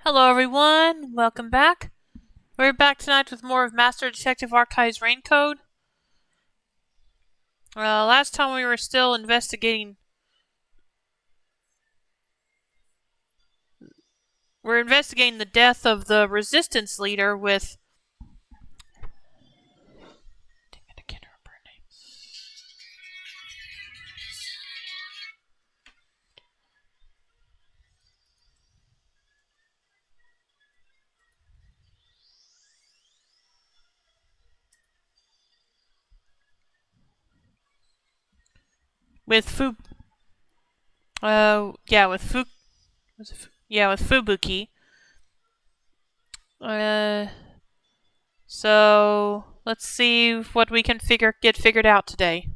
Hello everyone, welcome back. We're back tonight with more of Master Detective Archive's Rain Code. Last time we were still investigating... We're investigating the death of the resistance leader with... Dang it, I can't remember her name. With Fubuki. So let's see what we can get figured out today.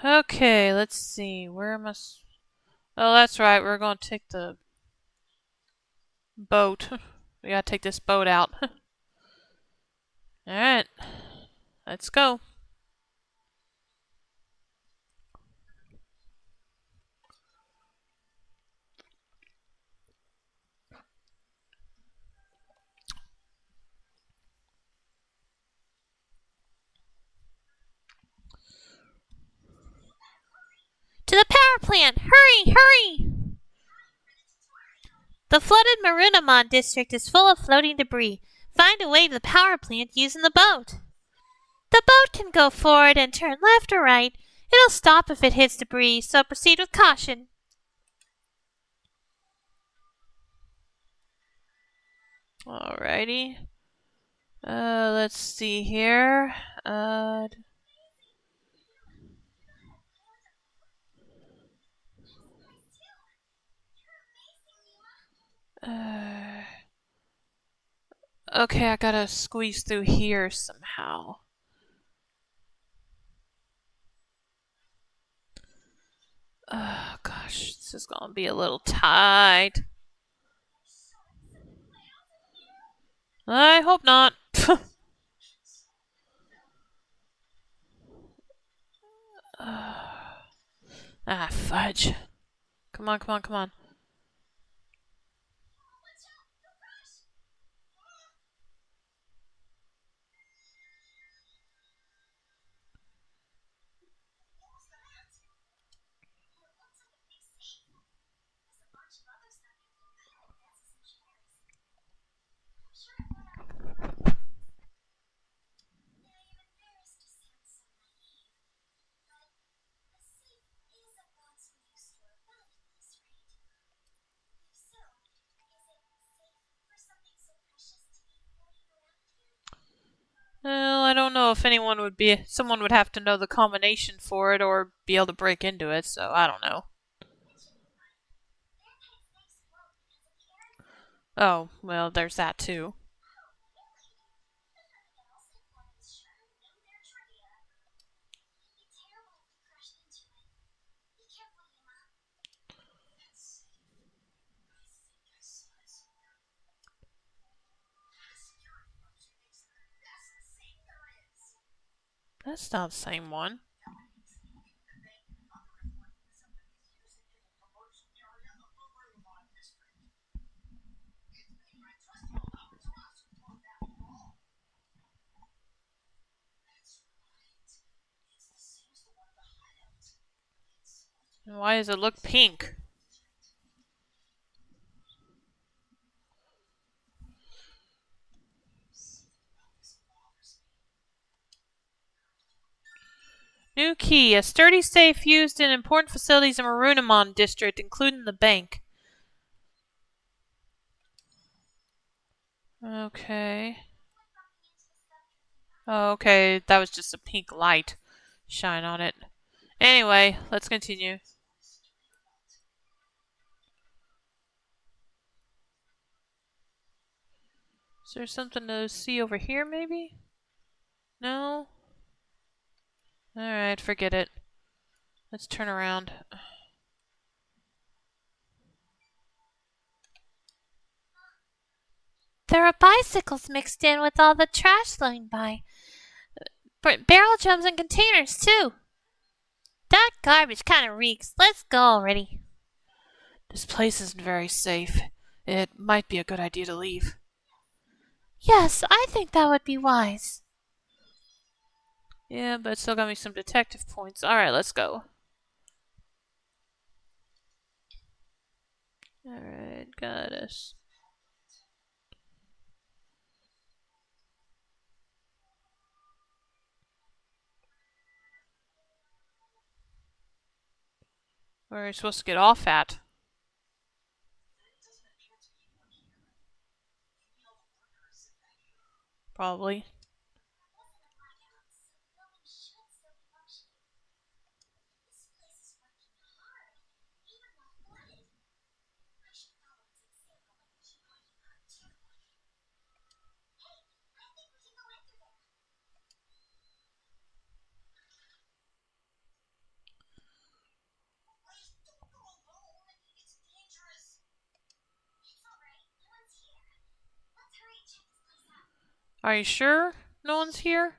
Okay, let's see. Where am I? Oh, that's right. We're going to take the boat. We gotta take this boat out. Alright. Let's go. To the power plant! Hurry! Hurry! The flooded Marunamon district is full of floating debris. Find a way to the power plant using the boat. The boat can go forward and turn left or right. It'll stop if it hits debris, so proceed with caution. Alrighty. Let's see here. Okay, I gotta squeeze through here somehow. Oh gosh, this is gonna be a little tight. I hope not. Fudge. Come on, come on, come on. Well, I don't know if someone would have to know the combination for it or be able to break into it, so I don't know. Oh, well, there's that too. That's not the same one. Why does it look pink? New key. A sturdy safe used in important facilities in Marunamon district, including the bank. Okay. Oh, okay, that was just a pink light shine on it. Anyway, let's continue. Is there something to see over here, maybe? No? Alright, forget it. Let's turn around. There are bicycles mixed in with all the trash flowing by. Barrel drums and containers, too. That garbage kind of reeks. Let's go already. This place isn't very safe. It might be a good idea to leave. Yes, I think that would be wise. Yeah, but it still got me some detective points. Alright, let's go. Alright, got us. Where are we supposed to get off at? Probably. Are you sure no one's here?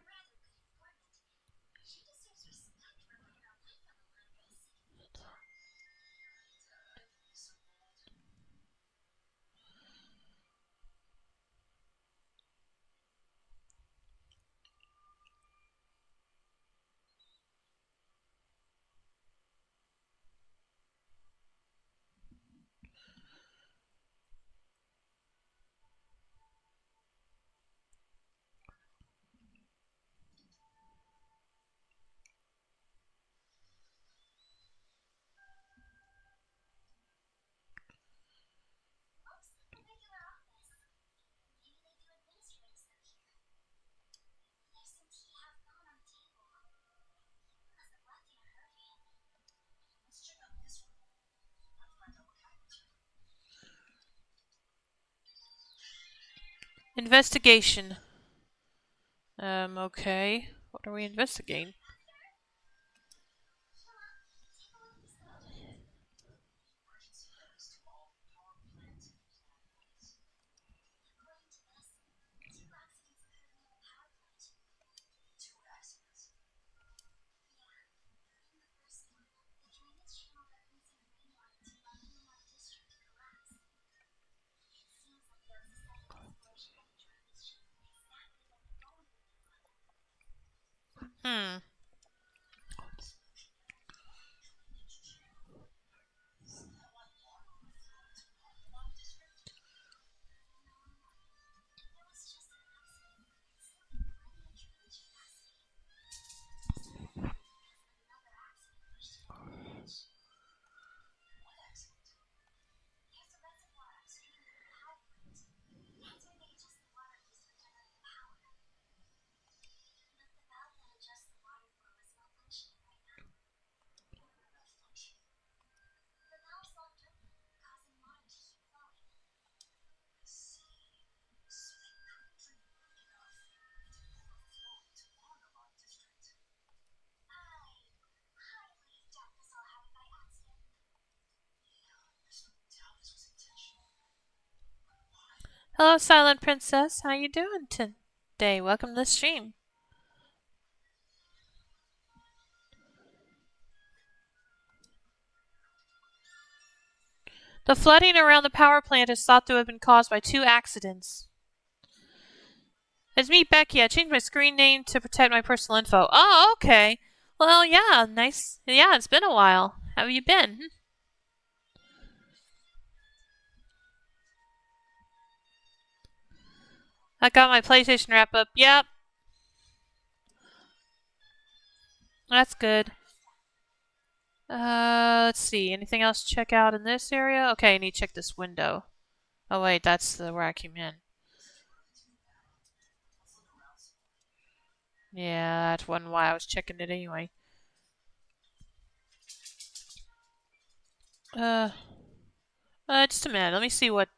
Investigation. Okay. What are we investigating? Hmm. Hello, Silent Princess. How you doing today? Welcome to the stream. The flooding around the power plant is thought to have been caused by two accidents. It's me, Becky. I changed my screen name to protect my personal info. Oh, okay. Well, yeah, nice. Yeah, it's been a while. How have you been? I got my PlayStation wrap up. Yep. That's good. Let's see. Anything else to check out in this area? Okay, I need to check this window. Oh, wait, that's where I came in. Yeah, that's one why I was checking it anyway. Uh, just a minute. Let me see what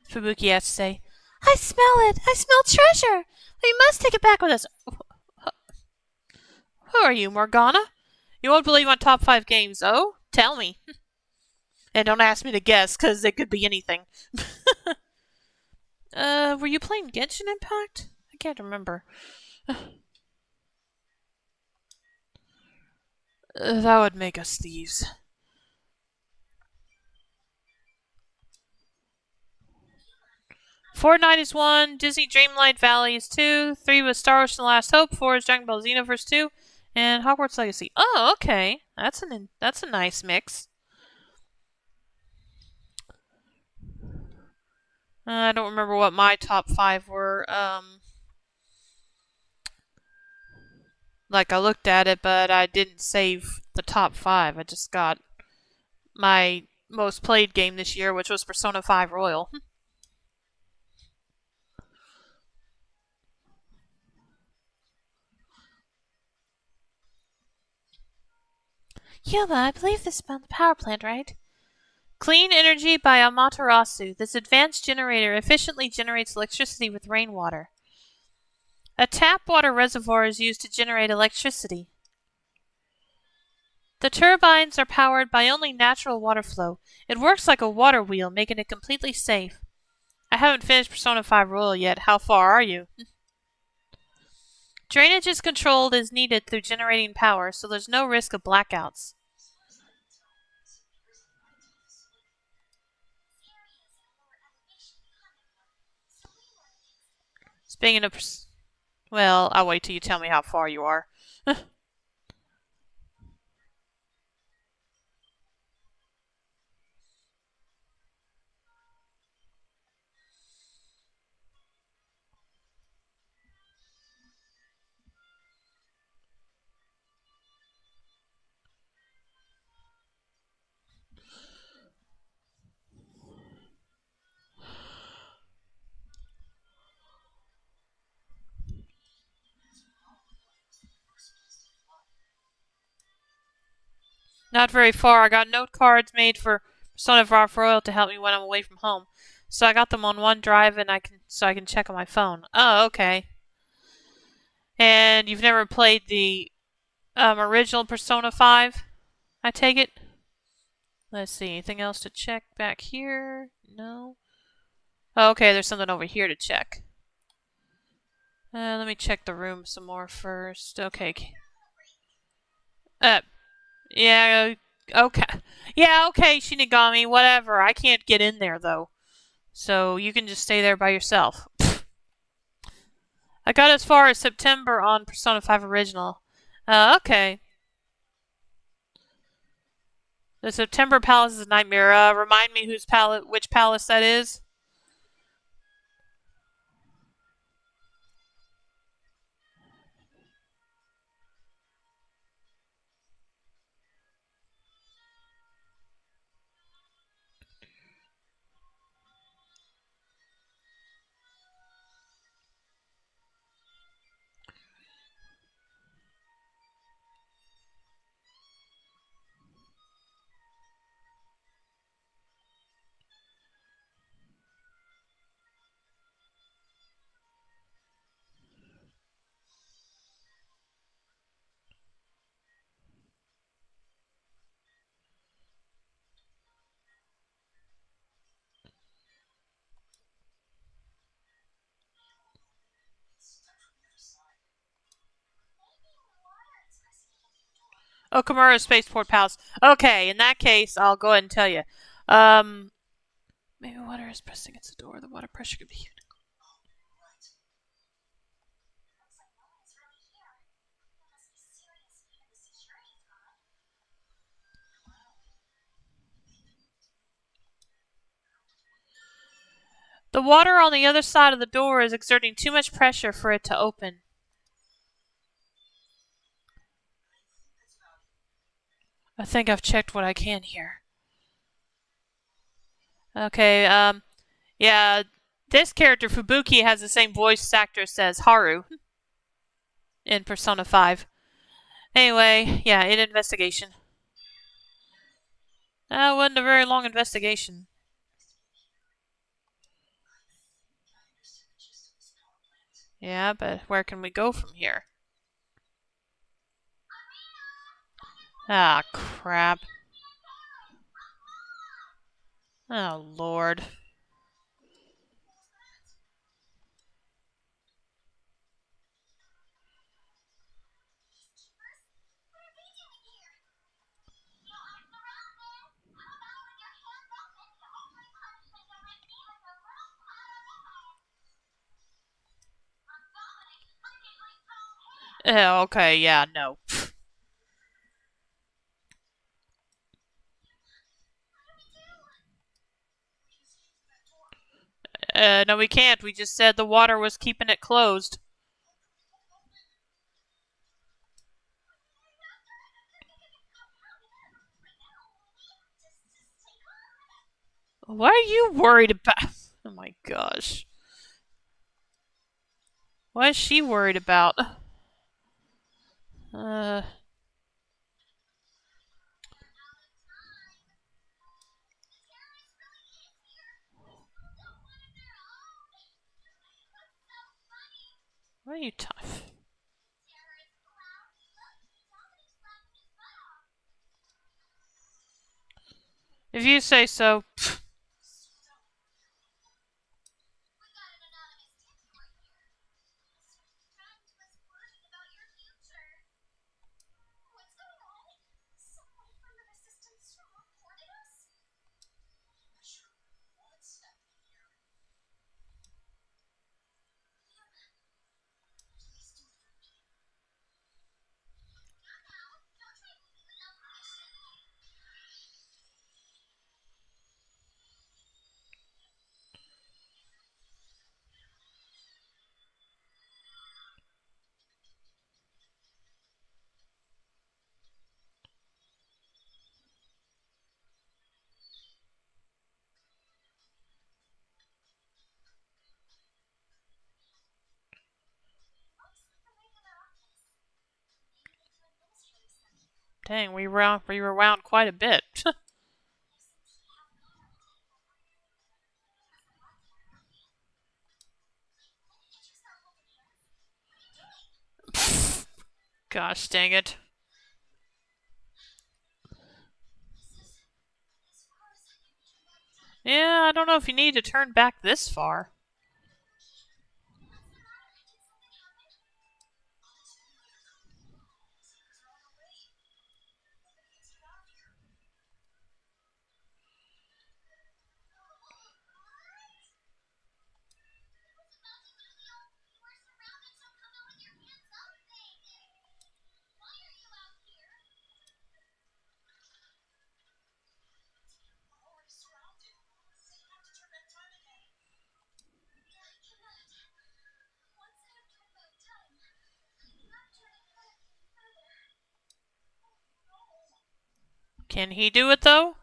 Fubuki has to say. I smell it! I smell treasure! We must take it back with us. Who are you, Morgana? You won't believe my top 5 games. Oh, tell me. And don't ask me to guess, because it could be anything. Were you playing Genshin Impact? I can't remember. That would make us thieves. Fortnite is 1, Disney Dreamlight Valley is 2, 3 was Star Wars: The Last Hope, 4 is Dragon Ball Xenoverse 2, and Hogwarts Legacy. Oh, okay. That's a nice mix. I don't remember what my top 5 were. Like I looked at it, but I didn't save the top 5. I just got my most played game this year, which was Persona 5 Royal. Yuma, I believe this is about the power plant, right? Clean Energy by Amaterasu. This advanced generator efficiently generates electricity with rainwater. A tap water reservoir is used to generate electricity. The turbines are powered by only natural water flow. It works like a water wheel, making it completely safe. I haven't finished Persona 5 Royal yet. How far are you? Drainage is controlled as needed through generating power, so there's no risk of blackouts. Speaking of... Well, I'll wait till you tell me how far you are. Not very far. I got note cards made for Persona 5 Royal to help me when I'm away from home. So I got them on OneDrive and I can check on my phone. Oh, okay. And you've never played the original Persona 5? I take it? Let's see. Anything else to check back here? No. Oh, okay, there's something over here to check. Let me check the room some more first. Okay. Yeah, okay. Yeah, okay, Shinigami, whatever. I can't get in there, though. So you can just stay there by yourself. I got as far as September on Persona 5 Original. Okay. The September Palace is a nightmare. Remind me which palace that is? Okamura Spaceport Palace. Okay, in that case, I'll go ahead and tell you. Maybe water is pressing against the door. The water pressure could be huge. The water on the other side of the door is exerting too much pressure for it to open. I think I've checked what I can here. Okay, yeah, this character, Fubuki, has the same voice actor as Haru. in Persona 5. Anyway, yeah, investigation. That wasn't a very long investigation. Yeah, but where can we go from here? Ah, crap. Oh, Lord. Okay, yeah, no. No, we can't. We just said the water was keeping it closed. What are you worried about? Oh my gosh. What is she worried about? Uh. What are you talking? If you say so. Dang, we rewound quite a bit. Gosh dang it. Yeah, I don't know if you need to turn back this far. Can he do it though?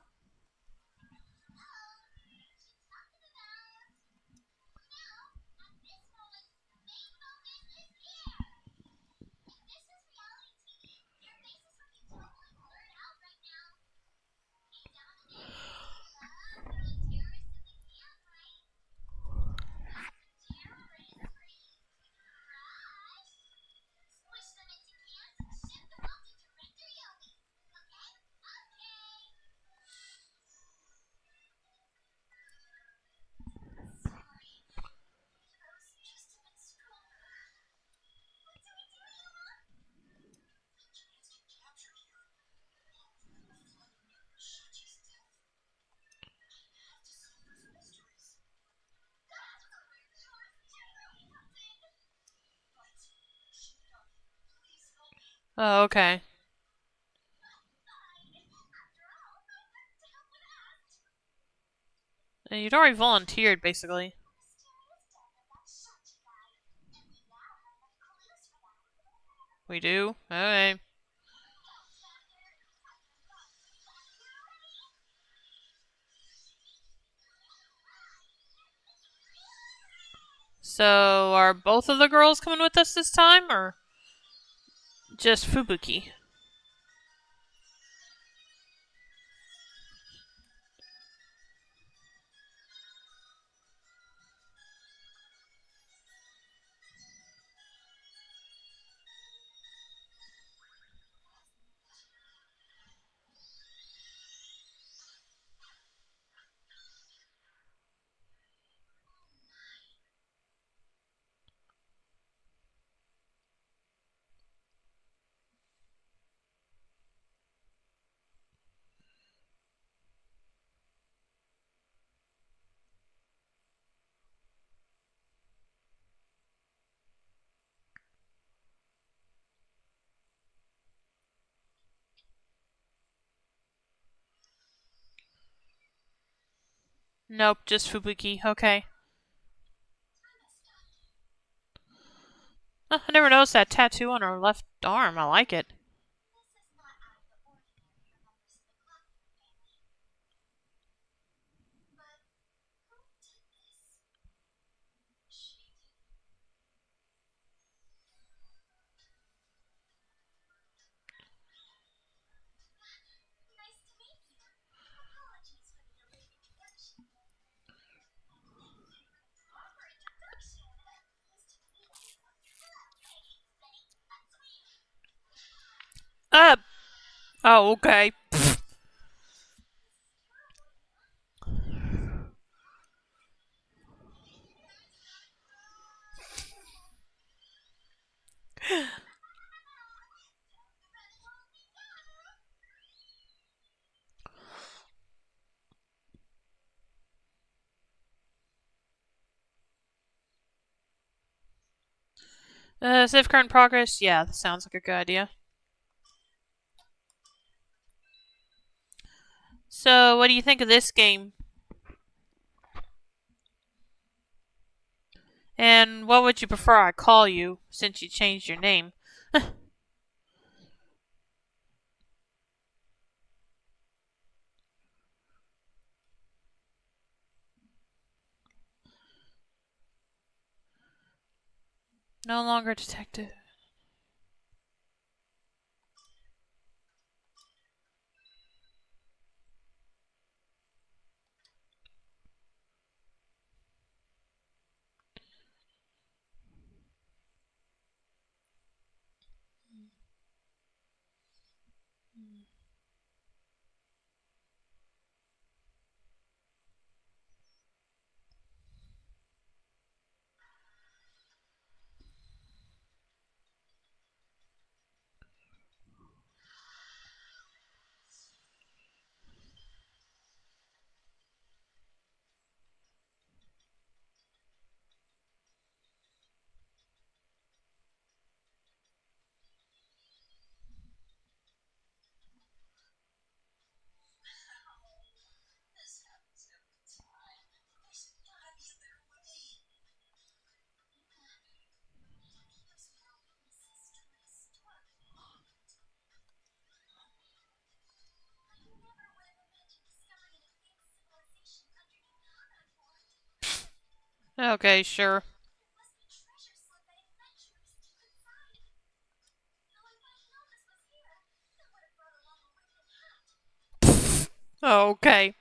Oh, okay. You'd already volunteered, basically. We do? Okay. So, are both of the girls coming with us this time, or? Just Fubuki. Nope, just Fubuki. Okay. I never noticed that tattoo on her left arm. I like it. Uh. Oh, okay. Save current progress? Yeah, that sounds like a good idea. So, what do you think of this game? And what would you prefer I call you, since you changed your name? No longer detective. Okay, sure. Okay.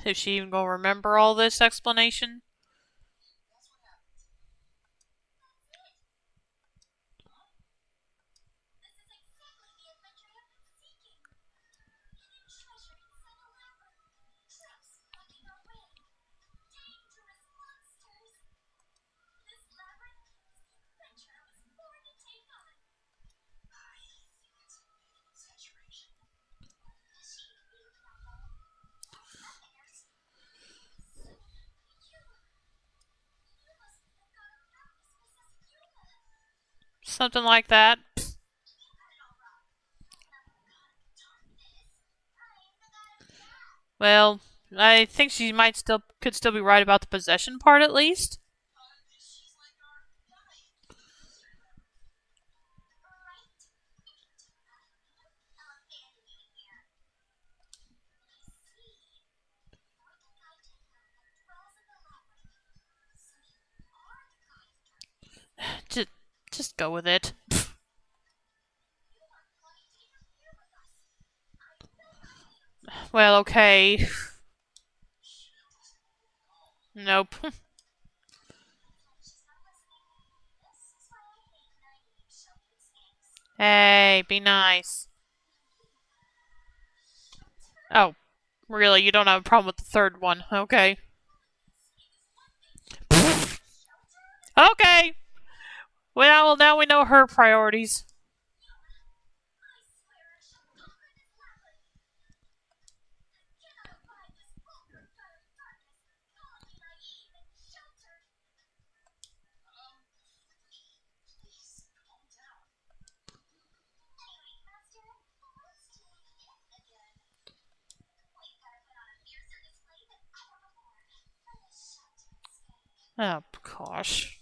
If she even gonna remember all this explanation? Something like that. Well, I think she could still be right about the possession part at least. just go with it. Well, okay. Nope. Hey, be nice. Oh, really? You don't have a problem with the third one? Okay. Okay. Well, now we know her priorities. Oh, gosh.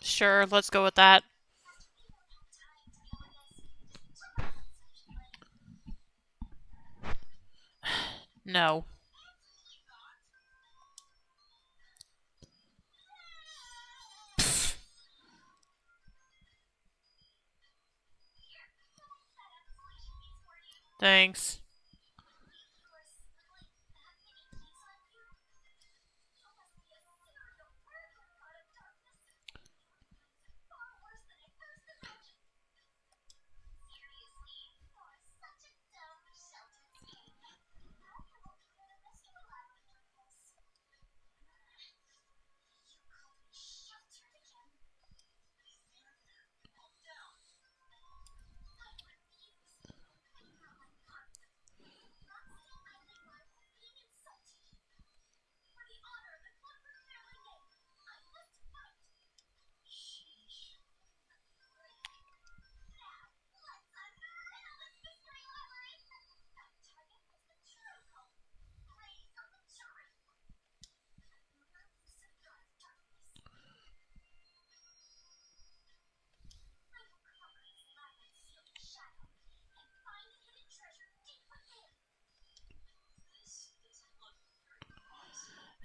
Sure, let's go with that. No. Thanks.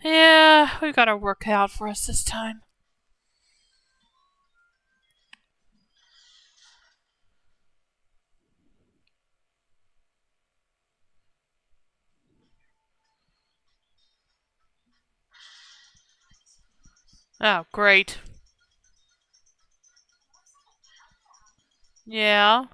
Yeah, we got our work cut out for us this time. Oh, great. Yeah.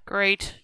Great.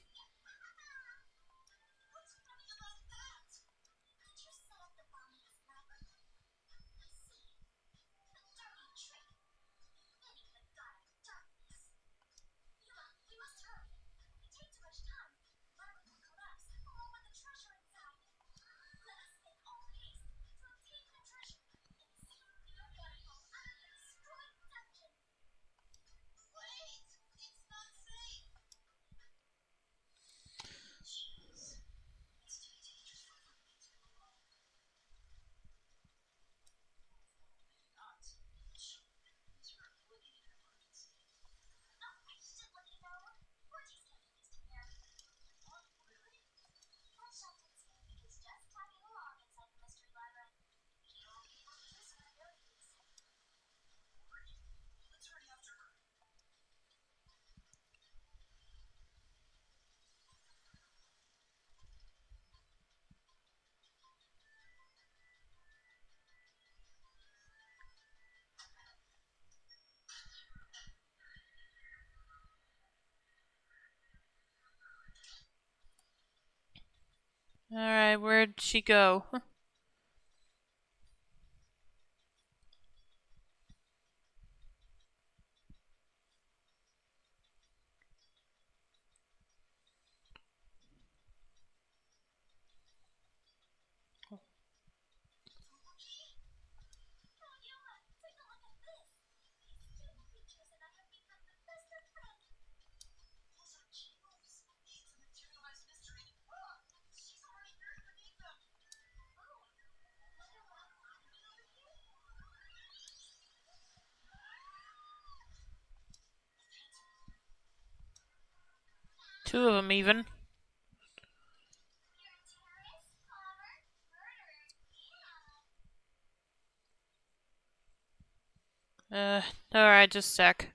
Alright, where'd she go? Two of them even. Alright, just a sec.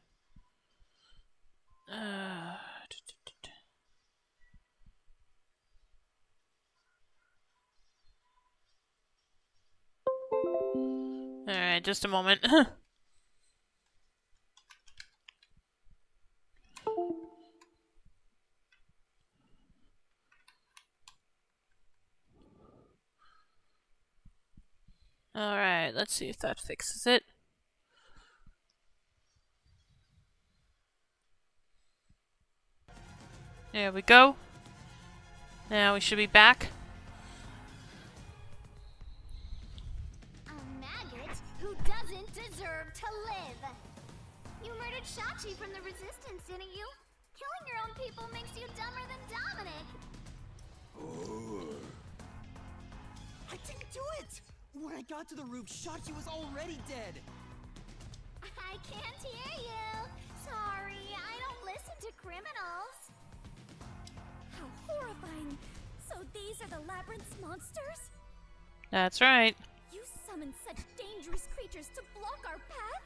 Alright, just a moment. Alright, let's see if that fixes it. There we go. Now we should be back. A maggot who doesn't deserve to live. You murdered Shachi from the Resistance, didn't you? Killing your own people makes you dumber than Dominic. I didn't do it! When I got to the roof, Shachi was already dead! I can't hear you. Sorry, I don't listen to criminals. How horrifying. So these are the Labyrinth's monsters? That's right. You summoned such dangerous creatures to block our path?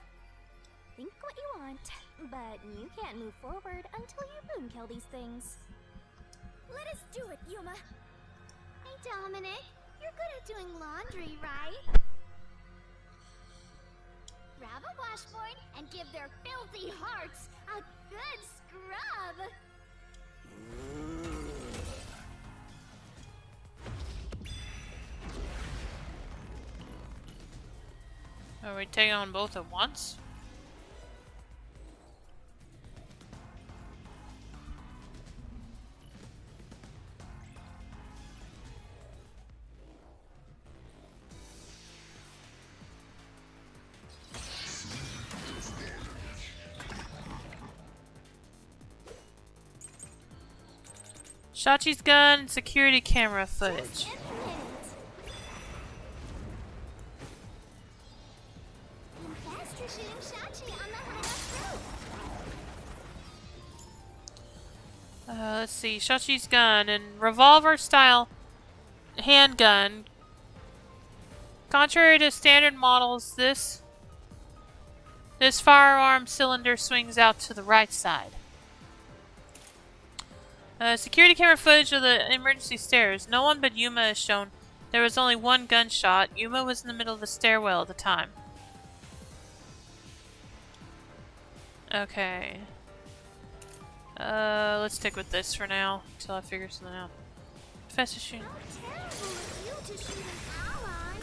Think what you want, but you can't move forward until you boom kill these things. Let us do it, Yuma. Hey, Dominic. You're good at doing laundry, right? Grab a washboard and give their filthy hearts a good scrub. Are we taking on both at once? Shachi's gun and security camera footage. Faster shooting Shachi on the hideout roof. Let's see. Shachi's gun and revolver style handgun. Contrary to standard models, this firearm cylinder swings out to the right side. Security camera footage of the emergency stairs. No one but Yuma is shown. There was only one gunshot. Yuma was in the middle of the stairwell at the time. Okay. Let's stick with this for now until I figure something out. Faster shooting. How terrible of you to shoot an ally.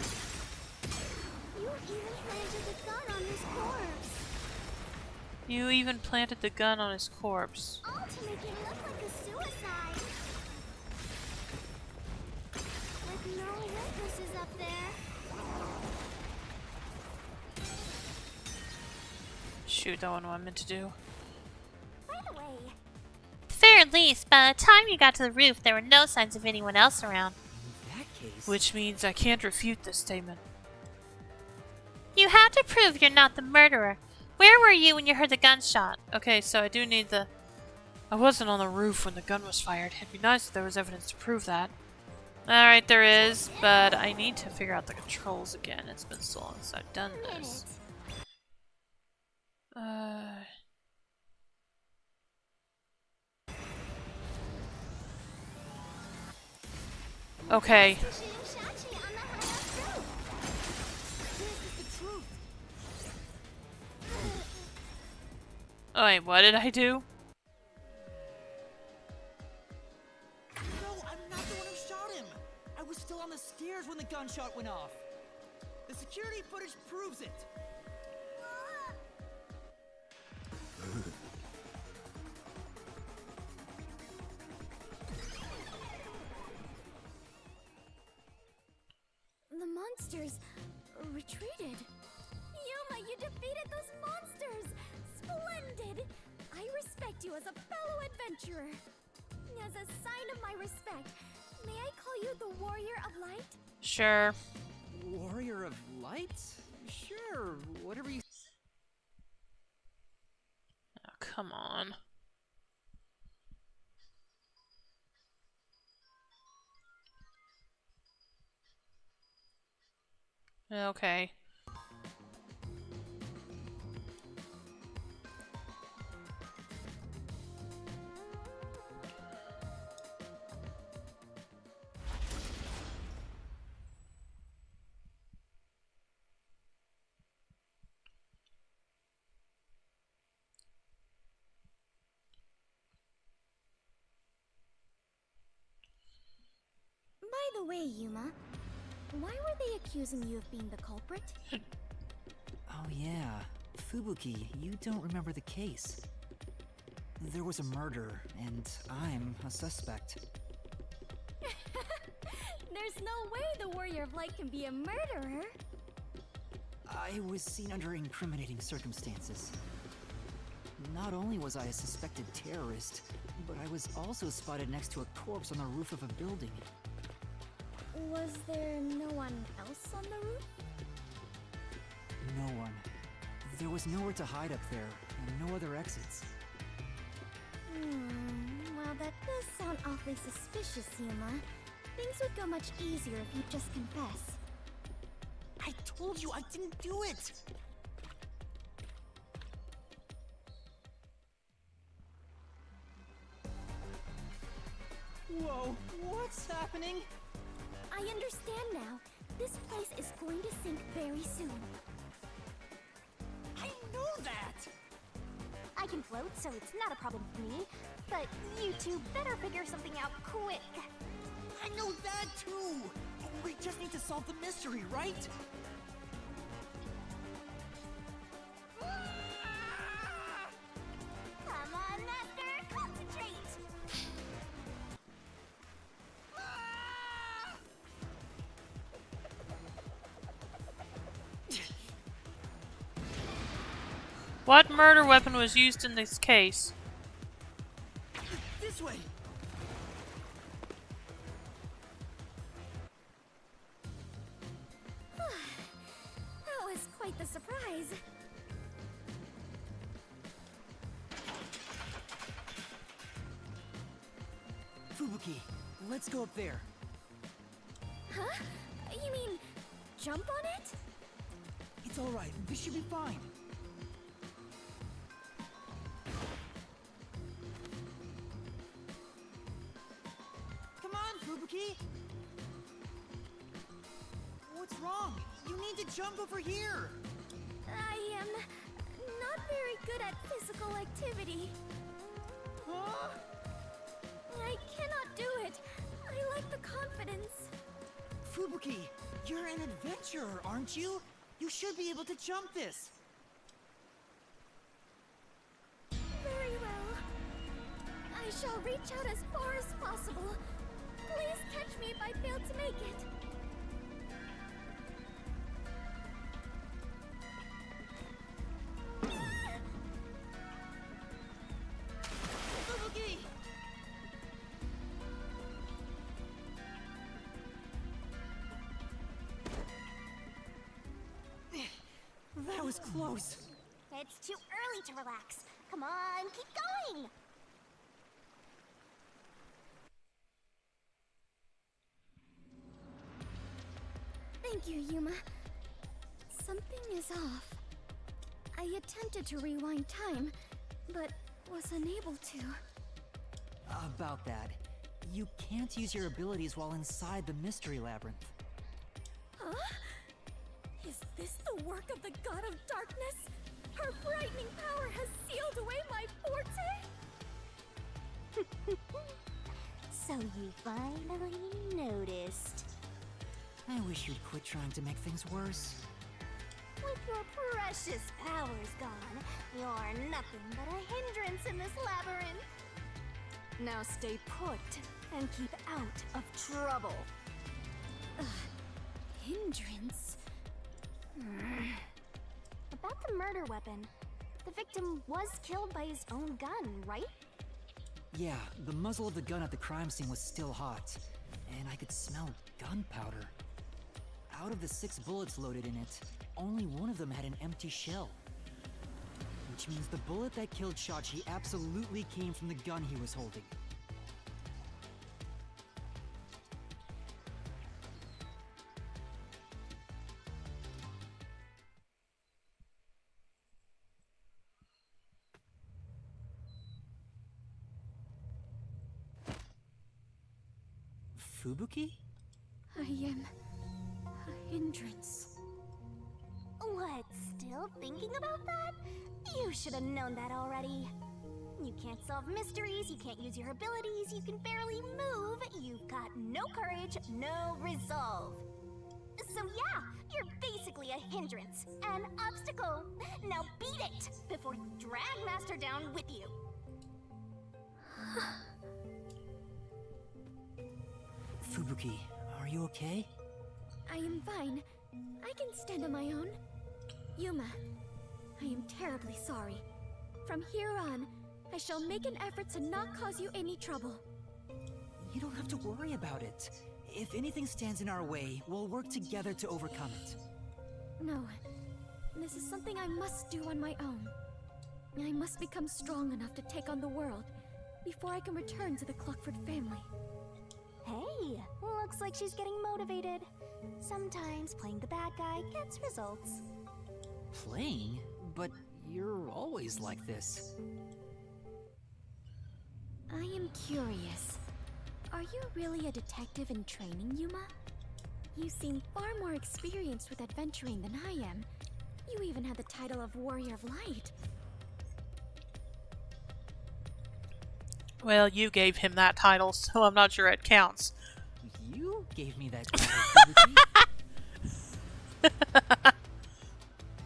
You even planted the gun on his corpse. You even planted the gun on his corpse. All to make it look like a suicide. With no witnesses up there. Shoot, that wasn't what I meant to do. By the way, Fair at least, by the time you got to the roof, there were no signs of anyone else around. In that case... Which means I can't refute this statement. You have to prove you're not the murderer. Where were you when you heard the gunshot? Okay, so I do need the... I wasn't on the roof when the gun was fired. It'd be nice if there was evidence to prove that. Alright, there is, but I need to figure out the controls again. It's been so long since I've done this. Okay. you're shooting Shachi on the hideout roof. This is the truth! Oh, wait, what did I do? No, I'm not the one who shot him! stairs when the gunshot went off. The security footage proves it. The monsters retreated. Yuma, you defeated those monsters! Splendid! I respect you as a fellow adventurer. As a sign of my respect, may I call you the Warrior of Light? Sure. Warrior of Light? Sure, whatever you... Oh, come on. Okay. By the way, Yuma, why were they accusing you of being the culprit? Oh yeah, Fubuki, you don't remember the case. There was a murder, and I'm a suspect. There's no way the Warrior of Light can be a murderer. I was seen under incriminating circumstances. Not only was I a suspected terrorist, but I was also spotted next to a corpse on the roof of a building. Was there no one else on the roof? No one. There was nowhere to hide up there, and no other exits. Well, that does sound awfully suspicious, Yuma. Things would go much easier if you'd just confess. I told you I didn't do it! Whoa, what's happening? I understand now. This place is going to sink very soon. I know that! I can float, so it's not a problem for me. But you two better figure something out quick. I know that too! We just need to solve the mystery, right? Come on, Master, concentrate! What murder weapon was used in this case? This way! That was quite the surprise. Fubuki, let's go up there. Huh? You mean jump on it? It's alright, we should be fine. Come on, Fubuki! What's wrong? You need to jump over here! I am not very good at physical activity. Huh? I cannot do it. I lack the confidence. Fubuki, you're an adventurer, aren't you? You should be able to jump this. Very well. I shall reach out as far as possible. Please catch me if I fail to make it. Fubuki! That was close. It's too early to relax. Come on, keep going! Thank you, Yuma. Something is off. I attempted to rewind time, but was unable to. About that, you can't use your abilities while inside the mystery labyrinth. Huh? Is this the work of the God of Darkness? Her frightening power has sealed away my forte? So you finally noticed. I wish you'd quit trying to make things worse. With your precious powers gone, you're nothing but a hindrance in this labyrinth. Now stay put and keep out of trouble. Hindrance? About the murder weapon. The victim was killed by his own gun, right? Yeah, the muzzle of the gun at the crime scene was still hot, and I could smell gunpowder. Out of the 6 bullets loaded in it, only one of them had an empty shell. Which means the bullet that killed Shachi absolutely came from the gun he was holding. Fubuki? I am a hindrance. What, still thinking about that? You should have known that already. You can't solve mysteries, you can't use your abilities, you can barely move, you've got no courage, no resolve. So yeah, you're basically a hindrance, an obstacle. Now beat it before you drag Master down with you. Fubuki, are you okay? I am fine. I can stand on my own. Yuma, I am terribly sorry. From here on, I shall make an effort to not cause you any trouble. You don't have to worry about it. If anything stands in our way, we'll work together to overcome it. No, this is something I must do on my own. I must become strong enough to take on the world before I can return to the Clockford family. Hey, looks like she's getting motivated. Sometimes playing the bad guy gets results. Playing? But you're always like this. I am curious. Are you really a detective in training, Yuma? You seem far more experienced with adventuring than I am. You even had the title of Warrior of Light. Well, you gave him that title, so I'm not sure it counts. You gave me that title, Fubuki.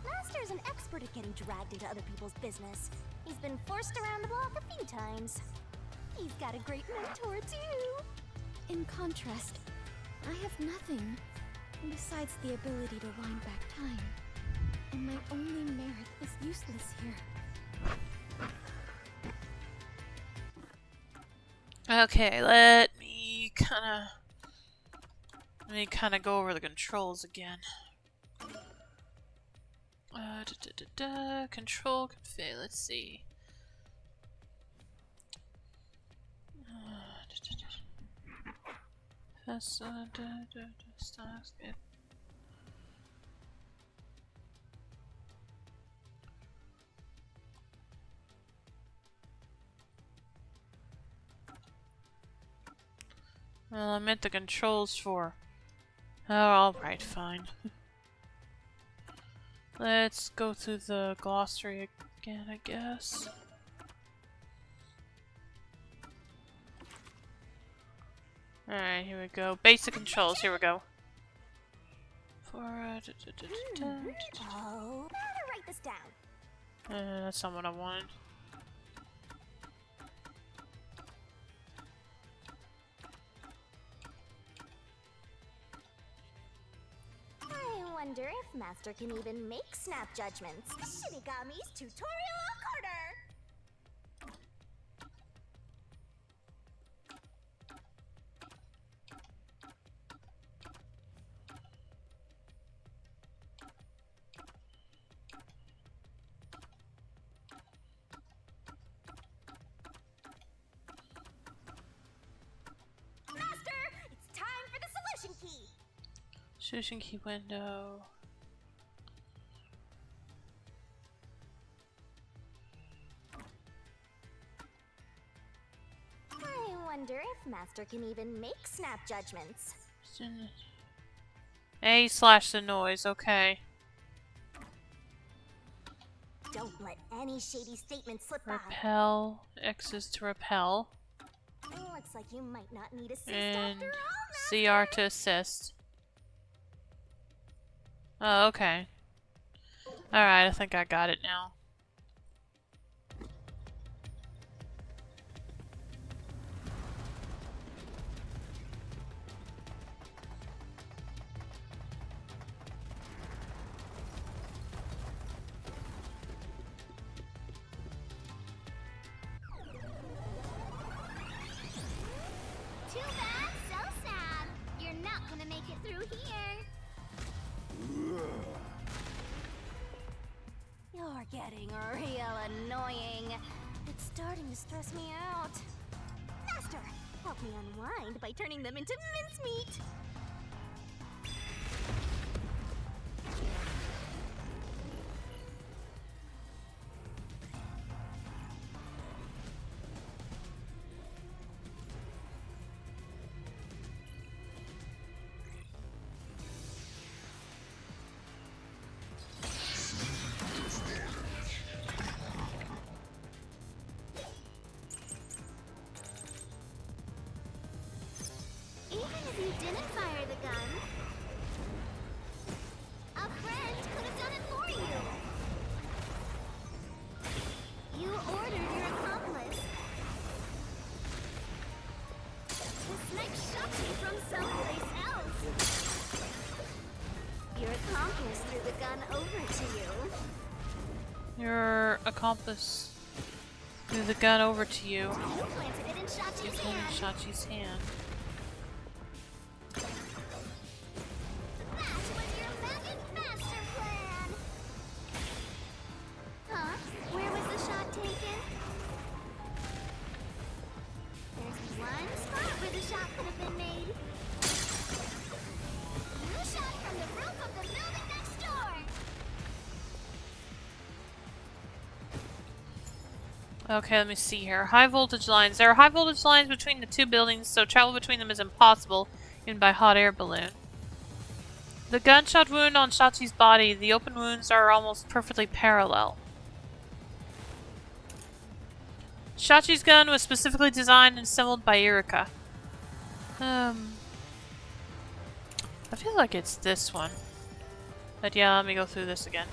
Master's an expert at getting dragged into other people's business. He's been forced around the block a few times. He's got a great mentor, too. In contrast, I have nothing besides the ability to wind back time. And my only merit is useless here. Okay, let me kind of go over the controls again. Control config. Let's see. Stocks. Well, I meant the controls for... Oh, alright, fine. Let's go through the glossary again, I guess. Alright, here we go. Basic controls, here we go. For... Oh, how to write this down? that's not what I wanted. I wonder if Master can even make snap judgments. Shinigami's Tutorial Corner! Master, it's time for the solution key! Solution key window. I wonder if Master can even make snap judgments. A/the noise, okay. Don't let any shady statement slip by. Repel. X is to repel. Looks like you might not need assist And after all, CR to assist. Oh, okay. Alright, I think I got it now. Too bad, so sad. You're not gonna make it through here. You're getting real annoying. It's starting to stress me out. Master, help me unwind by turning them into mincemeat. Even if you didn't fire the gun, a friend could have done it for you. You ordered your accomplice to snipe Shachi from someplace else. Your accomplice threw the gun over to you. Your accomplice threw the gun over to you. You planted it in You Shachi's planted hand. Shachi's hand. That was your magic master plan! Huh? Where was the shot taken? There's one spot where the shot could have been made. You shot from the roof of the building next door! Okay, let me see here. High voltage lines. There are high voltage lines between the two buildings, so travel between them is impossible, even by hot air balloon. The gunshot wound on Shachi's body, the open wounds are almost perfectly parallel. Shachi's gun was specifically designed and assembled by Irika. I feel like it's this one. But yeah, let me go through this again.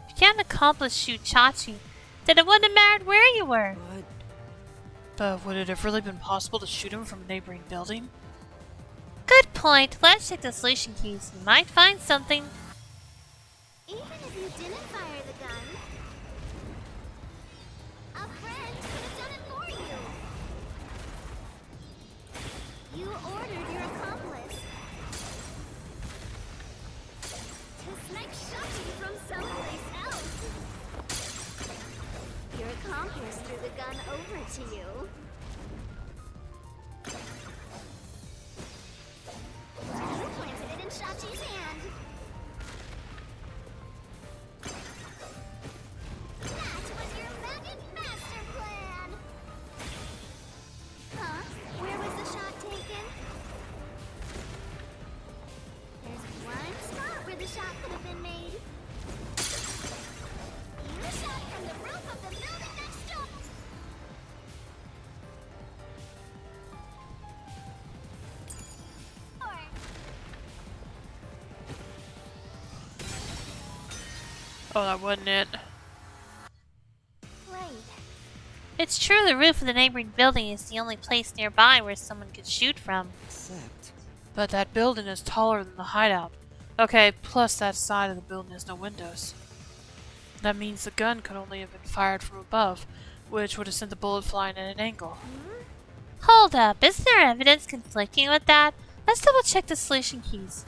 If you can't accomplish shoot Chachi, then it wouldn't have mattered where you were. But would it have really been possible to shoot him from a neighboring building? Good point. Let's check the solution keys. You might find something. Even if you didn't fire the gun, a friend could have done it for you. You ordered your accomplice to snipe Shachi from someplace else. Your accomplice threw the gun over to you. You planted it in Shachi's hand. That was your magic master plan! Huh? Where was the shot taken? There's one spot where the shot could have been made. You shot from the roof of the building next door! Oh, that wasn't it. Wait, It's true the roof of the neighboring building is the only place nearby where someone could shoot from. Except, But that building is taller than the hideout. Okay, plus that side of the building has no windows. That means the gun could only have been fired from above, which would have sent the bullet flying at an angle. Hold up, is there evidence conflicting with that? Let's double check the solution keys.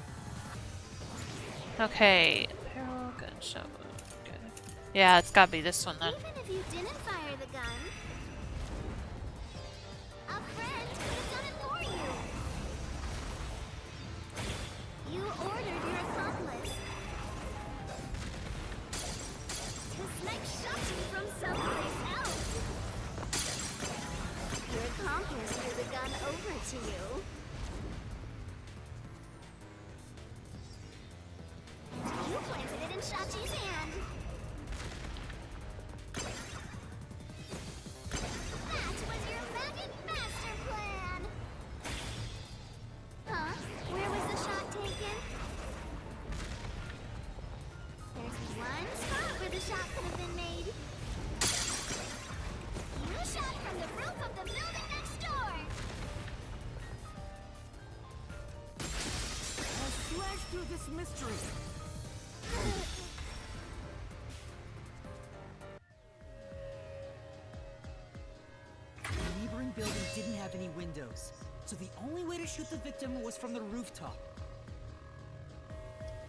Okay, parallel gunshot wound. Okay. Yeah, it's gotta be this one then. even if you didn't fire the gun, a friend could have done it for you. You ordered your accomplice to snipe Shachi from someplace else. Your accomplice threw the gun over to you. You planted it in Shachi's hand. That was your magic master plan! through this mystery? The neighboring building didn't have any windows, so the only way to shoot the victim was from the rooftop.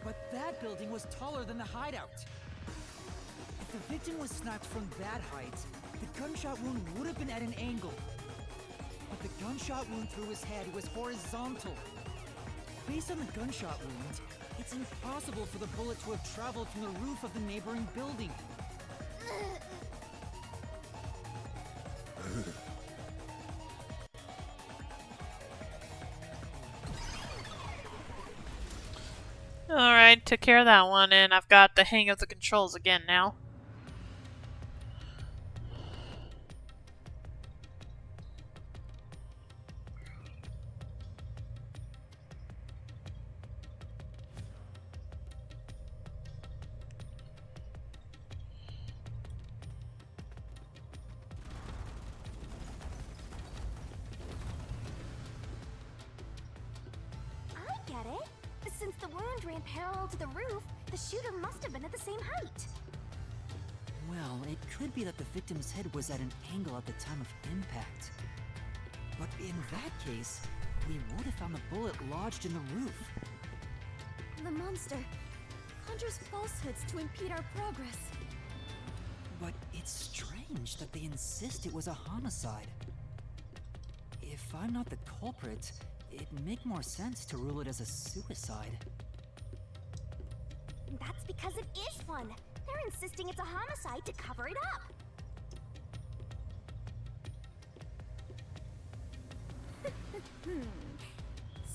But that building was taller than the hideout. If the victim was sniped from that height, the gunshot wound would have been at an angle. But the gunshot wound through his head was horizontal. Based on the gunshot wound, it's impossible for the bullet to have traveled from the roof of the neighboring building. Alright, took care of that one, and I've got the hang of the controls again now. I get it. Since the wound ran parallel to the roof, the shooter must have been at the same height. Well, it could be that the victim's head was at an angle at the time of impact. But in that case, we would have found the bullet lodged in the roof. The monster conjures falsehoods to impede our progress. But it's strange that they insist it was a homicide. If I'm not the culprit, it'd make more sense to rule it as a suicide. That's because it is one. They're insisting it's a homicide to cover it up.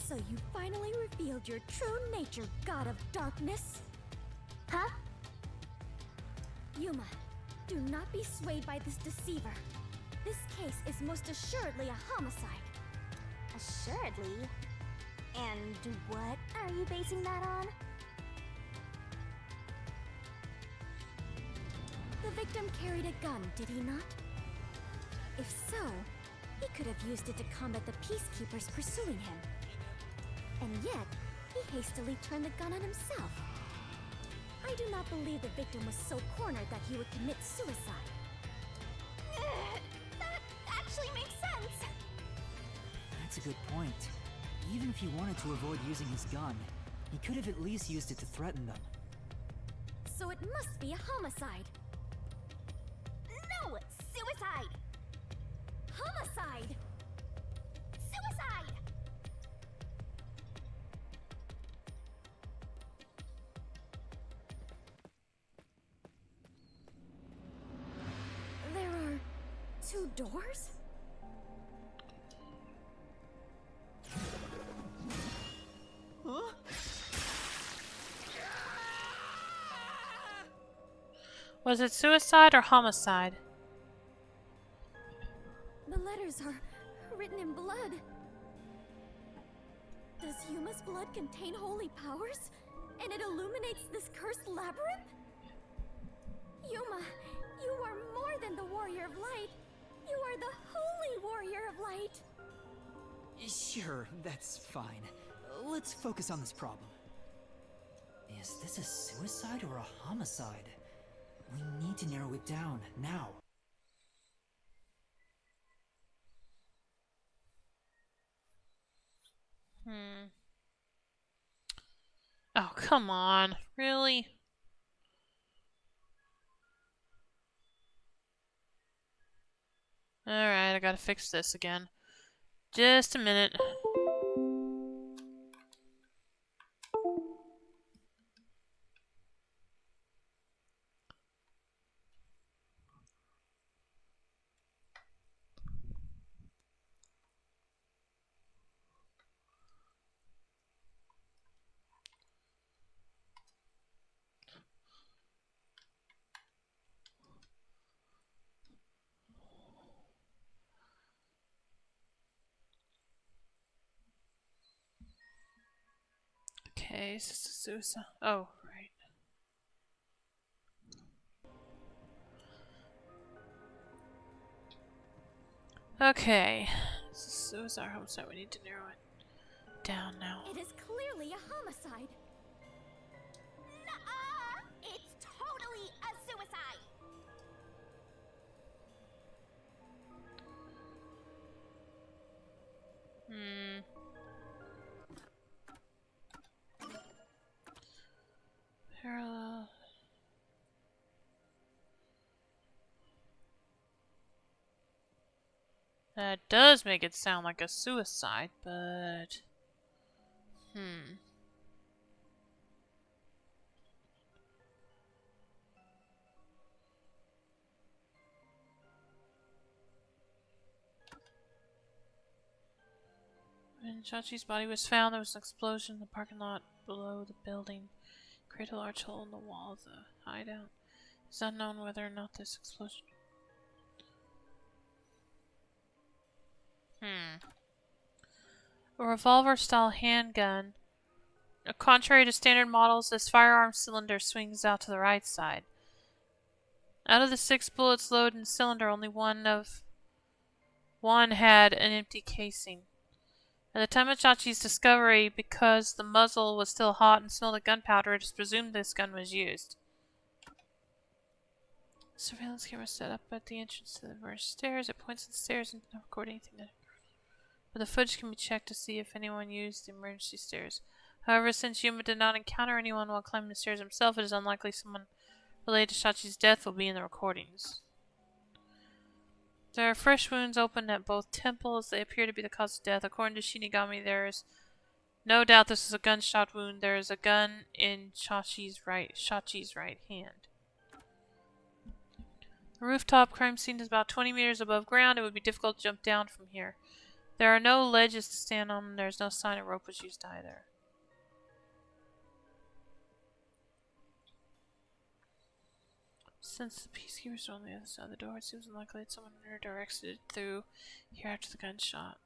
So you finally revealed your true nature, God of Darkness. Huh? Yuma, do not be swayed by this deceiver. This case is most assuredly a homicide. Assuredly? And what are you basing that on? The victim carried a gun, did he not? If so, he could have used it to combat the peacekeepers pursuing him. And yet, he hastily turned the gun on himself. I do not believe the victim was so cornered that he would commit suicide. That actually makes sense. That's a good point. Even if he wanted to avoid using his gun, he could have at least used it to threaten them. So it must be a homicide. No! Suicide! Homicide! Suicide! There are 2 doors? Huh? Was it suicide or homicide? The letters are written in blood. Does Yuma's blood contain holy powers? And it illuminates this cursed labyrinth? Yuma, you are more than the warrior of light. You are the holy warrior of light. Sure, that's fine. Let's focus on this problem. Is this a suicide or a homicide? We need to narrow it down, now. Oh, come on. Really? Alright, I gotta fix this again. Just a minute. Okay, is this a suicide? Oh, right. Okay. This is suicide or homicide. We need to narrow it down now. It is clearly a homicide. Hmm. Parallel. That does make it sound like a suicide, but... When Chachi's body was found, there was an explosion in the parking lot below the building. Created a large hole in the wall of the hideout. It's unknown whether or not this explosion... A revolver-style handgun. Contrary to standard models, this firearm cylinder swings out to the right side. Out of the 6 bullets loaded in the cylinder, only one had an empty casing. At the time of Chachi's discovery, because the muzzle was still hot and smelled of gunpowder, it is presumed this gun was used. Surveillance camera set up at the entrance to the reverse stairs. It points at the stairs and does not record anything. But the footage can be checked to see if anyone used the emergency stairs. However, since Yuma did not encounter anyone while climbing the stairs himself, it is unlikely someone related to Chachi's death will be in the recordings. There are fresh wounds opened at both temples. They appear to be the cause of death. According to Shinigami, there is no doubt this is a gunshot wound. There is a gun in Chachi's right hand. The rooftop crime scene is about 20 meters above ground. It would be difficult to jump down from here. There are no ledges to stand on, and there's no sign a rope was used either. Since the peacekeepers are on the other side of the door, it seems unlikely that someone redirected it through here after the gunshot.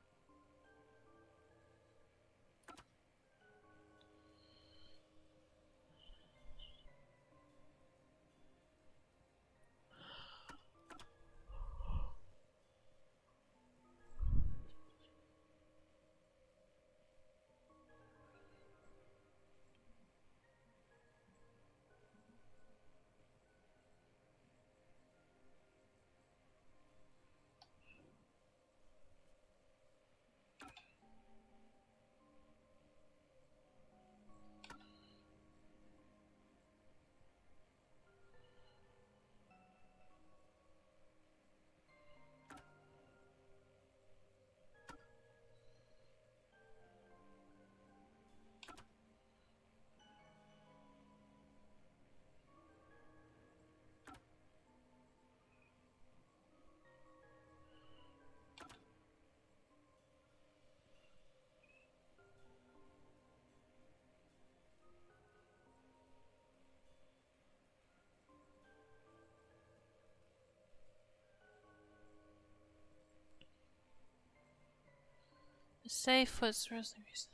The safe was Rosemary's.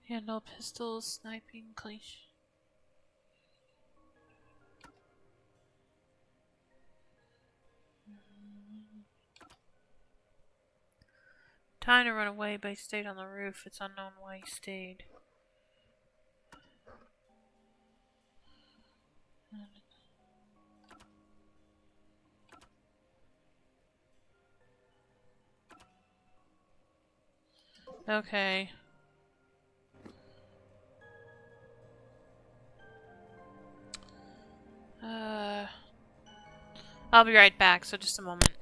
Handle pistols, sniping, cliche. Time to run away, but he stayed on the roof. It's unknown why he stayed. Okay. I'll be right back, so just a moment.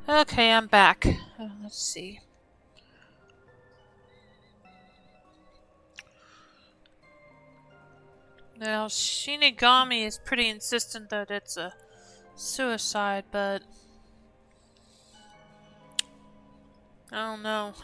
Okay, I'm back. Let's see. Now, Shinigami is pretty insistent that it's a suicide, but I don't know.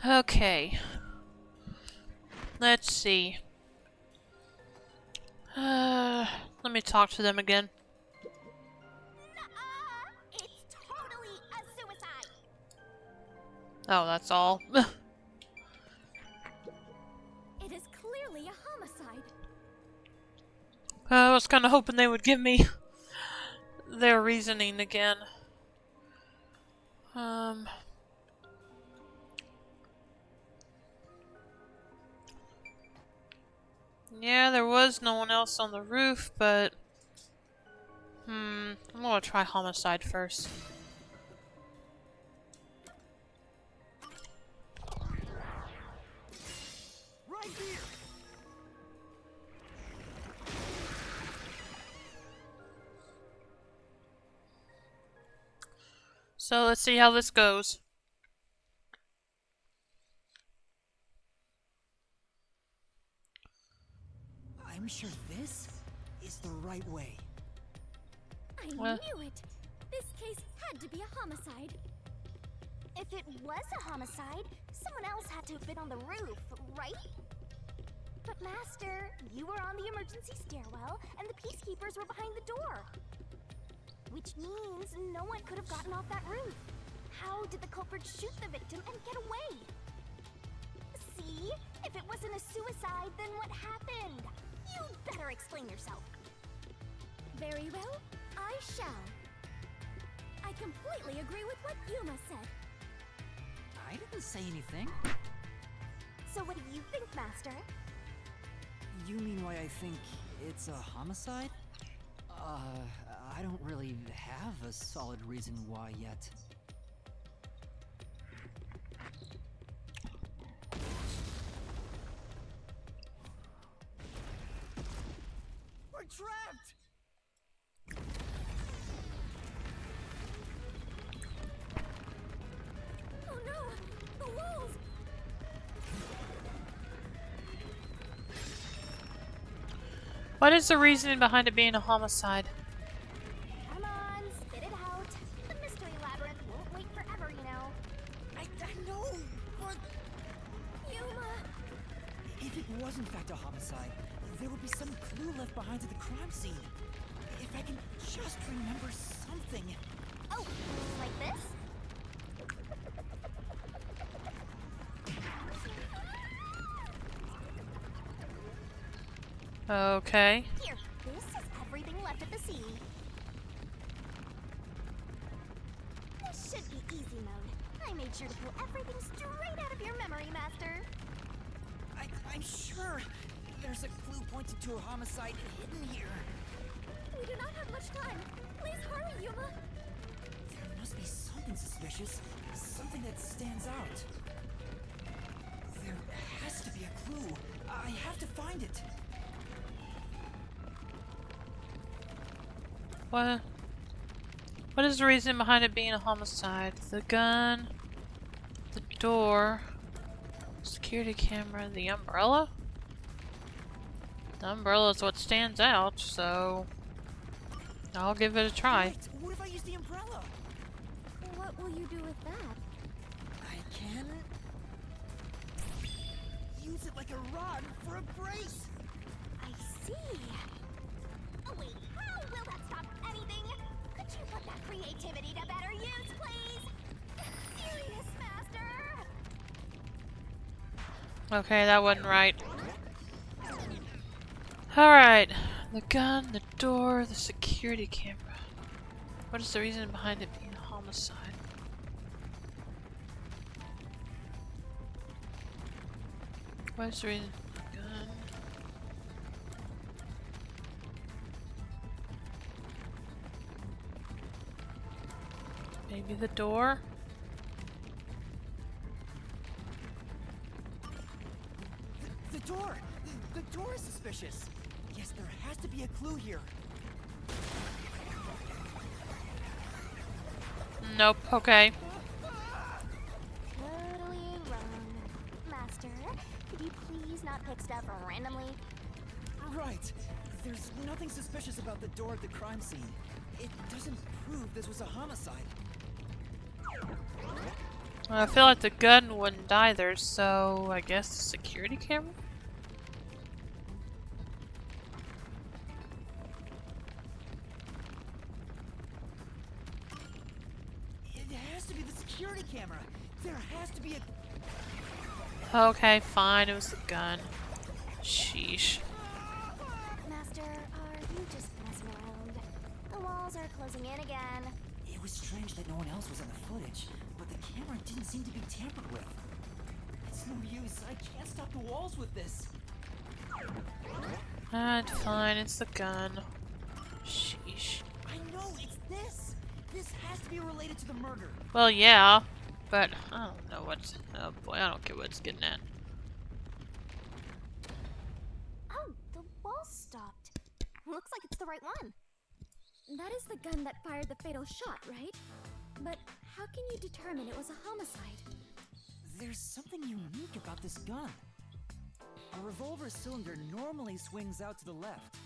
Okay. Let's see. Let me talk to them again. Nuh-uh! It's totally a suicide! Oh, that's all. It is clearly a homicide. I was kind of hoping they would give me their reasoning again. Yeah, there was no one else on the roof, but I'm gonna try homicide first. Right here! So let's see how this goes. I'm sure this is the right way. I Well- knew it! This case had to be a homicide. If it was a homicide, someone else had to have been on the roof, right? But Master, you were on the emergency stairwell, and the peacekeepers were behind the door. Which means no one could have gotten off that roof. How did the culprit shoot the victim and get away? See? If it wasn't a suicide, then what happened? You better explain yourself. Very well, I shall. I completely agree with what Yuma said. I didn't say anything. So what do you think, Master? You mean why I think it's a homicide? I don't really have a solid reason why yet. We're trapped! Oh no! The walls! What is the reasoning behind it being a homicide? Come on, spit it out. The mystery labyrinth won't wait forever, you know. I know, but Yuma! if it was in fact a homicide, there would be some clue left behind at the crime scene. If I can just remember something. Oh, like this? Okay. Here, this is everything left at the scene. This should be easy mode. I made sure to pull everything straight out of your memory, Master. I'm sure there's a clue pointing to a homicide hidden here. We do not have much time. Please hurry, Yuma. There must be something suspicious, something that stands out. There has to be a clue. I have to find it. What is the reason behind it being a homicide? The gun, the door, security camera, the umbrella? The umbrella is what stands out, so I'll give it a try. Wait, what if I use the umbrella? What will you do with that? I can use it like a rod for a brace. I see. Oh wait, how will that stop stop anything? Could you put that creativity to better use, please? Serious, Master! Okay, that wasn't right. Alright. The gun, the door, the security camera. What is the reason behind it being a homicide? What is the reason? Gun. Maybe the door? The door! The door is suspicious! Yes, there has to be a clue here. Nope, okay. Totally wrong. Master, could you please not pick stuff randomly? Right. There's nothing suspicious about the door at the crime scene. It doesn't prove this was a homicide. I feel like the gun wouldn't either, so I guess the security camera? It has to be the security camera. There has to be a... Okay, fine, it was the gun. Sheesh. Master, are you just messing around? The walls are closing in again. It was strange that no one else was in the footage, but the camera didn't seem to be tampered with. It's no use. I can't stop the walls with this. Alright, fine, it's the gun. Sheesh. I know, it's this. This has to be related to the murder. Well, yeah, but I don't know what's... Oh boy, I don't get what it's getting at. Oh, the wall stopped. Looks like it's the right one. That is the gun that fired the fatal shot, right? But how can you determine it was a homicide? There's something unique about this gun. A revolver cylinder normally swings out to the left,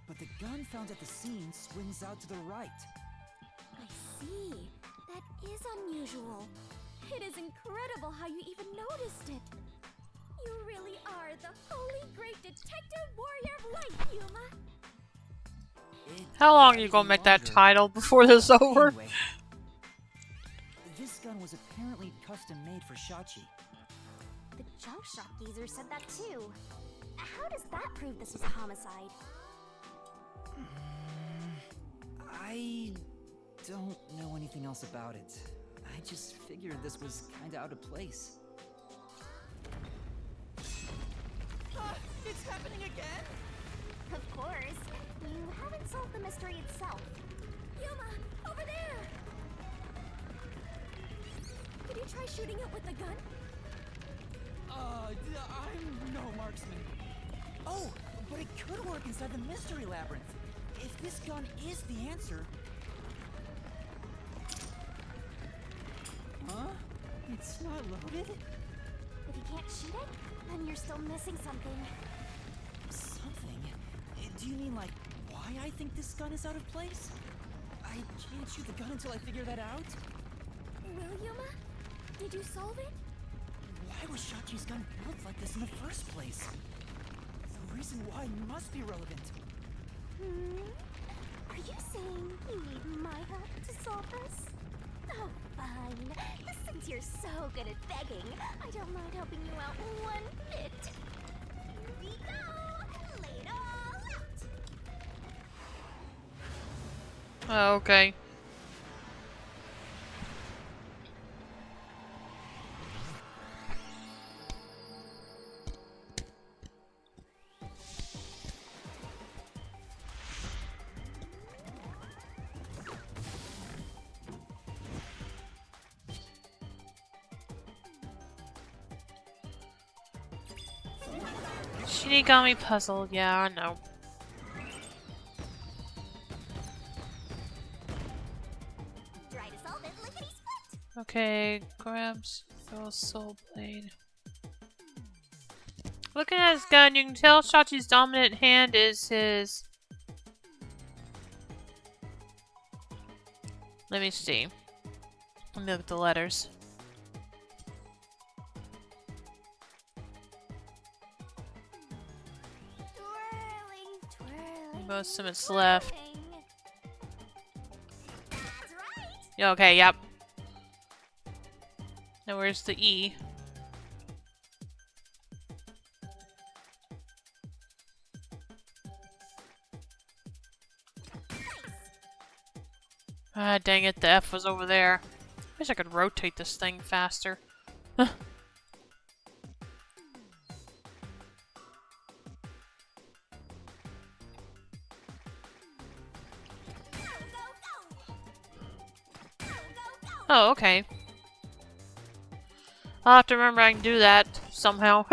but the gun found at the scene swings out to the right. I see. That is unusual. It is incredible how you even noticed it. You really are the holy great detective warrior of light, Yuma. How long are you gonna make that title before this is over? Anyway, this gun was apparently custom made for Shachi. The junk shop geezer said that too. How does that prove this was a homicide? I don't know anything else about it. I just figured this was kinda out of place. It's happening again? Of course. You haven't solved the mystery itself. Yuma, over there! Could you try shooting it with the gun? I'm no marksman. Oh, but it could work inside the mystery labyrinth. If this gun is the answer... Huh? It's not loaded? If you can't shoot it, then you're still missing something. Something? Do you mean like why I think this gun is out of place? I can't shoot the gun until I figure that out? Will Yuma? Did you solve it? Why was Shachi's gun built like this in the first place? The reason why must be relevant. Are you saying you need my help to solve this? Oh, fine. Since you're so good at begging, I don't mind helping you out one bit. Here we go! Lay it all out! Oh, okay. Shinigami puzzle, yeah, I know. Try to solve it, lickety split! Okay, grabs the soul blade. Looking at his gun, you can tell Shachi's dominant hand is his... Let me see. Let me look at the letters. Twirling, twirling, Most of it's left. twirling. Okay, yep. Now where's the E? Ah, dang it, the F was over there. Wish I could rotate this thing faster. Oh, okay. I'll have to remember I can do that somehow.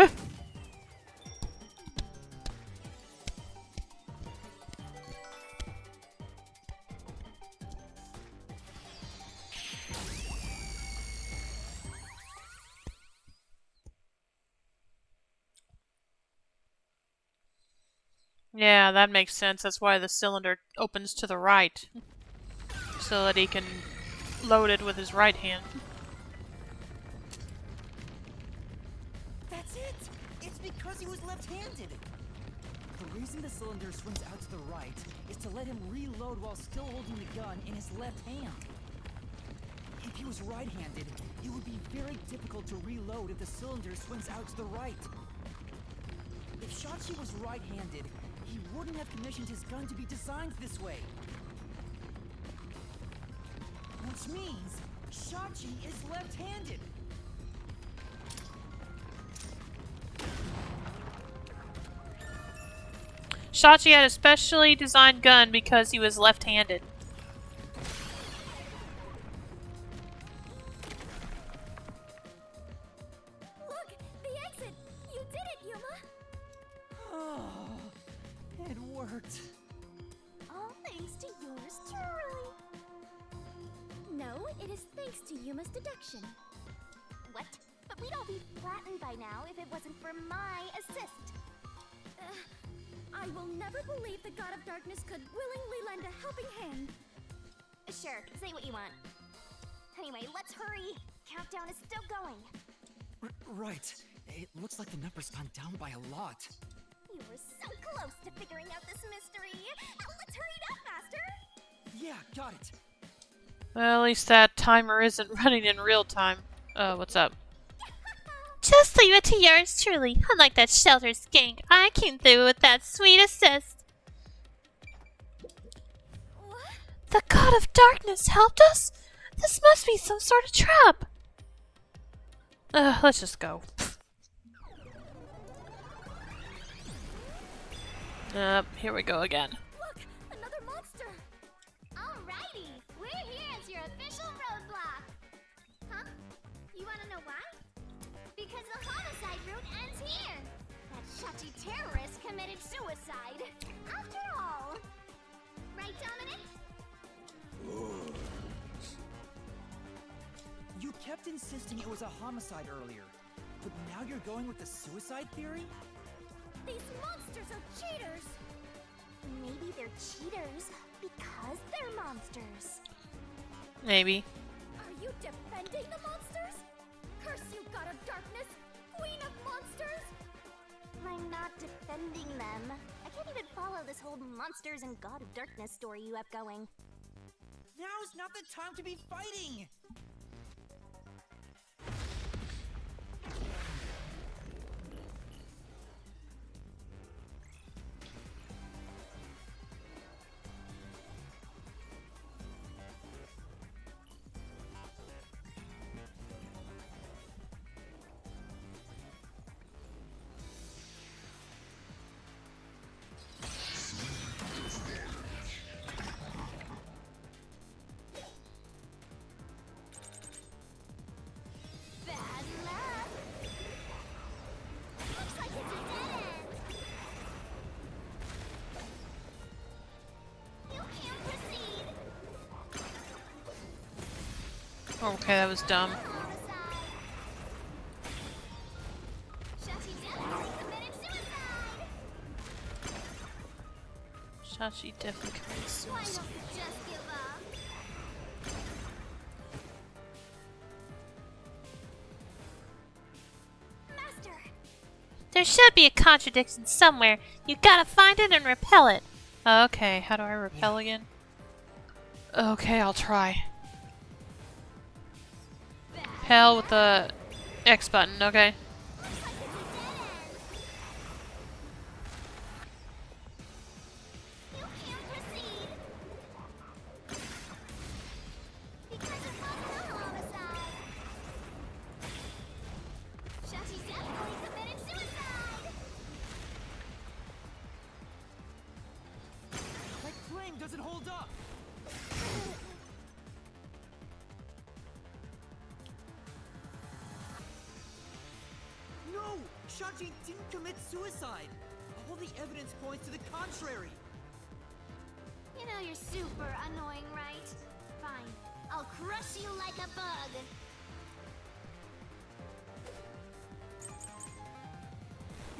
Yeah, that makes sense. That's why the cylinder opens to the right. So that he can load it with his right hand. That's it! It's because he was left-handed! The reason the cylinder swings out to the right is to let him reload while still holding the gun in his left hand. If he was right-handed, it would be very difficult to reload if the cylinder swings out to the right. If Shachi was right-handed, he wouldn't have commissioned his gun to be designed this way. Which means Shachi is left-handed. Shachi had a specially designed gun because he was left-handed. Look! The exit! You did it, Yuma! Oh, it worked. All thanks to yours truly. No, it is thanks to Yuma's deduction. What? But we'd all be flattened by now if it wasn't for my assist. I will never believe the God of Darkness could willingly lend a helping hand. Sure, say what you want. Anyway, let's hurry. Countdown is still going. Right. It looks like the number's gone down by a lot. You were so close to figuring out this mystery. Let's hurry it up, Master. Yeah, got it. Well, at least that timer isn't running in real time. What's up? Just leave it to yours truly. Unlike that shelter skank, I came through with that sweet assist. What? The God of Darkness helped us? This must be some sort of trap. Let's just go. Here we go again. Look, another monster. Alrighty, we're here as your official roadblock. Huh? You wanna know why? Because the homicide route ends here. That Shachi terrorist committed suicide. After all. Right, Dominic? You kept insisting it was a homicide earlier, but now you're going with the suicide theory? These monsters are cheaters. Maybe they're cheaters because they're monsters. Maybe. Are you defending the monsters? Curse you, God of Darkness, Queen of Monsters! I'm not defending them. I can't even follow this whole monsters and God of Darkness story you have going. Now's not the time to be fighting! Bad luck! Looks like it's a dead end! You can't proceed! Okay, that was dumb. Shachi definitely committed suicide! Shachi definitely committed Why suicide. don't you just give up? Master! There should be a contradiction somewhere. You gotta find it and repel it. Okay, how do I repel again? Okay, I'll try. Hell with the X button, okay. Looks like it's a dead end. You can't proceed. Because it wasn't a homicide. Shachi definitely committed suicide. That claim doesn't hold up! No! Shachi didn't commit suicide! All the evidence points to the contrary! You know you're super annoying, right? Fine. I'll crush you like a bug.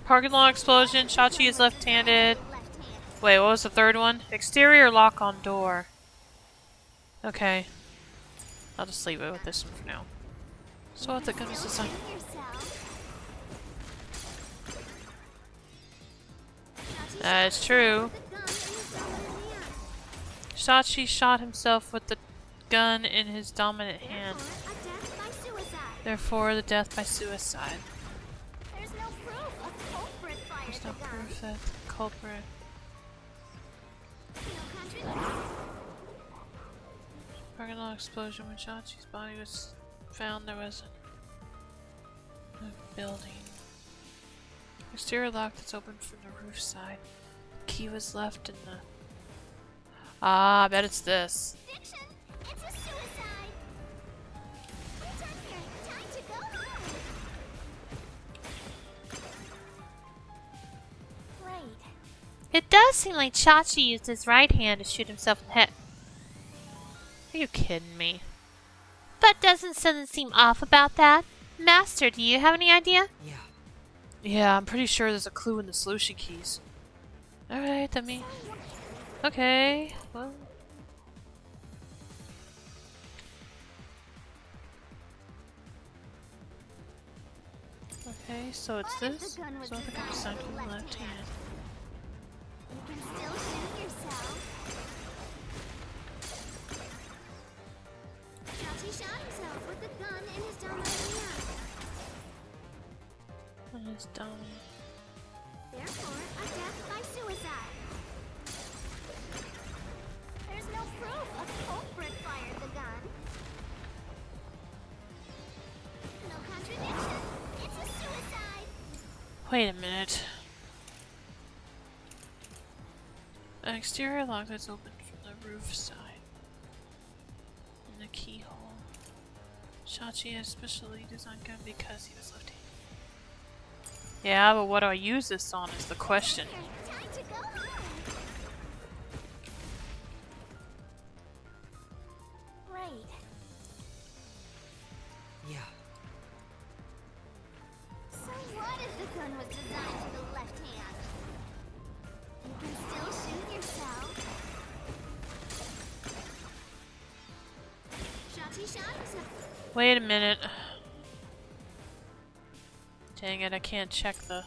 Parking lot explosion. Shachi is left-handed. Left-handed. Wait, what was the third one? Exterior lock on door. Okay. I'll just leave it with this one for now. So what the goodness is that? Shoot yourself. Shachi That's shot true. with the gun in his dominant hand. Shachi shot himself with the gun in his dominant hand. Therefore, a death by suicide. Therefore, the death by suicide. There's no proof a culprit fired There's the no gun. proof that the culprit. No contradiction. Parking lot explosion. When Shachi's body was found, there was a building. Exterior lock that's open from the roof side. Key was left in the. Ah, I bet it's this. Fiction. It's a suicide. Return here. Time to go home. Great. It does seem like Chachi used his right hand to shoot himself in the head. Are you kidding me? But doesn't something seem off about that? Master, do you have any idea? Yeah. Yeah, I'm pretty sure there's a clue in the solution keys. Alright, that means. Okay, well. Okay, so it's What if this. the gun was So I think I'm designed assigned for to the the left left hand? hand. You can still shoot yourself. Chachi shot himself with the gun in his dominant hand. And it's done. Therefore, a death by suicide. There's no proof a culprit fired the gun. No contradiction. It's a suicide. Wait a minute. An exterior lock that's opened from the roof side. And the keyhole. Shachi has specially designed gun because he was left-handed. Yeah, but what do I use this on is the question. Here, time to go home. Great. Yeah. So what if the gun was designed for the left hand? You can still shoot yourself. Shachi shot himself. Wait a minute. Dang it, I can't check the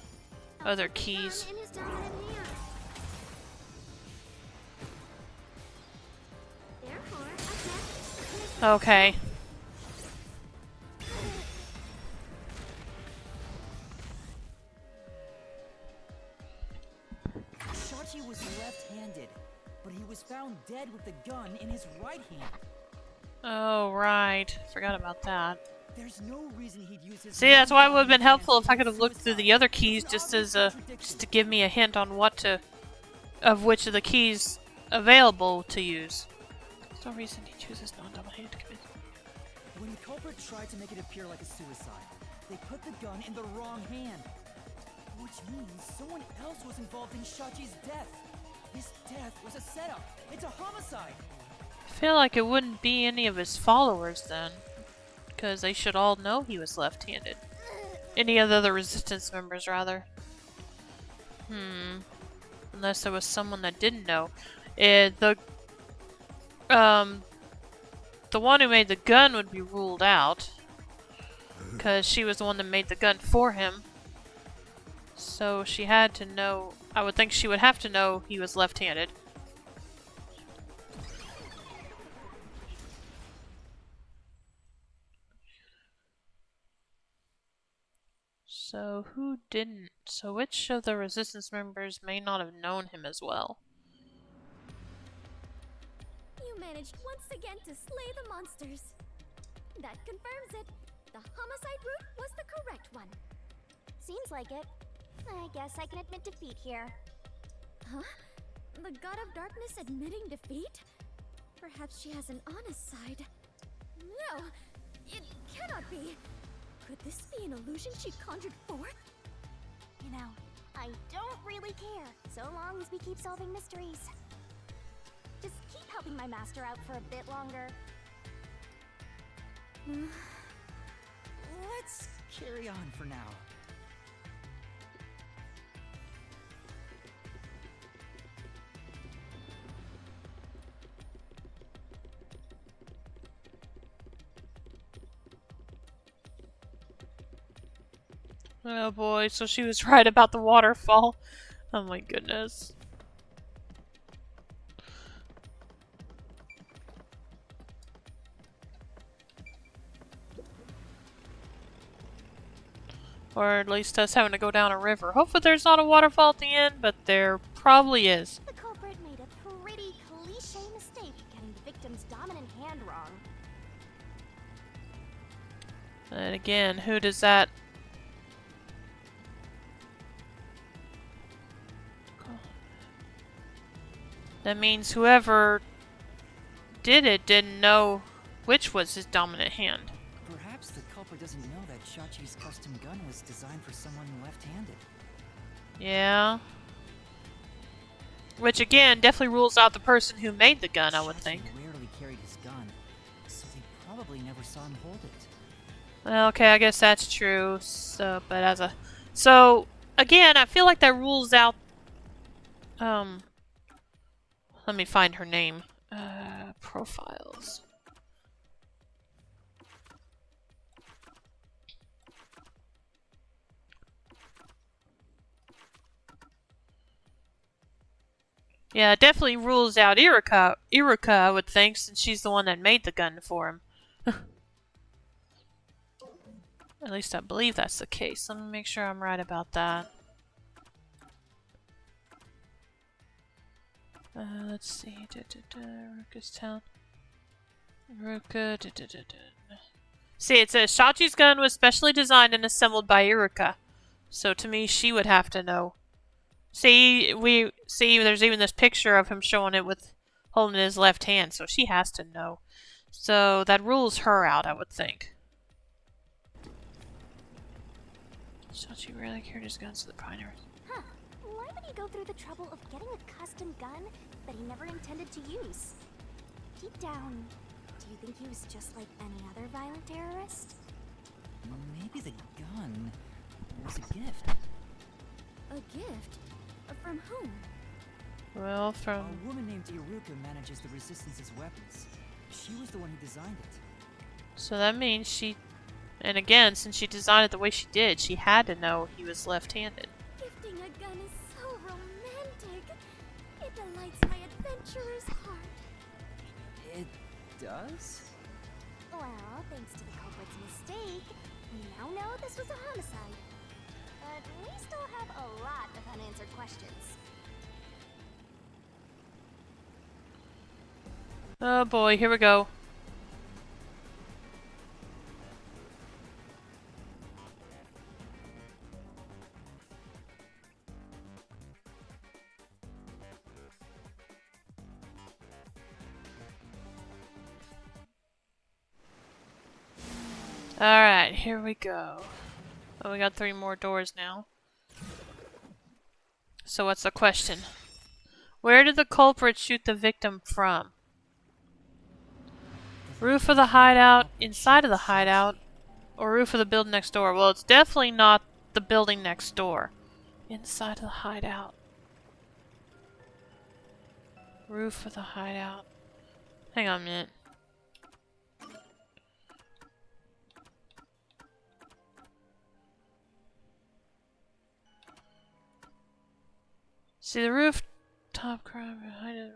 other with the keys. gun in his dominant hand. Therefore, a death Okay. Shachi was left-handed, but he was found dead with the gun in his right hand. Oh, right. Forgot about that. There's no reason he'd use his. See, that's why it would have been non-dominant helpful hand if I to could have looked through the suicide. other keys It's an just obvious as a contradiction. just to give me a hint on what to of which of the keys available to use. There's no reason he chooses non-dominant to commit. When the culprit tried to make it appear like a suicide, they put the gun in the wrong hand. Which means someone else was involved in Shachi's death. His death was a setup. It's a homicide. I feel like it wouldn't be any of his followers then, because they should all know he was left-handed. Any of the other resistance members, rather. Unless there was someone that didn't know. The one who made the gun would be ruled out, because she was the one that made the gun for him. So she had to know. I would think she would have to know he was left-handed. didn't. So which of the Resistance members may not have known him as well? You managed once again to slay the monsters. That confirms it. The homicide route was the correct one. Seems like it. I guess I can admit defeat here. Huh? The God of Darkness admitting defeat? Perhaps she has an honest side. No! It cannot be! Could this be an illusion she conjured forth? You know, I don't really care, so long as we keep solving mysteries. Just keep helping my master out for a bit longer. Let's carry on for now. Oh boy, so she was right about the waterfall. Oh my goodness. Or at least us having to go down a river. Hopefully there's not a waterfall at the end, but there probably is. The culprit made a pretty cliche mistake getting the victim's dominant hand wrong. And again, who does that... That means whoever did it didn't know which was his dominant hand. Perhaps the culprit doesn't know that Shachi's custom gun was designed for someone left-handed. Yeah. Which again, definitely rules out the person who made the gun, I would think. Shachi rarely carried his gun, so they probably never saw him hold it. Well, okay, I guess that's true. So, but as a... So, again, I feel like that rules out... Let me find her name. Profiles. Yeah, it definitely rules out Iruka, I would think, since she's the one that made the gun for him. At least I believe that's the case. Let me make sure I'm right about that. Let's see. Ruka's town. Ruka. See, it says Shachi's gun was specially designed and assembled by Iruka. So to me, she would have to know. See, there's even this picture of him showing it with holding his left hand, so she has to know. So that rules her out, I would think. Shachi rarely carried his guns to the pioneers. Huh. Why would he go through the trouble of getting a custom gun that he never intended to use? Deep down, do you think he was just like any other violent terrorist? Maybe the gun was a gift. A gift? From whom? Well, A from... woman named Iruka manages the Resistance's weapons. She was the one who designed it. So that means she... And again, since she designed it the way she did, she had to know he was left-handed. Gifting a gun is so romantic. It delights my adventurer's heart. It does? Well, thanks to the culprit's mistake, we now know this was a homicide. But we still have a lot of unanswered questions. Oh boy, here we go. Alright, here we go. Oh, we got 3 more doors now. So what's the question? Where did the culprit shoot the victim from? Roof of the hideout, inside of the hideout, or roof of the building next door? Well, it's definitely not the building next door. Inside of the hideout. Roof of the hideout. Hang on a minute. See the roof top crime behind it.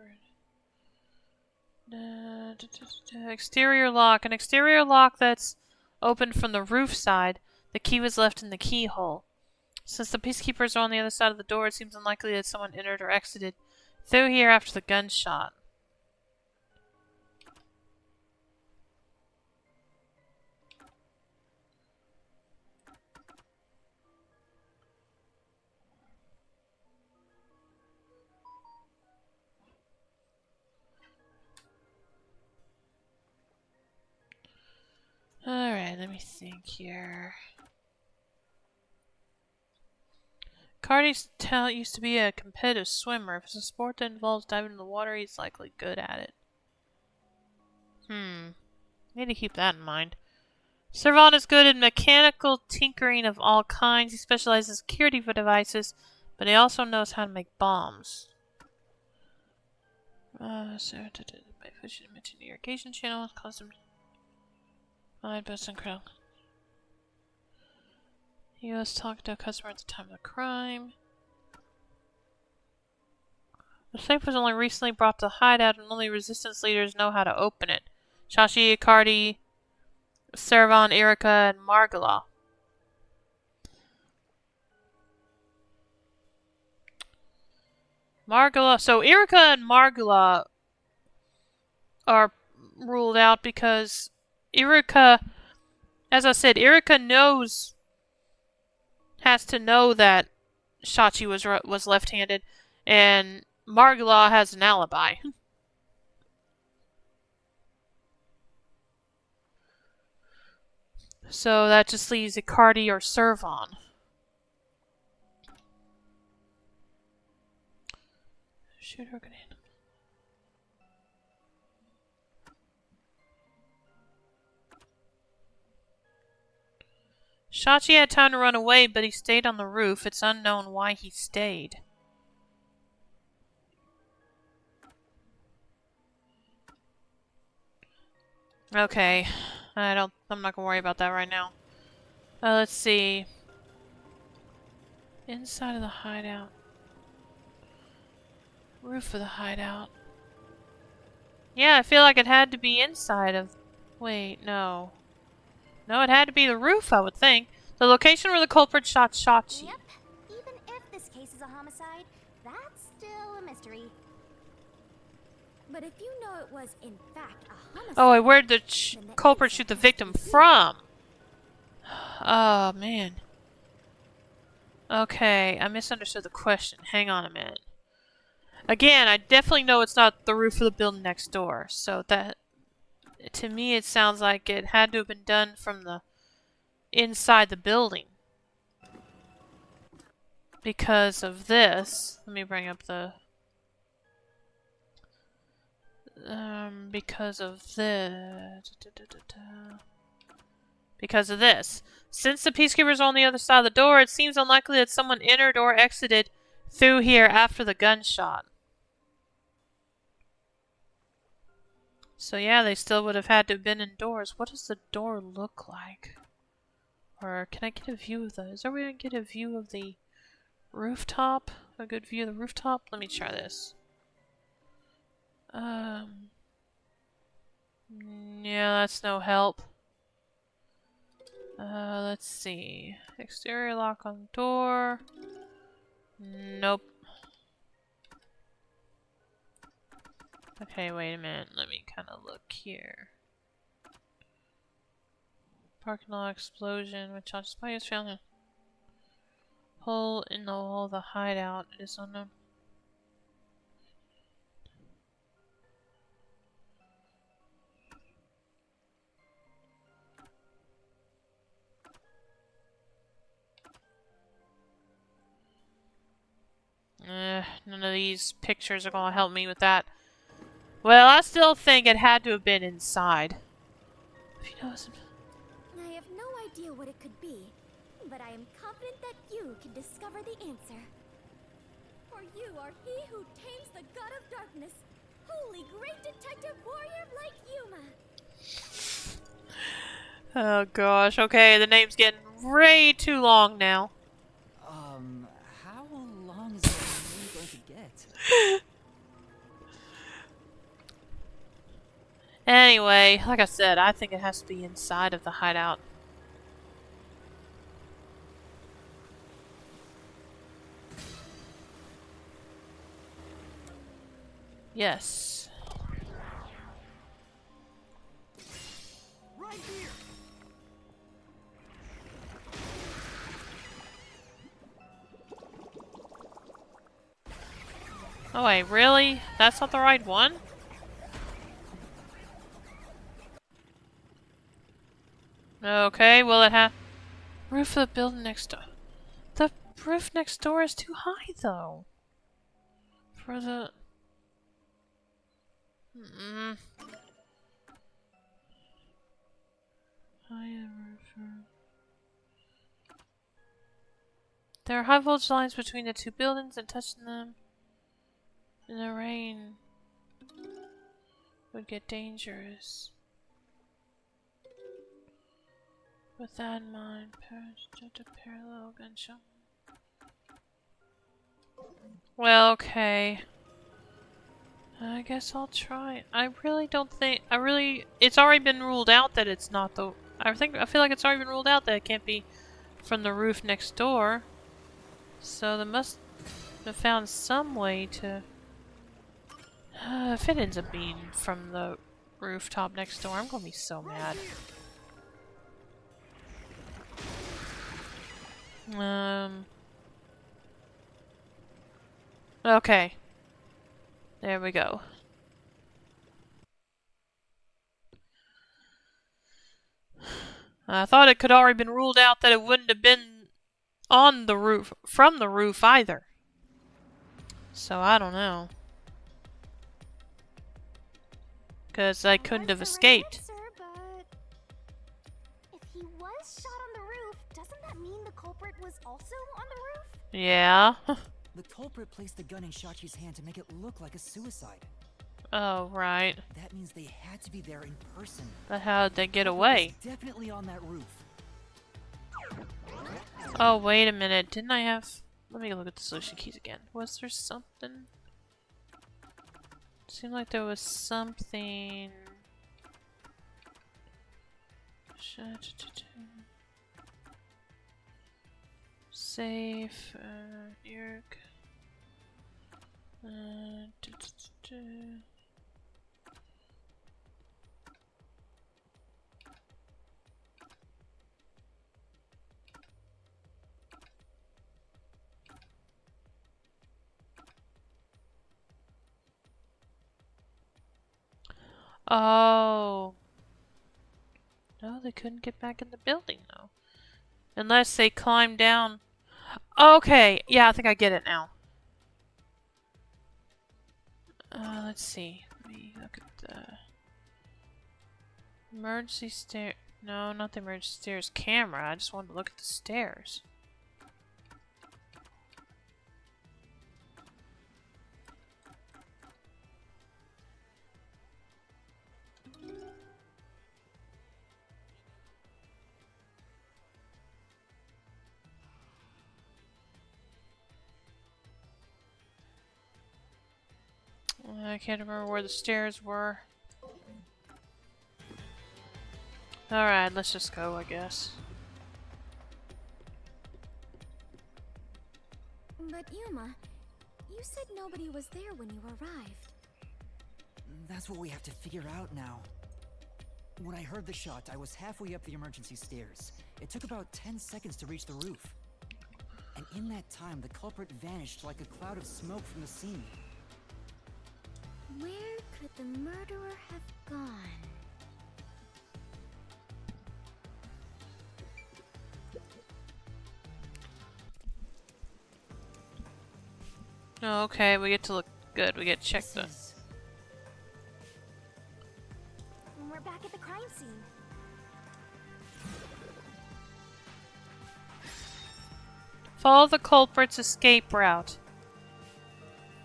Exterior lock. An exterior lock that's opened from the roof side. The key was left in the keyhole. Since the peacekeepers are on the other side of the door, it seems unlikely that someone entered or exited through here after the gunshot. Alright, let me think here. Cardi used to be a competitive swimmer. If it's a sport that involves diving in the water, he's likely good at it. Need to keep that in mind. Servon is good at mechanical tinkering of all kinds. He specializes in security for devices, but he also knows how to make bombs. By pushing him into the irrigation channel, caused him to burst and crowd. He was talking to a customer at the time of the crime. The safe was only recently brought to the hideout, and only resistance leaders know how to open it. Shashi, Cardi, Servon, Erika, and Margula. So Erika and Margula are ruled out because Erika, as I said, Erika has to know that Shachi was left-handed, and Margula has an alibi. So that just leaves Icardi or Servon. Shoot her grenade. Shachi had time to run away, but he stayed on the roof. It's unknown why he stayed. Okay. I'm not gonna worry about that right now. Let's see. Inside of the hideout. Roof of the hideout. Yeah, I feel like it had to be inside of... Wait, no. No, it had to be the roof, I would think. The location where the culprit shot Shachi. Yep. Even if this case is a homicide, that's still a mystery. But if you know it was in fact a homicide... Oh, and where did the then the culprit inside shoot the has victim to be from? Oh, man. Okay, I misunderstood the question. Hang on a minute. Again, I definitely know it's not the roof of the building next door. So that... To me, it sounds like it had to have been done from the inside the building. Because of this. Let me bring up the... because of this. Because of this. Since the peacekeepers are on the other side of the door, it seems unlikely that someone entered or exited through here after the gunshot. So yeah, they still would have had to have been indoors. What does the door look like? Or can I get a view of the... Is there a way I can get a view of the rooftop? A good view of the rooftop? Let me try this. Yeah, that's no help. Let's see. Exterior lock on the door. Nope. Okay, wait a minute. Let me kind of look here. Parking lot explosion, which I just is found a hole in the wall of the hideout. It is unknown. None of these pictures are gonna help me with that. Well, I still think it had to have been inside. If you know I have no idea what it could be, but I am confident that you can discover the answer. For you are he who tames the god of darkness, holy great detective warrior like Yuma. Oh gosh, okay, the name's getting way too long now. How long is that really going to get? Anyway, like I said, I think it has to be inside of the hideout. Yes. Right here. Oh wait, really? That's not the right one? Okay, well it roof of the building next door. The roof next door is too high though. For the... Higher roof. There are high voltage lines between the two buildings, and touching them in the rain would get dangerous. With that in mind, just a parallel gunshot. Well, okay. I guess I'll try. I really don't think. It's already been ruled out that it's not the. I feel like it's already been ruled out that it can't be from the roof next door. So they must have found some way to. If it ends up being from the rooftop next door, I'm gonna be so mad. Okay. There we go. I thought it could already been ruled out that it wouldn't have been on the roof, from the roof either. So I don't know. Because I couldn't have escaped. Answer, but if he was shot on the roof, doesn't that mean the culprit was also on the roof? Yeah. The culprit placed the gun in Shachi's hand to make it look like a suicide. Oh, right. That means they had to be there in person. But how did they get Culprit away? was definitely on that roof. Oh, wait a minute. Didn't I have... Let me look at the solution keys again. Was there something? Seemed like there was something... Safe, Yerk. Oh. No, they couldn't get back in the building, though. Unless they climbed down. Okay, yeah, I think I get it now. Let's see. Let me look at the... Emergency stair... No, not the emergency stairs camera. I just wanted to look at the stairs. I can't remember where the stairs were. Alright, let's just go, I guess. But Yuma, you said nobody was there when you arrived. That's what we have to figure out now. When I heard the shot, I was halfway up the emergency stairs. It took about 10 seconds to reach the roof. And in that time, the culprit vanished like a cloud of smoke from the scene. Where could the murderer have gone? Okay, we get to look good. We get to check the... We're back at the crime scene. Follow the culprit's escape route.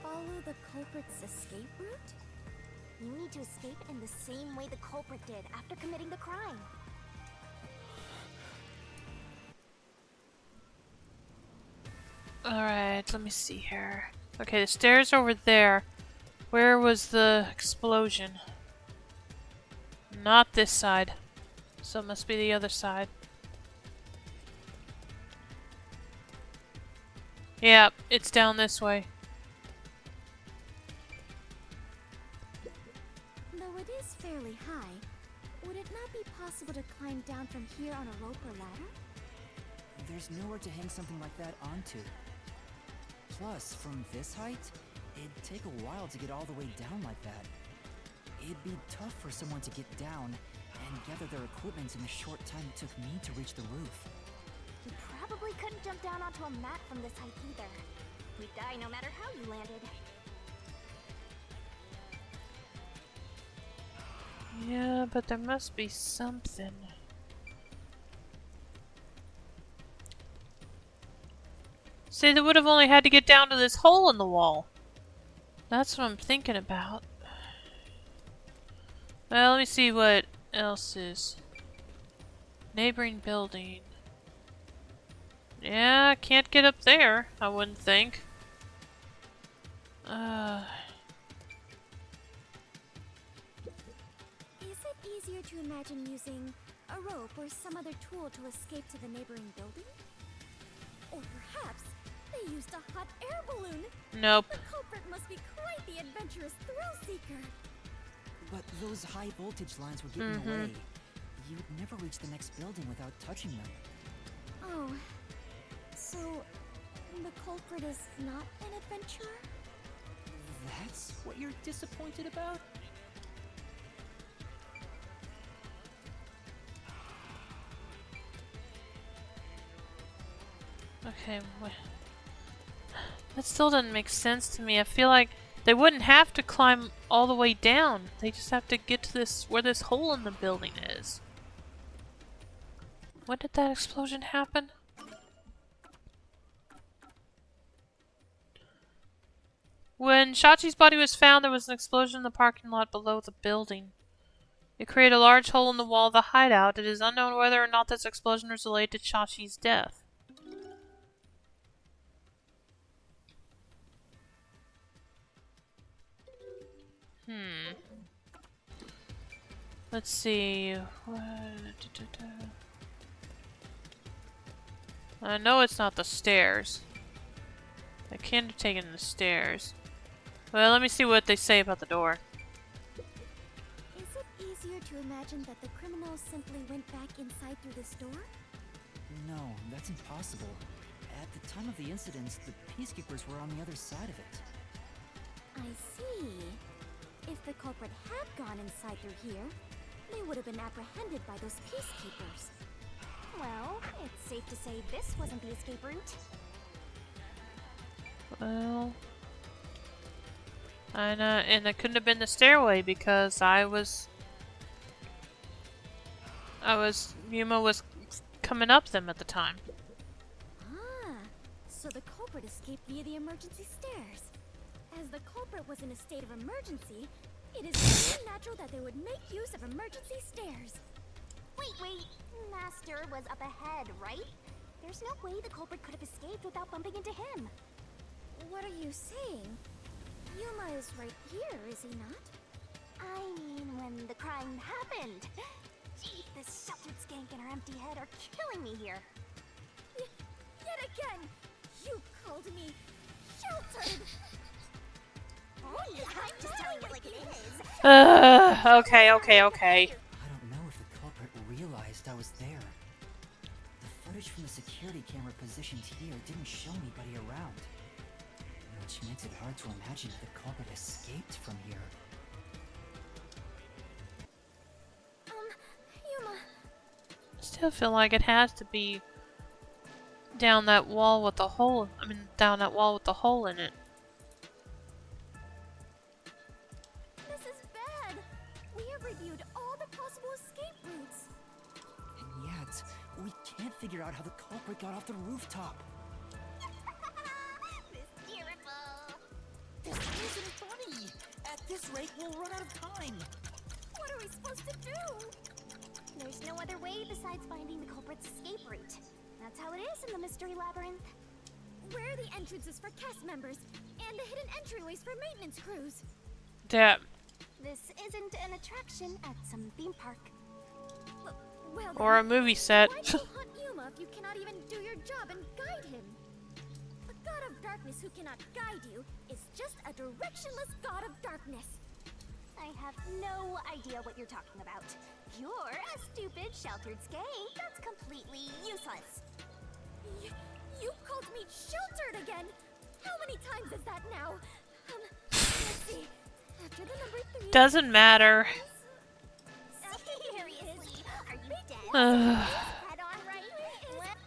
Follow the culprit's escape route? You need to escape in the same way the culprit did after committing the crime. Alright, let me see here. Okay, the stairs over there. Where was the explosion? Not this side. So it must be the other side. Yeah, it's down this way. fairly high. Would it not be possible to climb down from here on a rope or ladder? There's nowhere to hang something like that onto. Plus, from this height, it'd take a while to get all the way down like that. It'd be tough for someone to get down and gather their equipment in the short time it took me to reach the roof. You probably couldn't jump down onto a mat from this height either. We'd die no matter how you landed. Yeah, but there must be something. See, they would have only had to get down to this hole in the wall. That's what I'm thinking about. Well, let me see what else is. Neighboring building. Yeah, can't get up there, I wouldn't think. Is it easier to imagine using a rope or some other tool to escape to the neighboring building? Or perhaps they used a hot air balloon? Nope. The culprit must be quite the adventurous thrill-seeker. But those high voltage lines would get in the way. You'd never reach the next building without touching them. Oh, so the culprit is not an adventurer? That's what you're disappointed about? Okay, that still doesn't make sense to me. I feel like they wouldn't have to climb all the way down. They just have to get to this, where this hole in the building is. When did that explosion happen? When Shachi's body was found, there was an explosion in the parking lot below the building. It created a large hole in the wall of the hideout. It is unknown whether or not this explosion was related to Shachi's death. Let's see. I know it's not the stairs. I can't have taken the stairs. Well, let me see what they say about the door. Is it easier to imagine that the criminals simply went back inside through this door? No, that's impossible. At the time of the incidents, the peacekeepers were on the other side of it. I see. If the culprit had gone inside through here, they would have been apprehended by those peacekeepers. Well, it's safe to say this wasn't the escape route. Well, and it couldn't have been the stairway because Yuma was coming up them at the time. Ah, so the culprit escaped via the emergency stairs. As the culprit was in a state of emergency, it is only natural that they would make use of emergency stairs. Wait, Master was up ahead, right? There's no way the culprit could have escaped without bumping into him. What are you saying? Yuma is right here, is he not? I mean, when the crime happened. Gee, this sheltered skank and her empty head are killing me here. Yet again, you called me sheltered. I'm just telling it like it is. Okay. I don't know if the culprit realized I was there. The footage from the security camera positioned here didn't show anybody around. Which makes it hard to imagine the culprit escaped from here. Yuma. I still feel like it has to be down that wall with the hole. Down that wall with the hole in it. This is bad. We have reviewed all the possible escape routes. And yet, we can't figure out how the culprit got off the rooftop. This isn't funny! At this rate, we'll run out of time! What are we supposed to do? There's no other way besides finding the culprit's escape route. That's how it is in the Mystery Labyrinth. Where are the entrances for cast members and the hidden entryways for maintenance crews? That. This isn't an attraction at some theme park. Well, Or a movie set. why do you hunt Yuma if you cannot even do your job and guide him? A god of darkness who cannot guide you is just a directionless god of darkness. I have no idea what you're talking about. You're a stupid, sheltered skank that's completely useless. You called me sheltered again? How many times is that now? Let's see. After the number 3... Doesn't matter. Seriously, are you dead? Ugh. Head on right?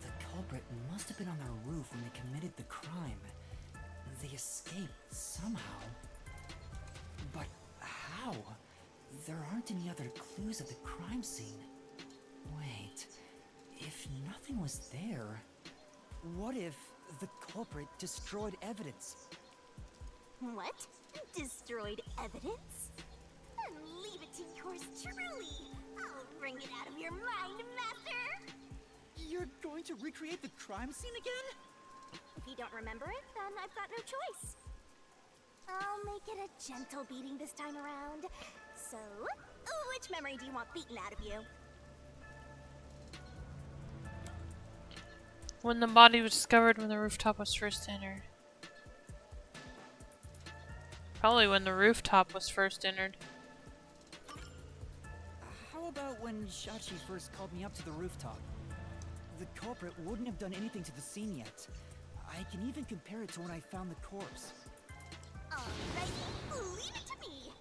The culprit must have been on their roof when they committed the crime. They escaped somehow. But how? There aren't any other clues at the crime scene. Wait, if nothing was there, what if the culprit destroyed evidence? What? Destroyed evidence? Then leave it to yours truly. I'll bring it out of your mind, Master. You're going to recreate the crime scene again? If you don't remember it, then I've got no choice. I'll make it a gentle beating this time around. So, which memory do you want beaten out of you? When the body was discovered when the rooftop was first entered. Probably when the rooftop was first entered. How about when Shachi first called me up to the rooftop? The culprit wouldn't have done anything to the scene yet. I can even compare it to when I found the corpse. Alright, leave it to me.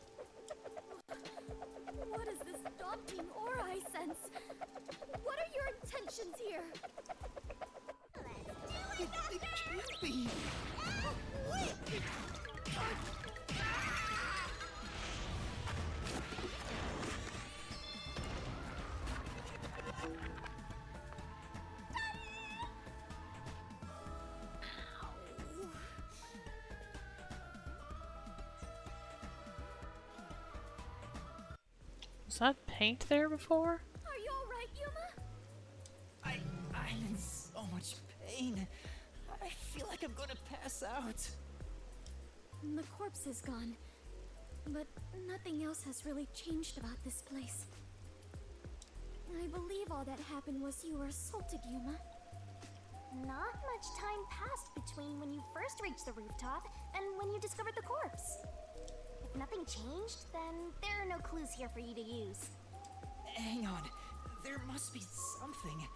What is this daunting aura I sense? What are your intentions here? Let's do it, It can't be! Was that paint there before? Are you alright, Yuma? I'm in so much pain. I feel like I'm gonna pass out. The corpse is gone, but nothing else has really changed about this place. I believe all that happened was you were assaulted, Yuma. Not much time passed between when you first reached the rooftop and when you discovered the corpse. If nothing changed, then there are no clues here for you to use. Hang on. There must be something.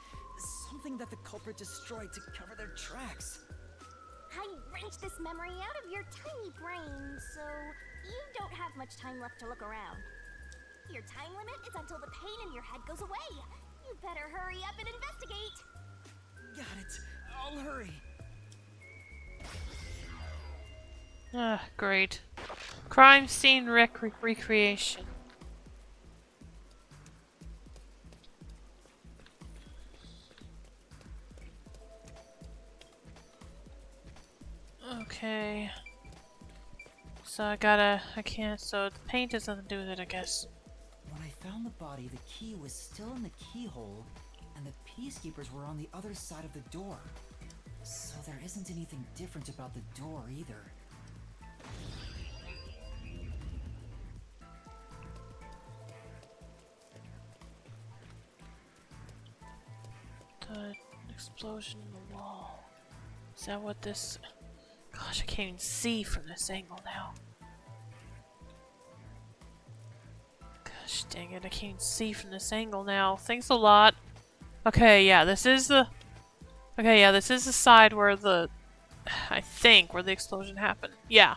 Something that the culprit destroyed to cover their tracks. I wrenched this memory out of your tiny brain, so you don't have much time left to look around. Your time limit is until the pain in your head goes away. You better hurry up and investigate. Got it. I'll hurry. Ah, great. Crime scene recreation. Okay. So I can't, so the paint has nothing to do with it, I guess. When I found the body, the key was still in the keyhole, and the peacekeepers were on the other side of the door. So there isn't anything different about the door either. The explosion in the wall. Is that what this... Gosh, I can't even see from this angle now. Gosh dang it, I can't even see from this angle now. Thanks a lot. Okay, yeah, this is the... Okay, yeah, this is the side where the... I think, where the explosion happened. Yeah.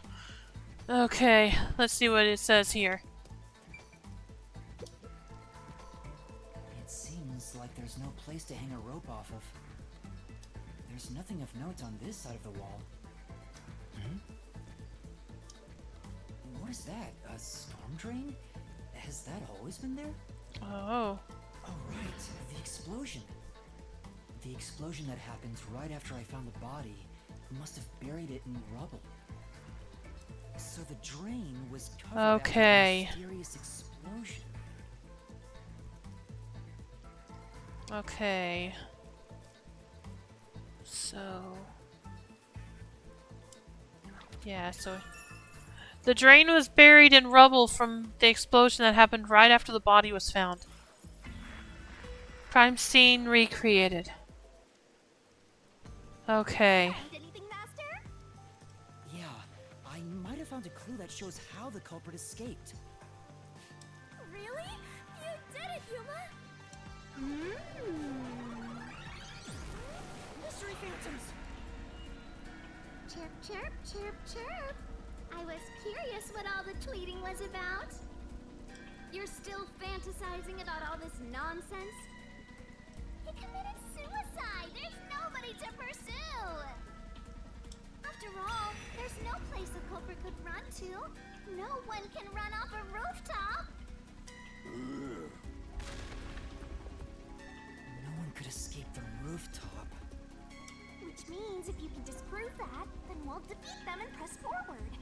Okay, let's see what it says here. It seems like there's no place to hang a rope off of. There's nothing of note on this side of the wall. What is that? A storm drain? Has that always been there? Oh. Oh, right. The explosion. The explosion that happened right after I found the body must have buried it in rubble. So the drain was covered Okay. after a mysterious explosion. Okay. So... Yeah, so... The drain was buried in rubble from the explosion that happened right after the body was found. Crime scene recreated. Okay. Find anything, Master? Yeah, I might have found a clue that shows how the culprit escaped. Really? You did it, Yuma! Mystery Phantoms! Chirp, chirp, chirp, chirp. I was curious what all the tweeting was about. You're still fantasizing about all this nonsense? He committed suicide! There's nobody to pursue! After all, there's no place a culprit could run to. No one can run off a rooftop! No one could escape the rooftop. Which means if you can disprove that, then we'll defeat them and press forward.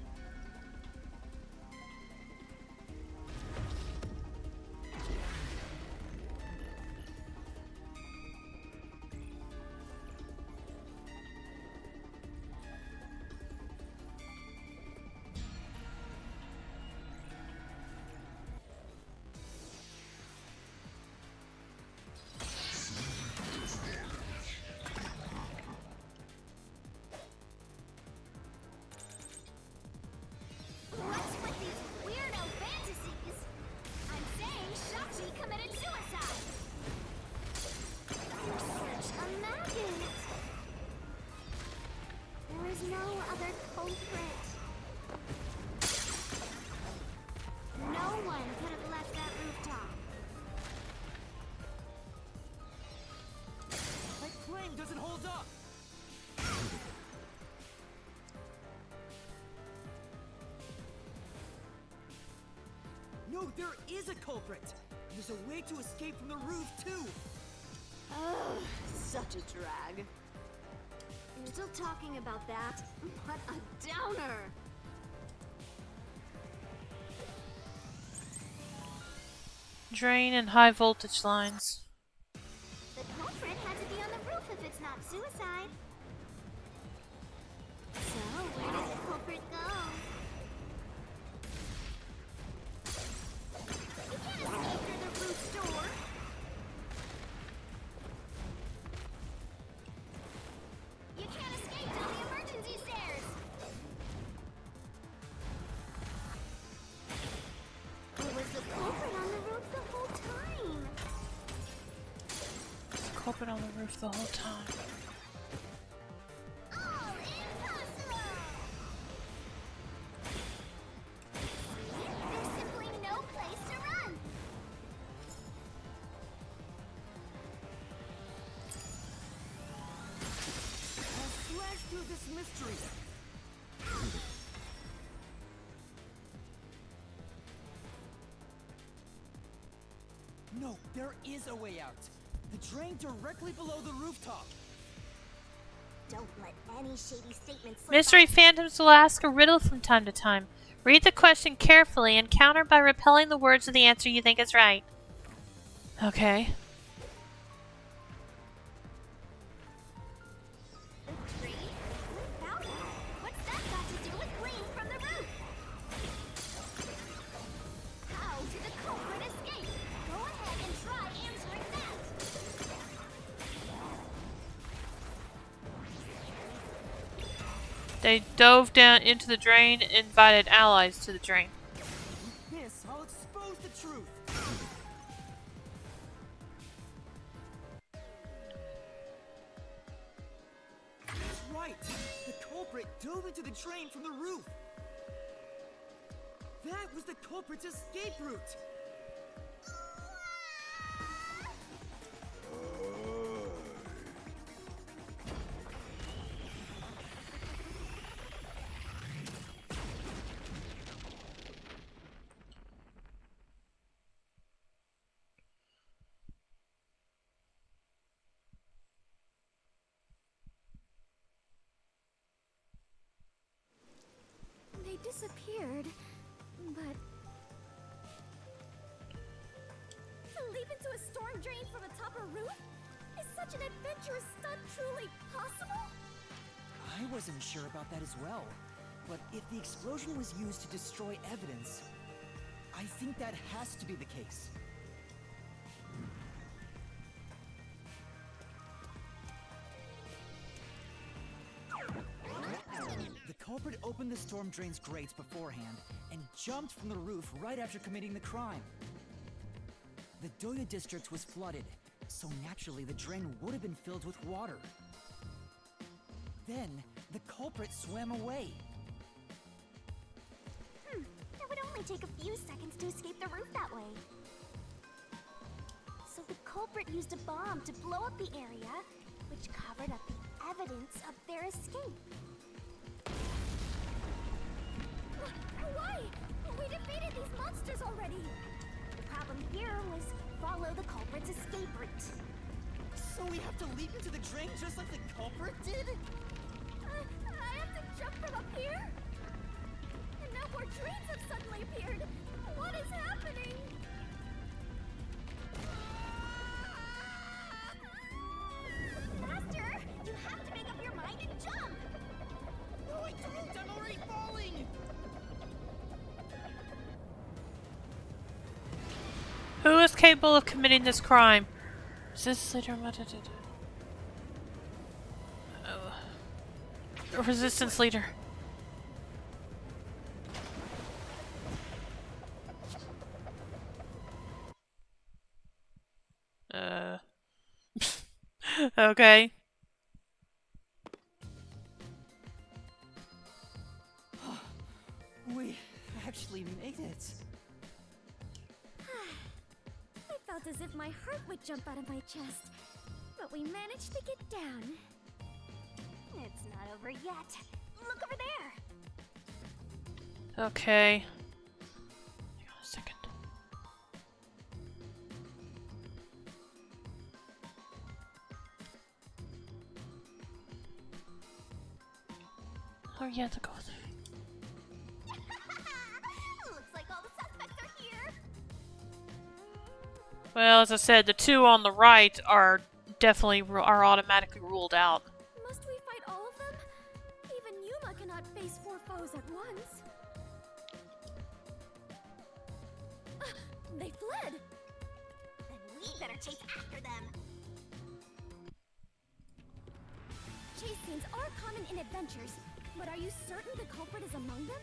What's with these weirdo fantasies? I'm saying Shachi committed suicide. You're such a maggot. There is no other culprit. No one could have left that rooftop. My claim doesn't hold up! No, there is a culprit! There's a way to escape from the roof, too! Ugh, such a drag. You're still talking about that? What a downer! Drain and high voltage lines. The culprit had to be on the roof if it's not suicide. So, where did the culprit go? You can't escape through the roof door. You can't escape down the emergency stairs. There was the culprit on the roof the whole time. Culprit on the roof the whole time. All impossible! There's simply no place to run. I'll slash through this mystery! No, there is a way out! The drain directly below the rooftop! Don't let any shady statements slip Mystery by. Phantoms will ask a riddle from time to time. Read the question carefully and counter by repelling the words of the answer you think is right. Okay. The tree? About that? What's that got to do with gleams from the roof? How did the culprit escape? Go ahead and try answering that. They dove down into the drain and invited allies to the drain. This, I'll expose the truth! That's right! The culprit dove into the drain from the roof! That was the culprit's escape route! They disappeared, but... To leap into a storm drain from atop a roof? Is such an adventurous stunt truly possible? I wasn't sure about that as well. But if the explosion was used to destroy evidence, I think that has to be the case. The culprit opened the storm drain's grates beforehand and jumped from the roof right after committing the crime. The Doya district was flooded, so naturally the drain would have been filled with water. Then, the culprit swam away. It would only take a few seconds to escape the roof that way. So the culprit used a bomb to blow up the area, which covered up the evidence of their escape. Why? We defeated these monsters already! The problem here was follow the culprit's escape route. So we have to leap into the drain just like the culprit did? I have to jump from up here? And now more drains have suddenly appeared! What is happening? Master! You have to make up your mind and jump! No, I don't! I'm already falling! Who is capable of committing this crime? Resistance leader. Oh. Resistance leader. Okay. We actually made it. I felt as if my heart would jump out of my chest, but we managed to get down. It's not over yet. Look over there! Okay. Hang on a second. Oh yeah, to go there. Looks like all the suspects are here. Well, as I said, the two on the right are definitely are automatically ruled out. Must we fight all of them? Even Yuma cannot face 4 foes at once. They fled! Then we better chase after them. Chase scenes are common in adventures, but are you certain the culprit is among them?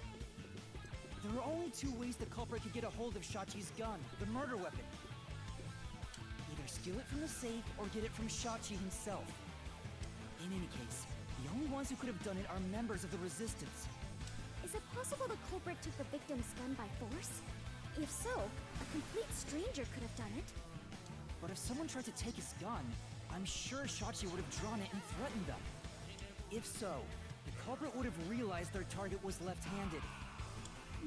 There are only 2 ways the culprit could get a hold of Shachi's gun, the murder weapon. Either steal it from the safe or get it from Shachi himself. In any case, the only ones who could have done it are members of the Resistance. Is it possible the culprit took the victim's gun by force? If so, a complete stranger could have done it. But if someone tried to take his gun, I'm sure Shachi would have drawn it and threatened them. If so, the culprit would have realized their target was left-handed.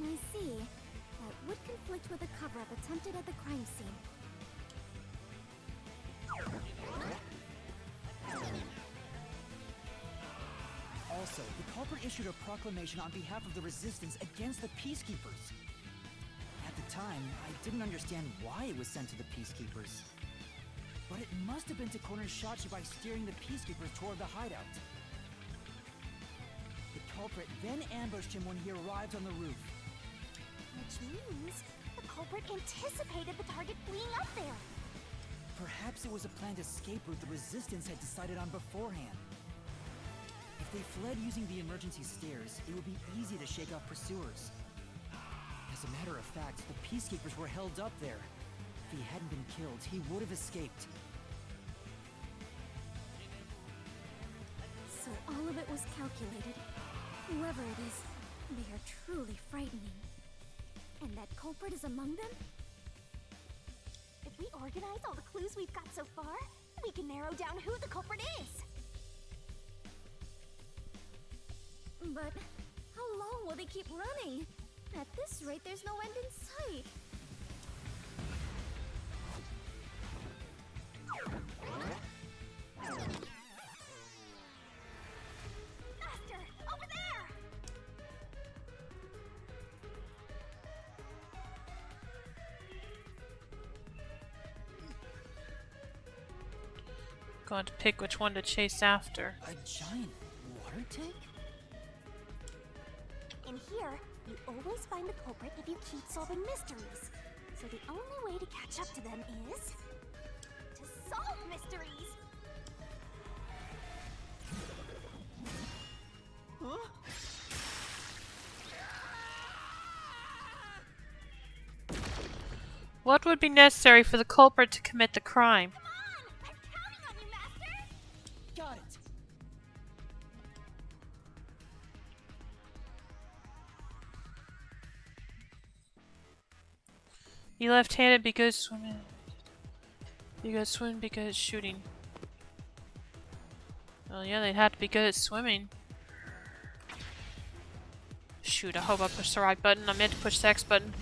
I see. That would conflict with a cover-up attempted at the crime scene. Also, the culprit issued a proclamation on behalf of the Resistance against the Peacekeepers. At the time, I didn't understand why it was sent to the Peacekeepers. But it must have been to corner Shachi by steering the Peacekeepers toward the hideout. The culprit then ambushed him when he arrived on the roof. Which means the culprit anticipated the target fleeing up there. Perhaps it was a planned escape route the Resistance had decided on beforehand. If they fled using the emergency stairs, it would be easy to shake off pursuers. As a matter of fact, the Peacekeepers were held up there. If he hadn't been killed, he would have escaped. So all of it was calculated. Whoever it is, they are truly frightening. And that culprit is among them? If we organize all the clues we've got so far, we can narrow down who the culprit is. But how long will they keep running? At this rate, there's no end in sight. Master, over there! Going to pick which one to chase after. A giant water tank? In here, you always find the culprit if you keep solving mysteries. So the only way to catch up to them is to solve mysteries. Huh? What would be necessary for the culprit to commit the crime? Come on! I'm counting on you, Master! Got it. Be left-handed, be good at swimming. Be good at swimming, be good at shooting. Well, yeah, they'd have to be good at swimming. Shoot, I hope I pushed the right button. I meant to push the X button.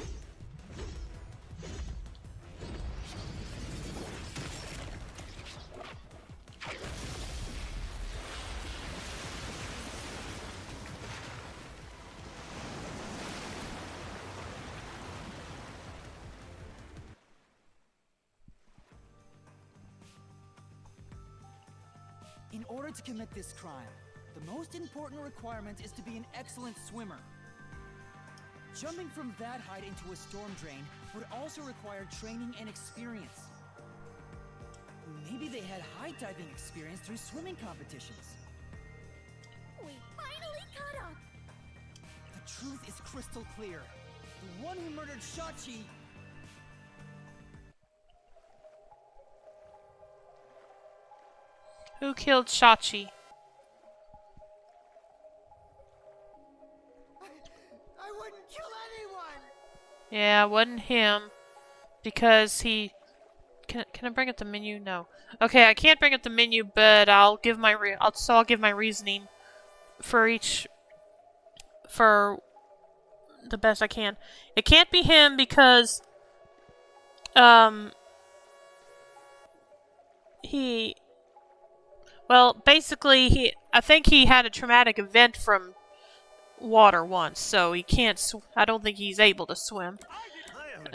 In order to commit this crime, the most important requirement is to be an excellent swimmer. Jumping from that height into a storm drain would also require training and experience. Maybe they had high diving experience through swimming competitions. We finally caught up! The truth is crystal clear. The one who murdered Shachi... Who killed Shachi? I wouldn't kill anyone! Yeah, it wasn't him. Because he... Can I bring up the menu? No. Okay, I can't bring up the menu, but I'll give my I'll give my reasoning for each... for the best I can. It can't be him because... He... Well, basically, I think he had a traumatic event from water once, so he can't. I don't think he's able to swim.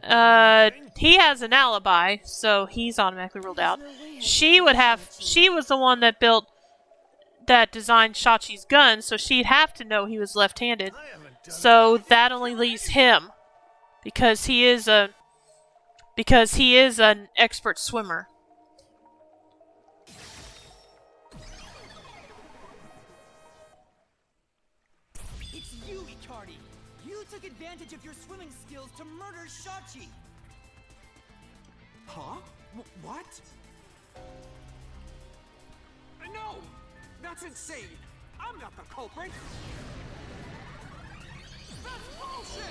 He has an alibi, so he's automatically ruled out. She would have. She was the one that designed Shachi's gun, so she'd have to know he was left-handed. So that only leaves him, because he is an expert swimmer. Took advantage of your swimming skills to murder Shachi! Huh? What? No! That's insane! I'm not the culprit! That's bullshit!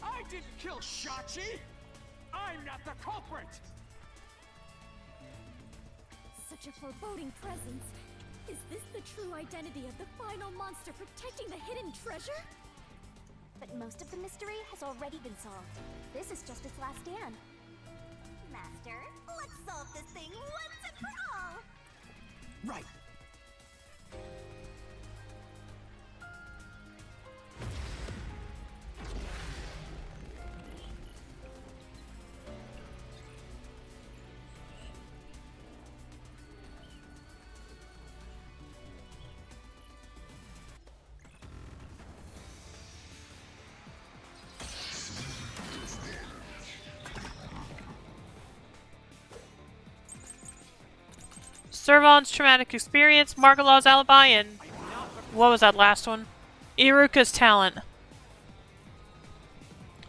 I didn't kill Shachi! I'm not the culprit! Such a foreboding presence. Is this the true identity of the final monster protecting the hidden treasure? But most of the mystery has already been solved. This is just its last stand. Master, let's solve this thing once and for all! Right. Servon's traumatic experience, Margala's alibi, and what was that last one? Iruka's talent.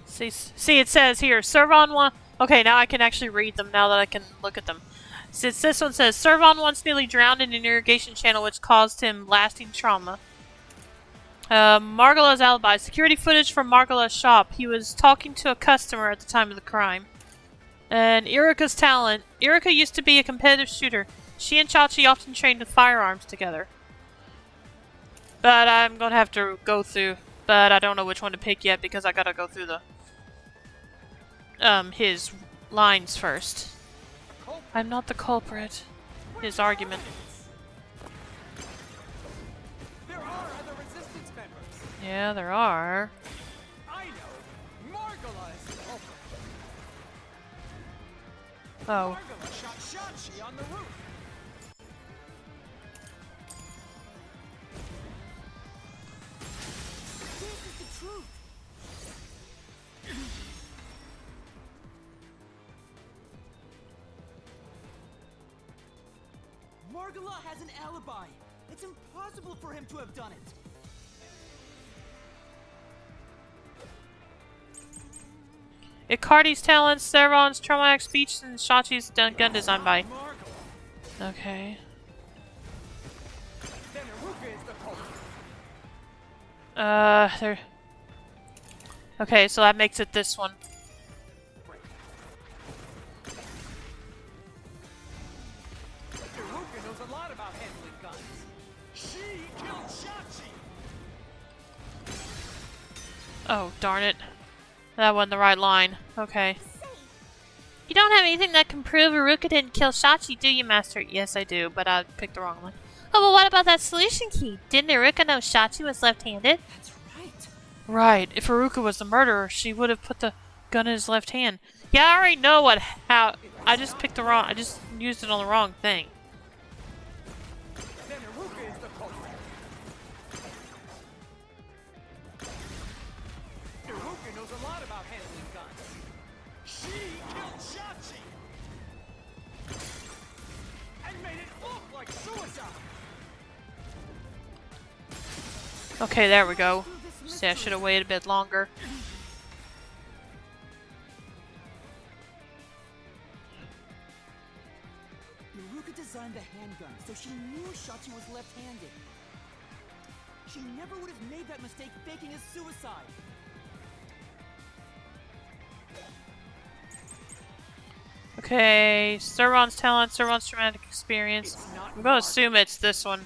See, it says here, Servon one. Okay, now I can actually read them now that I can look at them. Since this one says, Servon once nearly drowned in an irrigation channel which caused him lasting trauma. Margala's alibi, security footage from Margala's shop. He was talking to a customer at the time of the crime. And Iruka's talent. Iruka used to be a competitive shooter. She and Shachi often trained with firearms together. But I'm gonna have to go through. But I don't know which one to pick yet because I gotta go through the his lines first. I'm not the culprit. His argument. There are other resistance members. Yeah, there are. I know. Margala is the culprit. Oh. Margala shot Shachi on the roof. This is the truth! Margala has an alibi! It's impossible for him to have done it! Icardi's talents, Servon's traumatic speech, and Shachi's gun design by. Margle. Okay. Then Iruka is the culprit. There. Okay, so that makes it this one. Iruka knows a lot about handling guns. She killed Shachi. Oh, darn it. That wasn't the right line. Okay. Say, You don't have anything that can prove Iruka didn't kill Shachi, do you, Master? Yes, I do, but I picked the wrong one. Oh, but what about that solution key? Didn't Iruka know Shachi was left-handed? That's right. Right. If Iruka was the murderer, she would have put the gun in his left hand. Yeah, I already know how. I just picked the wrong. I just used it on the wrong thing. Then Iruka is the culprit. Iruka knows a lot about handling guns. She killed Shachi. And made it look like suicide. Okay, there we go. See, I should have waited a bit longer. Iruka designed the handgun, so she knew Shachi was left-handed. She never would have made that mistake faking his suicide. Okay, Servon's talent, Servon's traumatic experience. I'm gonna assume it's this one.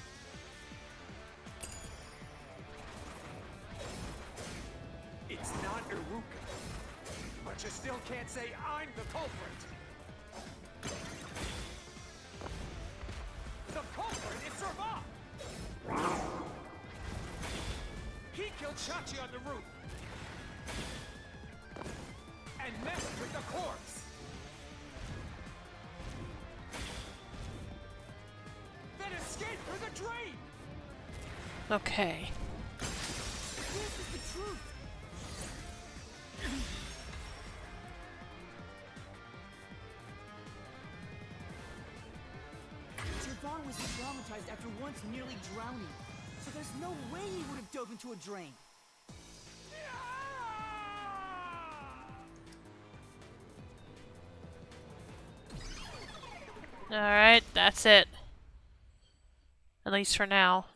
It's not Iruka. But you still can't say I'm the culprit. The culprit is Servon. He killed Shachi on the roof. And messed with the corpse. Then escaped through the drain. Okay. This is the truth. Servon was traumatized after once nearly drowning, so there's no way he would have dove into a drain. Alright, that's it. At least for now.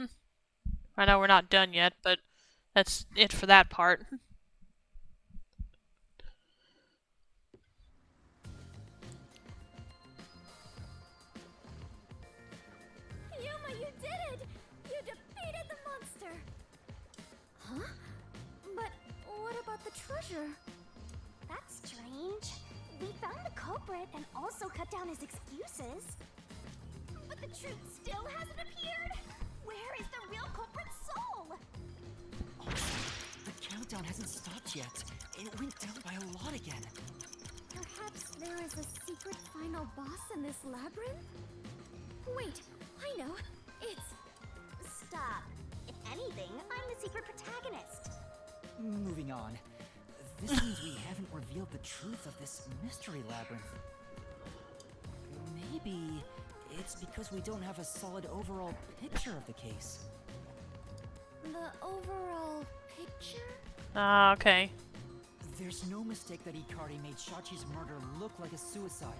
I know we're not done yet, but that's it for that part. Yuma, you did it! You defeated the monster! Huh? But what about the treasure? That's strange. We found the culprit and also cut down his excuses. But the truth still hasn't appeared! Where is the real culprit's soul? The countdown hasn't stopped yet. It went down by a lot again. Perhaps there is a secret final boss in this labyrinth? Wait, I know. It's... Stop. If anything, I'm the secret protagonist. Moving on. This means we haven't revealed the truth of this mystery labyrinth. Maybe it's because we don't have a solid overall picture of the case. The overall picture? Ah, okay. There's no mistake that Icardi made Shachi's murder look like a suicide.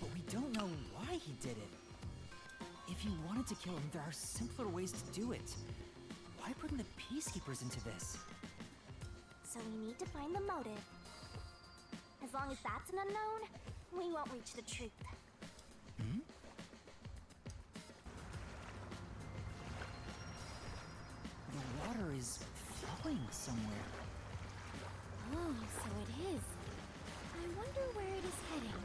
But we don't know why he did it. If he wanted to kill him, there are simpler ways to do it. Why bring the Peacekeepers into this? So we need to find the motive. As long as that's an unknown, we won't reach the truth. Hmm? The water is flowing somewhere. Oh, so it is. I wonder where it is heading.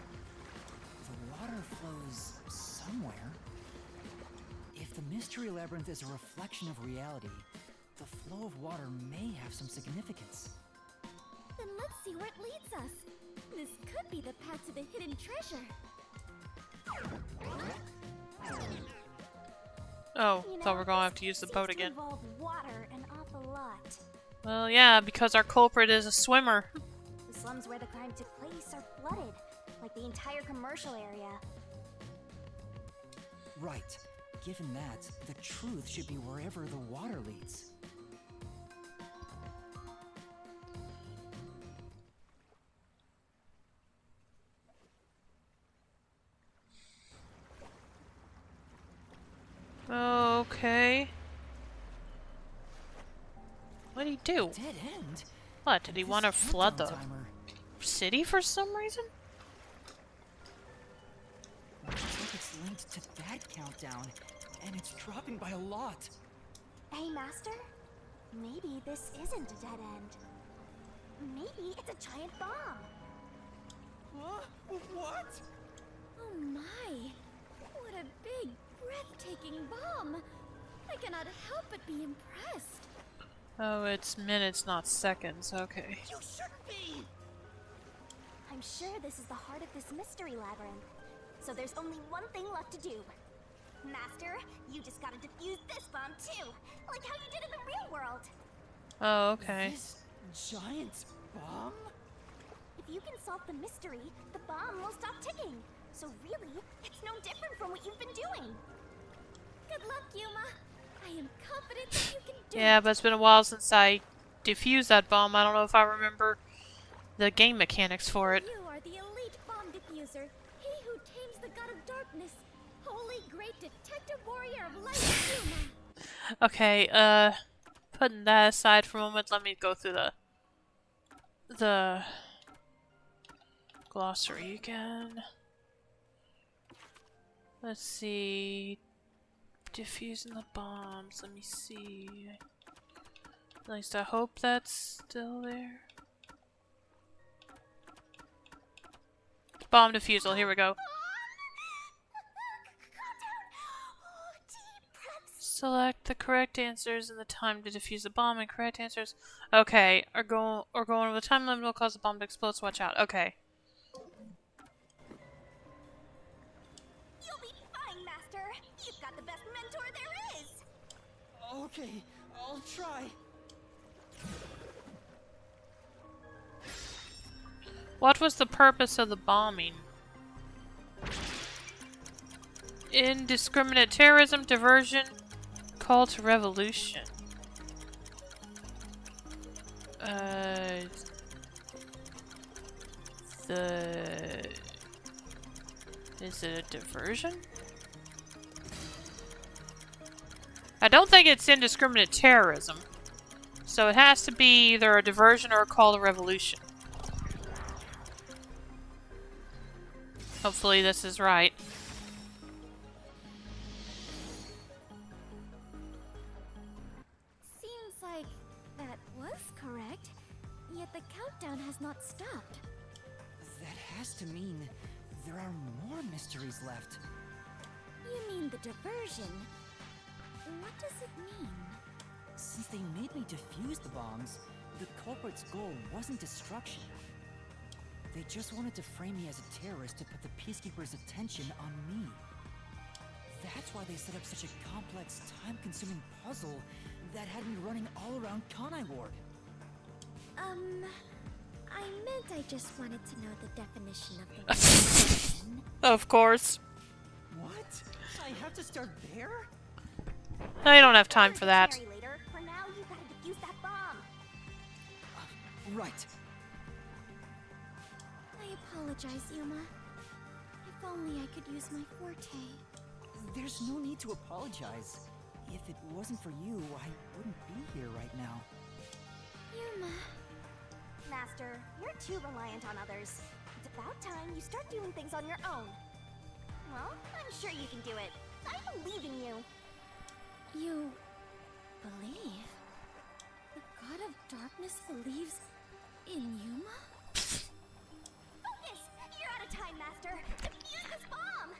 The water flows somewhere. If the Mystery Labyrinth is a reflection of reality, the flow of water may have some significance. Then let's see where it leads us. This could be the path to the hidden treasure. Oh, You thought know, we're gonna have this to use the seems boat to again. involve water an awful lot. Well, yeah, because our culprit is a swimmer. The slums where the crime took place are flooded, like the entire commercial area. Right. Given that, the truth should be wherever the water leads. Okay. What did he do? Dead end? What, did he want to This flood the countdown timer. city for some reason? Looks like it's linked to that countdown, and it's dropping by a lot. Hey, Master? Maybe this isn't a dead end. Maybe it's a giant bomb. Huh? What? Oh my! What a big, breathtaking bomb! I cannot help but be impressed. Oh, it's minutes, not seconds. Okay. You shouldn't be! I'm sure this is the heart of this mystery labyrinth. So there's only one thing left to do. Master, you just gotta defuse this bomb too, like how you did in the real world. Oh, okay. This giant bomb? If you can solve the mystery, the bomb will stop ticking. So really, it's no different from what you've been doing. Good luck, Yuma. I am confident that you can do Yeah, it. but it's been a while since I defused that bomb. I don't know if I remember the game mechanics for it. You are the elite bomb diffuser. He who tames the god of darkness. Holy great detective warrior of light, Yuma. Okay, putting that aside for a moment, let me go through the glossary again. Let's see. Diffusing the bombs. Let me see. At least I hope that's still there. Bomb defusal, here we go. Select the correct answers and the time to defuse the bomb, and correct answers. Okay, or going over the time limit will cause the bomb to explode, so watch out. Okay. You'll be fine, Master. You've got the best mentor there is. Okay, I'll try. What was the purpose of the bombing? Indiscriminate terrorism, diversion, call to revolution. Is it a diversion? I don't think it's indiscriminate terrorism. So it has to be either a diversion or a call to revolution. Hopefully this is right. Seems like that was correct, yet the countdown has not stopped. That has to mean there are more mysteries left. You mean the diversion? What does it mean? Since they made me defuse the bombs, the culprit's goal wasn't destruction. They just wanted to frame me as a terrorist to put the Peacekeepers' attention on me. That's why they set up such a complex, time-consuming puzzle that had me running all around Kanai Ward. I meant I just wanted to know the definition of the diversion. Of course. What? I have to start there? No, you don't have time for that. Later. For now, you gotta defuse that bomb. Right. I apologize, Yuma. If only I could use my forte. There's no need to apologize. If it wasn't for you, I wouldn't be here right now. Yuma. Master, you're too reliant on others. It's about time you start doing things on your own. Well, I'm sure you can do it. I believe in you. You believe? The god of darkness believes in Yuma? Focus! You're out of time, Master! Defuse this bomb!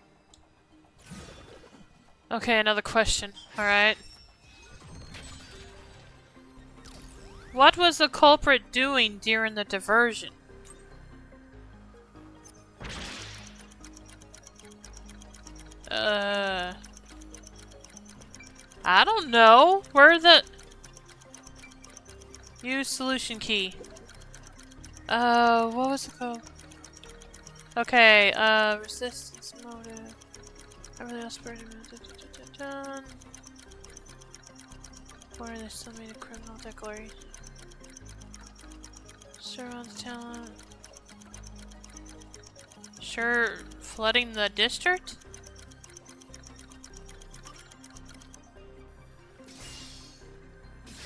Okay, another question. Alright. What was the culprit doing during the diversion? I don't know. Where the... Use solution key. What was it called? Okay, resistance motive. Everything else done. Where they still made a criminal declaration. Surrounds talent. Sure, flooding the district?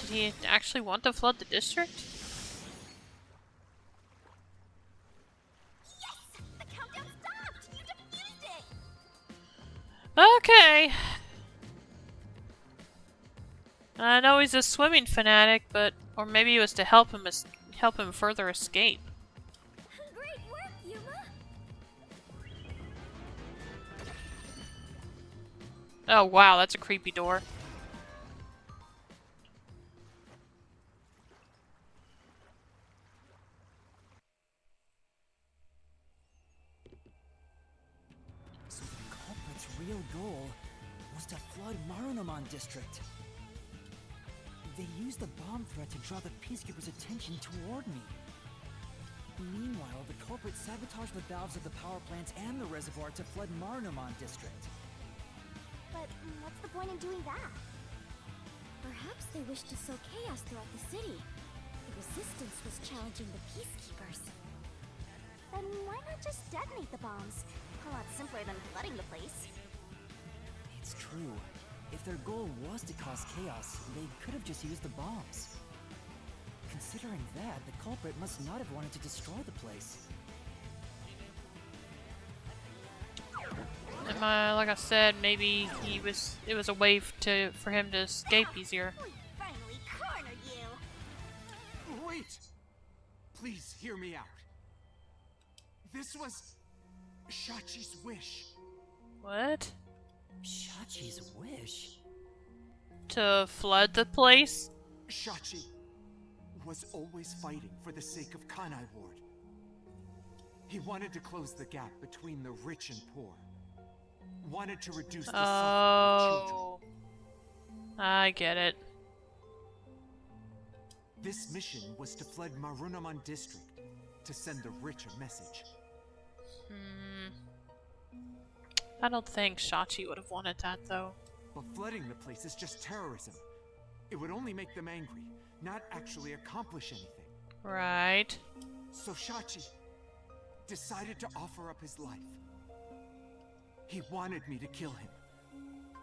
Did he actually want to flood the district? Yes! The countdown stopped! You defused it! Okay. I know he's a swimming fanatic, but or maybe it was to help him further escape. Great work, Yuma! Oh wow, that's a creepy door. So the culprit's real goal was to flood Marunomon District. They used the bomb threat to draw the Peacekeeper's attention toward me. Meanwhile, the culprit sabotaged the valves of the power plants and the reservoir to flood Marunomon District. But what's the point in doing that? Perhaps they wished to sow chaos throughout the city. The Resistance was challenging the Peacekeepers. Then why not just detonate the bombs? A lot simpler than flooding the place. It's true. If their goal was to cause chaos, they could have just used the bombs. Considering that, the culprit must not have wanted to destroy the place. Like I said, maybe it was a way for him to escape easier. We finally cornered you! Wait! Please hear me out. This was Shachi's wish. What? Shachi's wish? To flood the place? Shachi was always fighting for the sake of Kanai Ward. He wanted to close the gap between the rich and poor. Wanted to reduce the suffering of children. Oh, I get it. This mission was to flood Marunomon District to send the rich a message. I don't think Shachi would have wanted that, though. But flooding the place is just terrorism. It would only make them angry, not actually accomplish anything. Right. So Shachi decided to offer up his life. He wanted me to kill him,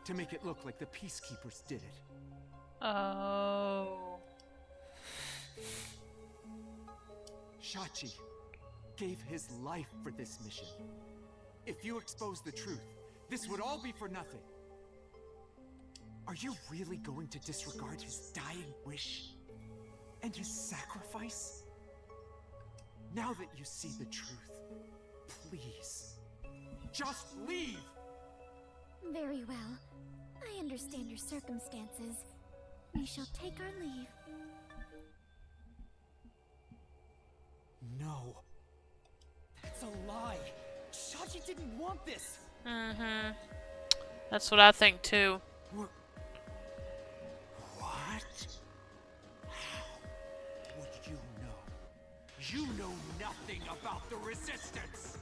to make it look like the Peacekeepers did it. Oh. Shachi gave his life for this mission. If you expose the truth, this would all be for nothing. Are you really going to disregard his dying wish? And his sacrifice? Now that you see the truth, please, just leave! Very well. I understand your circumstances. We shall take our leave. No. That's a lie. Shachi didn't want this. Mm-hmm. That's what I think, too. What? How would you know? You know nothing about the Resistance!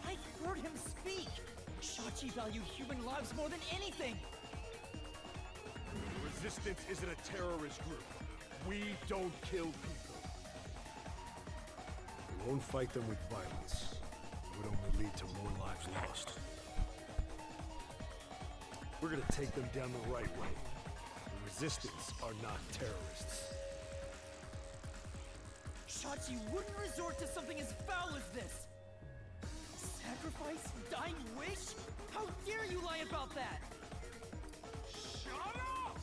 I heard him speak. Shachi valued human lives more than anything. The Resistance isn't a terrorist group. We don't kill people. We won't fight them with violence. It would only lead to more lives lost. We're gonna take them down the right way. The Resistance are not terrorists. Shachi wouldn't resort to something as foul as this. Sacrifice? Dying wish? How dare you lie about that? Shut up!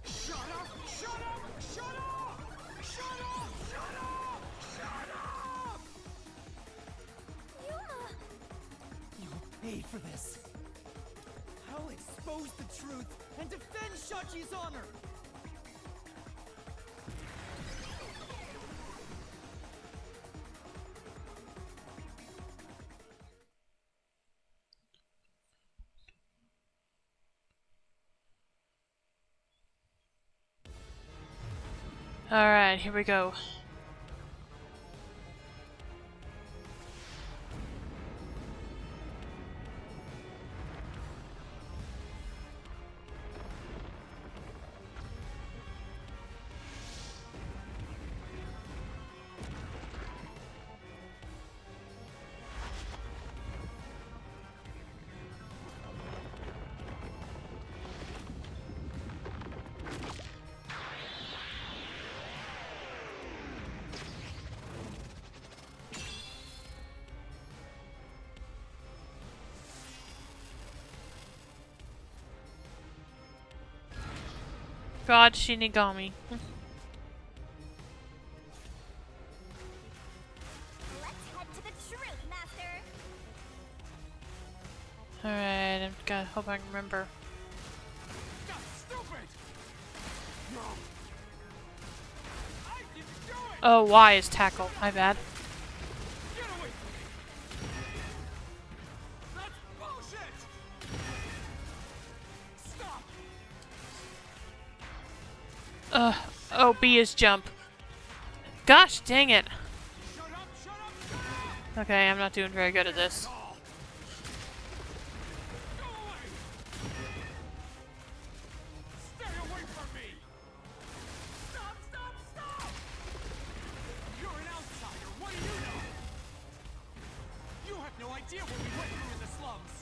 Shut up! Shut up! Shut up! Shut up! Shut up! Shut up! Yuma! You'll pay for this. I'll expose the truth and defend Shachi's honor. Alright, here we go. God Shinigami. Let's head to the truth, Master. Alright, I hope I can remember. That's stupid! No. I didn't do it! Oh, Y is tackle. My bad. Get away from me! That's bullshit! Stop! Oh, B is jump. Gosh dang it. Shut up! Shut up! Okay, I'm not doing very good at this. Go away! Stay away from me! Stop! Stop! Stop! You're an outsider. What do you know? You have no idea what we went through in the slums.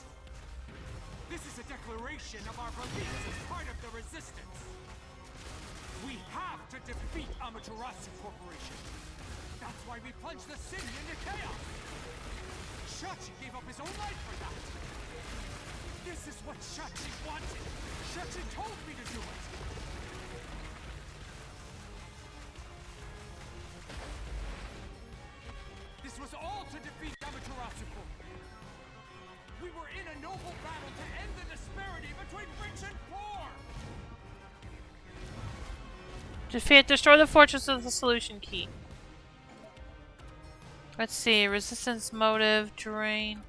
This is a declaration of our beliefs as part of the resistance. We have to defeat Amaterasu Corporation. That's why we plunged the city into chaos. Shachi gave up his own life for that. This is what Shachi wanted. Shachi told me to do it. This was all to defeat Amaterasu Corporation. We were in a noble battle to end the disparity between rich and poor. Destroy the fortress with the solution key. Let's see. Resistance motive, drain.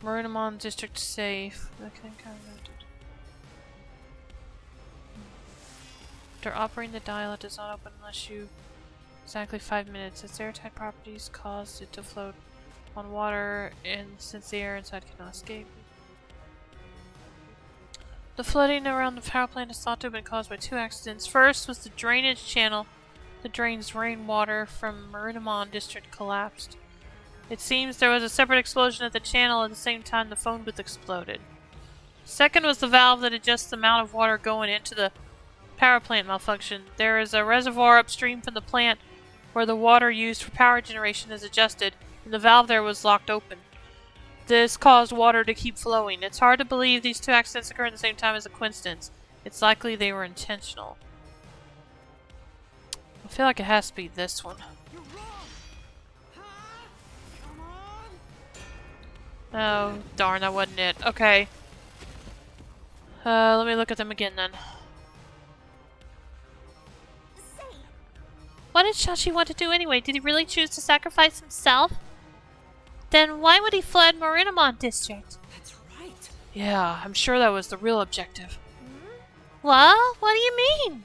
Marinamon district safe. Okay, kind of. After operating the dial, it does not open unless you exactly 5 minutes. Its airtight properties caused it to float on water, and since the air inside cannot escape. The flooding around the power plant is thought to have been caused by 2 accidents. First was the drainage channel that drains rainwater from Marinamon district collapsed. It seems there was a separate explosion at the channel at the same time the phone booth exploded. Second was the valve that adjusts the amount of water going into the power plant malfunction. There is a reservoir upstream from the plant where the water used for power generation is adjusted, and the valve there was locked open. This caused water to keep flowing. It's hard to believe these 2 accidents occurred at the same time as a coincidence. It's likely they were intentional. I feel like it has to be this one. You're wrong. Huh? Come on. Oh, darn, that wasn't it. Okay. Let me look at them again then. Say, What did Shachi want to do anyway? Did he really choose to sacrifice himself? Then why would he flood Marinamon district? That's right. Yeah, I'm sure that was the real objective. Well, what do you mean?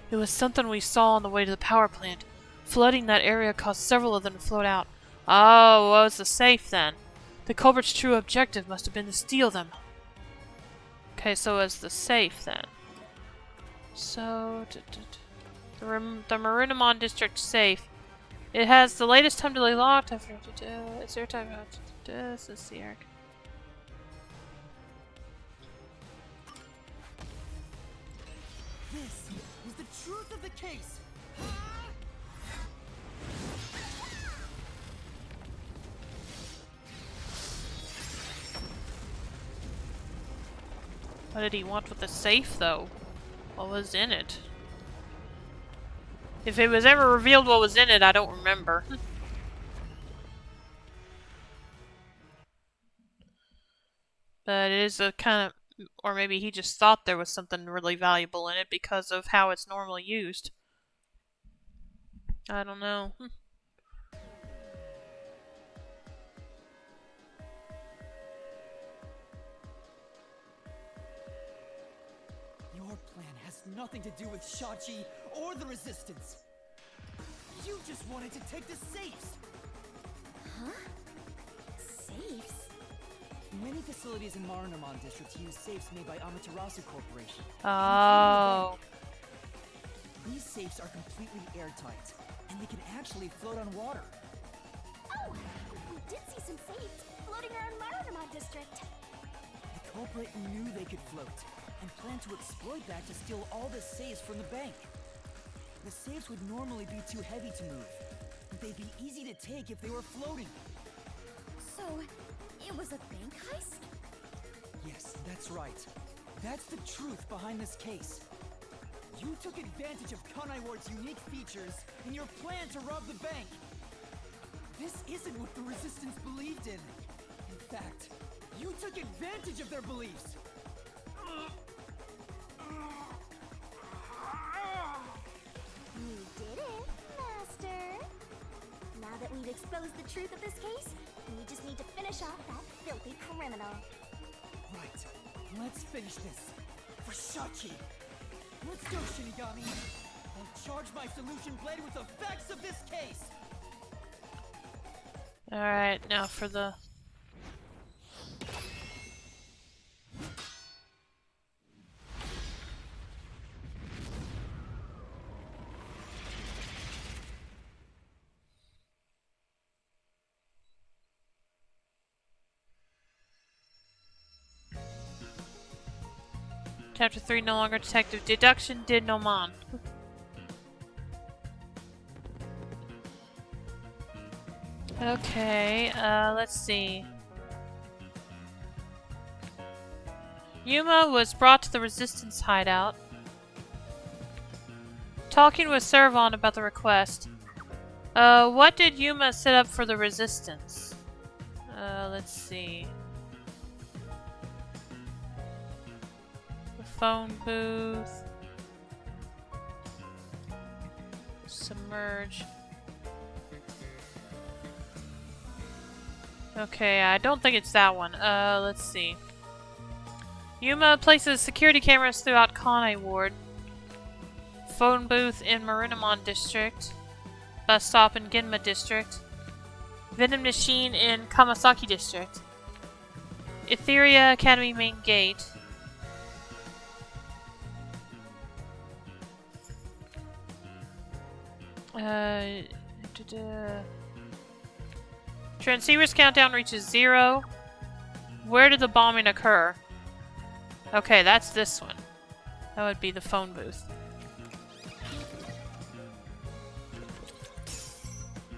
It was something we saw on the way to the power plant. Flooding that area caused several of them to float out. Oh, well, it's the safe then. The culprit's true objective must have been to steal them. Okay, so it's the safe then. So, the Marinamon district safe. It has the latest time delay locked. It's airtime. This is the air. This is the truth of the case. What did he want with the safe, though? What was in it? If it was ever revealed what was in it, I don't remember. But it is a kind of... Or maybe he just thought there was something really valuable in it because of how it's normally used. I don't know. Your plan has nothing to do with Shachi or the Resistance. You just wanted to take the safes. safes? Many facilities in Marinamon districts use safes made by Amaterasu Corporation. Oh. These safes are completely airtight, and they can actually float on water. Oh, we did see some safes floating around Marinamon district. The culprit knew they could float, and planned to exploit that to steal all the safes from the bank. The safes would normally be too heavy to move, but they'd be easy to take if they were floating. So, it was a bank heist? Yes, that's right. That's the truth behind this case. You took advantage of Kanai Ward's unique features in your plan to rob the bank. This isn't what the Resistance believed in. In fact, you took advantage of their beliefs. You did it, Master. Now that we've exposed the truth of this case, we just need to finish off that filthy criminal. Right. Let's finish this. For Shachi. Let's go, Shinigami. I'll charge my solution blade with the facts of this case. Alright, now for the... Chapter 3, no longer detective. Deduction did no man. Okay, let's see. Yuma was brought to the Resistance hideout. Talking with Servon about the request. What did Yuma set up for the Resistance? Let's see. The phone booth. Submerge. Okay, I don't think it's that one. Let's see. Yuma places security cameras throughout Kanai Ward. Phone booth in Marunamon District. Bus stop in Ginma District. Vending machine in Kamasaki District. Etheria Academy main gate. Transceiver's countdown reaches 0. Where did the bombing occur? Okay, that's this one. That would be the phone booth.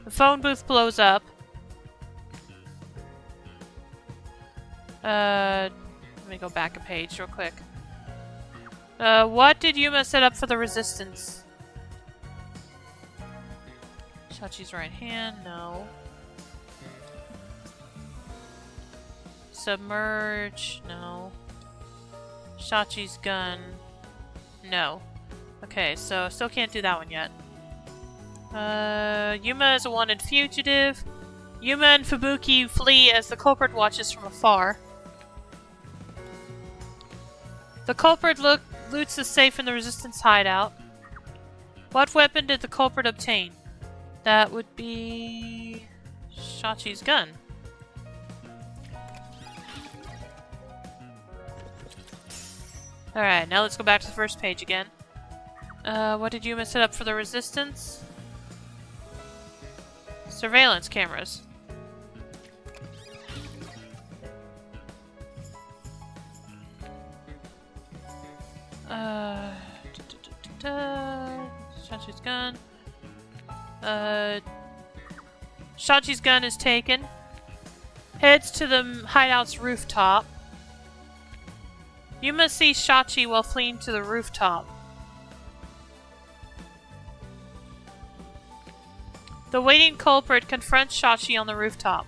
The phone booth blows up. Let me go back a page real quick. What did Yuma set up for the Resistance? Shachi's right hand? No. Submerge? No. Shachi's gun? No. Okay, so still can't do that one yet. Yuma is a wanted fugitive. Yuma and Fubuki flee as the culprit watches from afar. The culprit loots the safe in the Resistance hideout. What weapon did the culprit obtain? That would be... Shachi's gun. Alright, now let's go back to the first page again. What did Yuma set up for the Resistance? Surveillance cameras. Shachi's gun. Shachi's gun is taken. Heads to the hideout's rooftop. Yuma sees Shachi while fleeing to the rooftop. The waiting culprit confronts Shachi on the rooftop.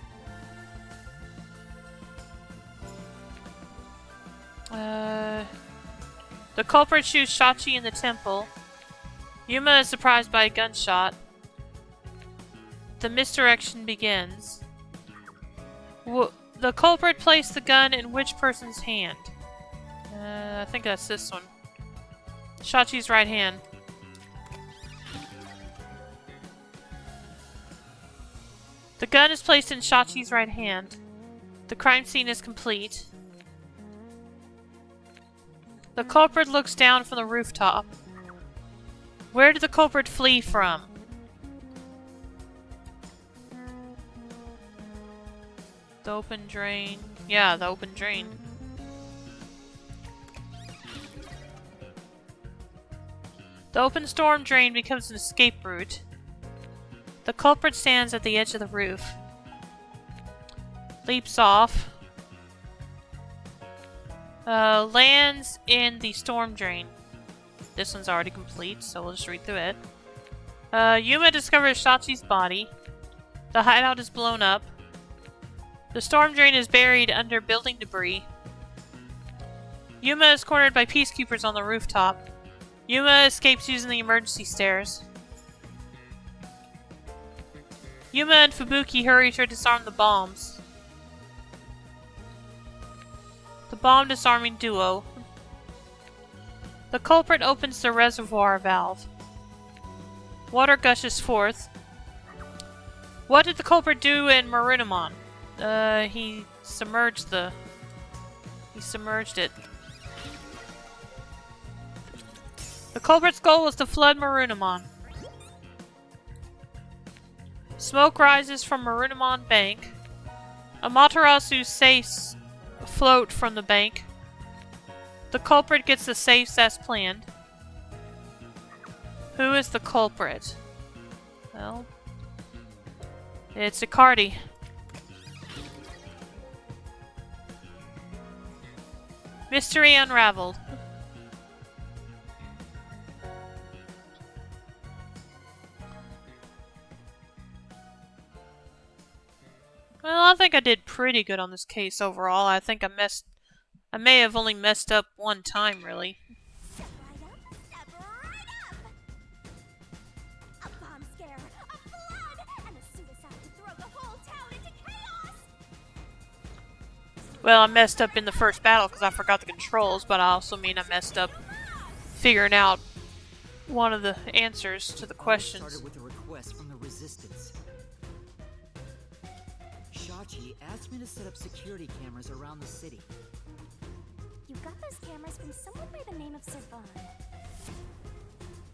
The culprit shoots Shachi in the temple. Yuma is surprised by a gunshot. The misdirection begins. The culprit placed the gun in which person's hand? I think that's this one. Shachi's right hand. The gun is placed in Shachi's right hand. The crime scene is complete. The culprit looks down from the rooftop. Where did the culprit flee from? The open drain. Yeah, the open drain. The open storm drain becomes an escape route. The culprit stands at the edge of the roof. Leaps off. Lands in the storm drain. This one's already complete, so we'll just read through it. Yuma discovers Shachi's body. The hideout is blown up. The storm drain is buried under building debris. Yuma is cornered by peacekeepers on the rooftop. Yuma escapes using the emergency stairs. Yuma and Fubuki hurry to disarm the bombs. The bomb disarming duo. The culprit opens the reservoir valve. Water gushes forth. What did the culprit do in Marunimon? He submerged it. The culprit's goal was to flood Marunimon. Smoke rises from Marunimon Bank. Amaterasu's safes float from the bank. The culprit gets the safes as planned. Who is the culprit? Well, it's Icardi. Mystery unraveled. Well, I think I did pretty good on this case overall. I think I may have only messed up one time, really. Step right up! A bomb scare, a flood, and a suicide to throw the whole town into chaos! Well, I messed up in the first battle because I forgot the controls, but I also mean I messed up figuring out one of the answers to the questions. Started with a request from the Resistance. Shachi asked me to set up security cameras around the city. You got those cameras from someone by the name of Servan.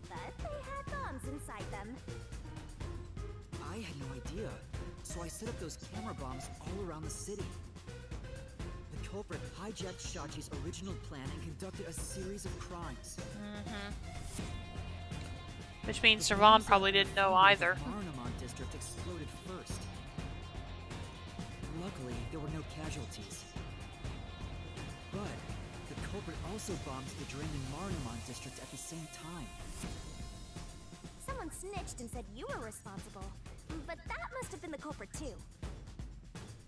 But they had bombs inside them. I had no idea, so I set up those camera bombs all around the city. The culprit hijacked Shachi's original plan and conducted a series of crimes. Which means Servan probably didn't know either. The Marunimon district exploded first. Luckily, there were no casualties. But the culprit also bombed the drain in Marunimon district at the same time. Someone snitched and said you were responsible. But that must have been the culprit too.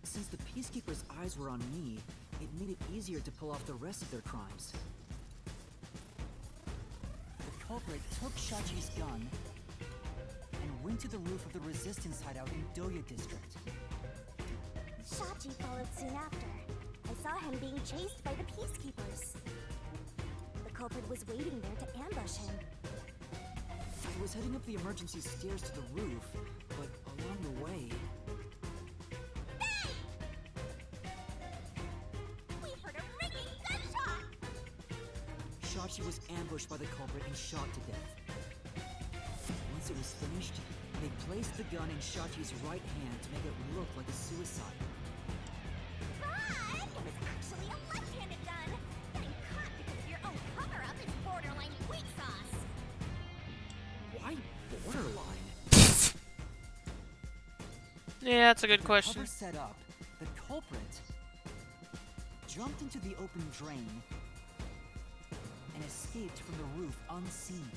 Since the Peacekeepers' eyes were on me, it made it easier to pull off the rest of their crimes. The culprit took Shachi's gun and went to the roof of the Resistance hideout in Doya district. Shachi followed soon after. I saw him being chased by the Peacekeepers. The culprit was waiting there to ambush him. I was heading up the emergency stairs to the roof, but along the way... We heard a ringing gunshot! Shachi was ambushed by the culprit and shot to death. Once it was finished, they placed the gun in Shachi's right hand to make it look like a suicide. But it was actually a left-handed gun! Getting caught because of your own cover-up is borderline weak sauce! Why borderline? Yeah, that's a good With the question. cover set up, the culprit jumped into the open drain and escaped from the roof unseen.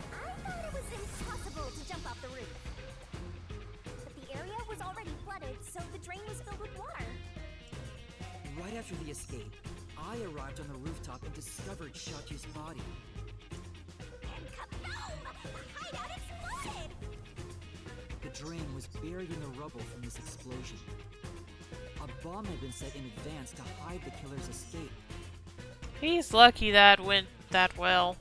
I thought it was impossible to jump off the roof. But the area was already flooded, so the drain was filled with water. Right after the escape, I arrived on the rooftop and discovered Shachi's body. And kaboom! The hideout exploded! The drain was buried in the rubble from this explosion. A bomb had been set in advance to hide the killer's escape. He's lucky that went that well.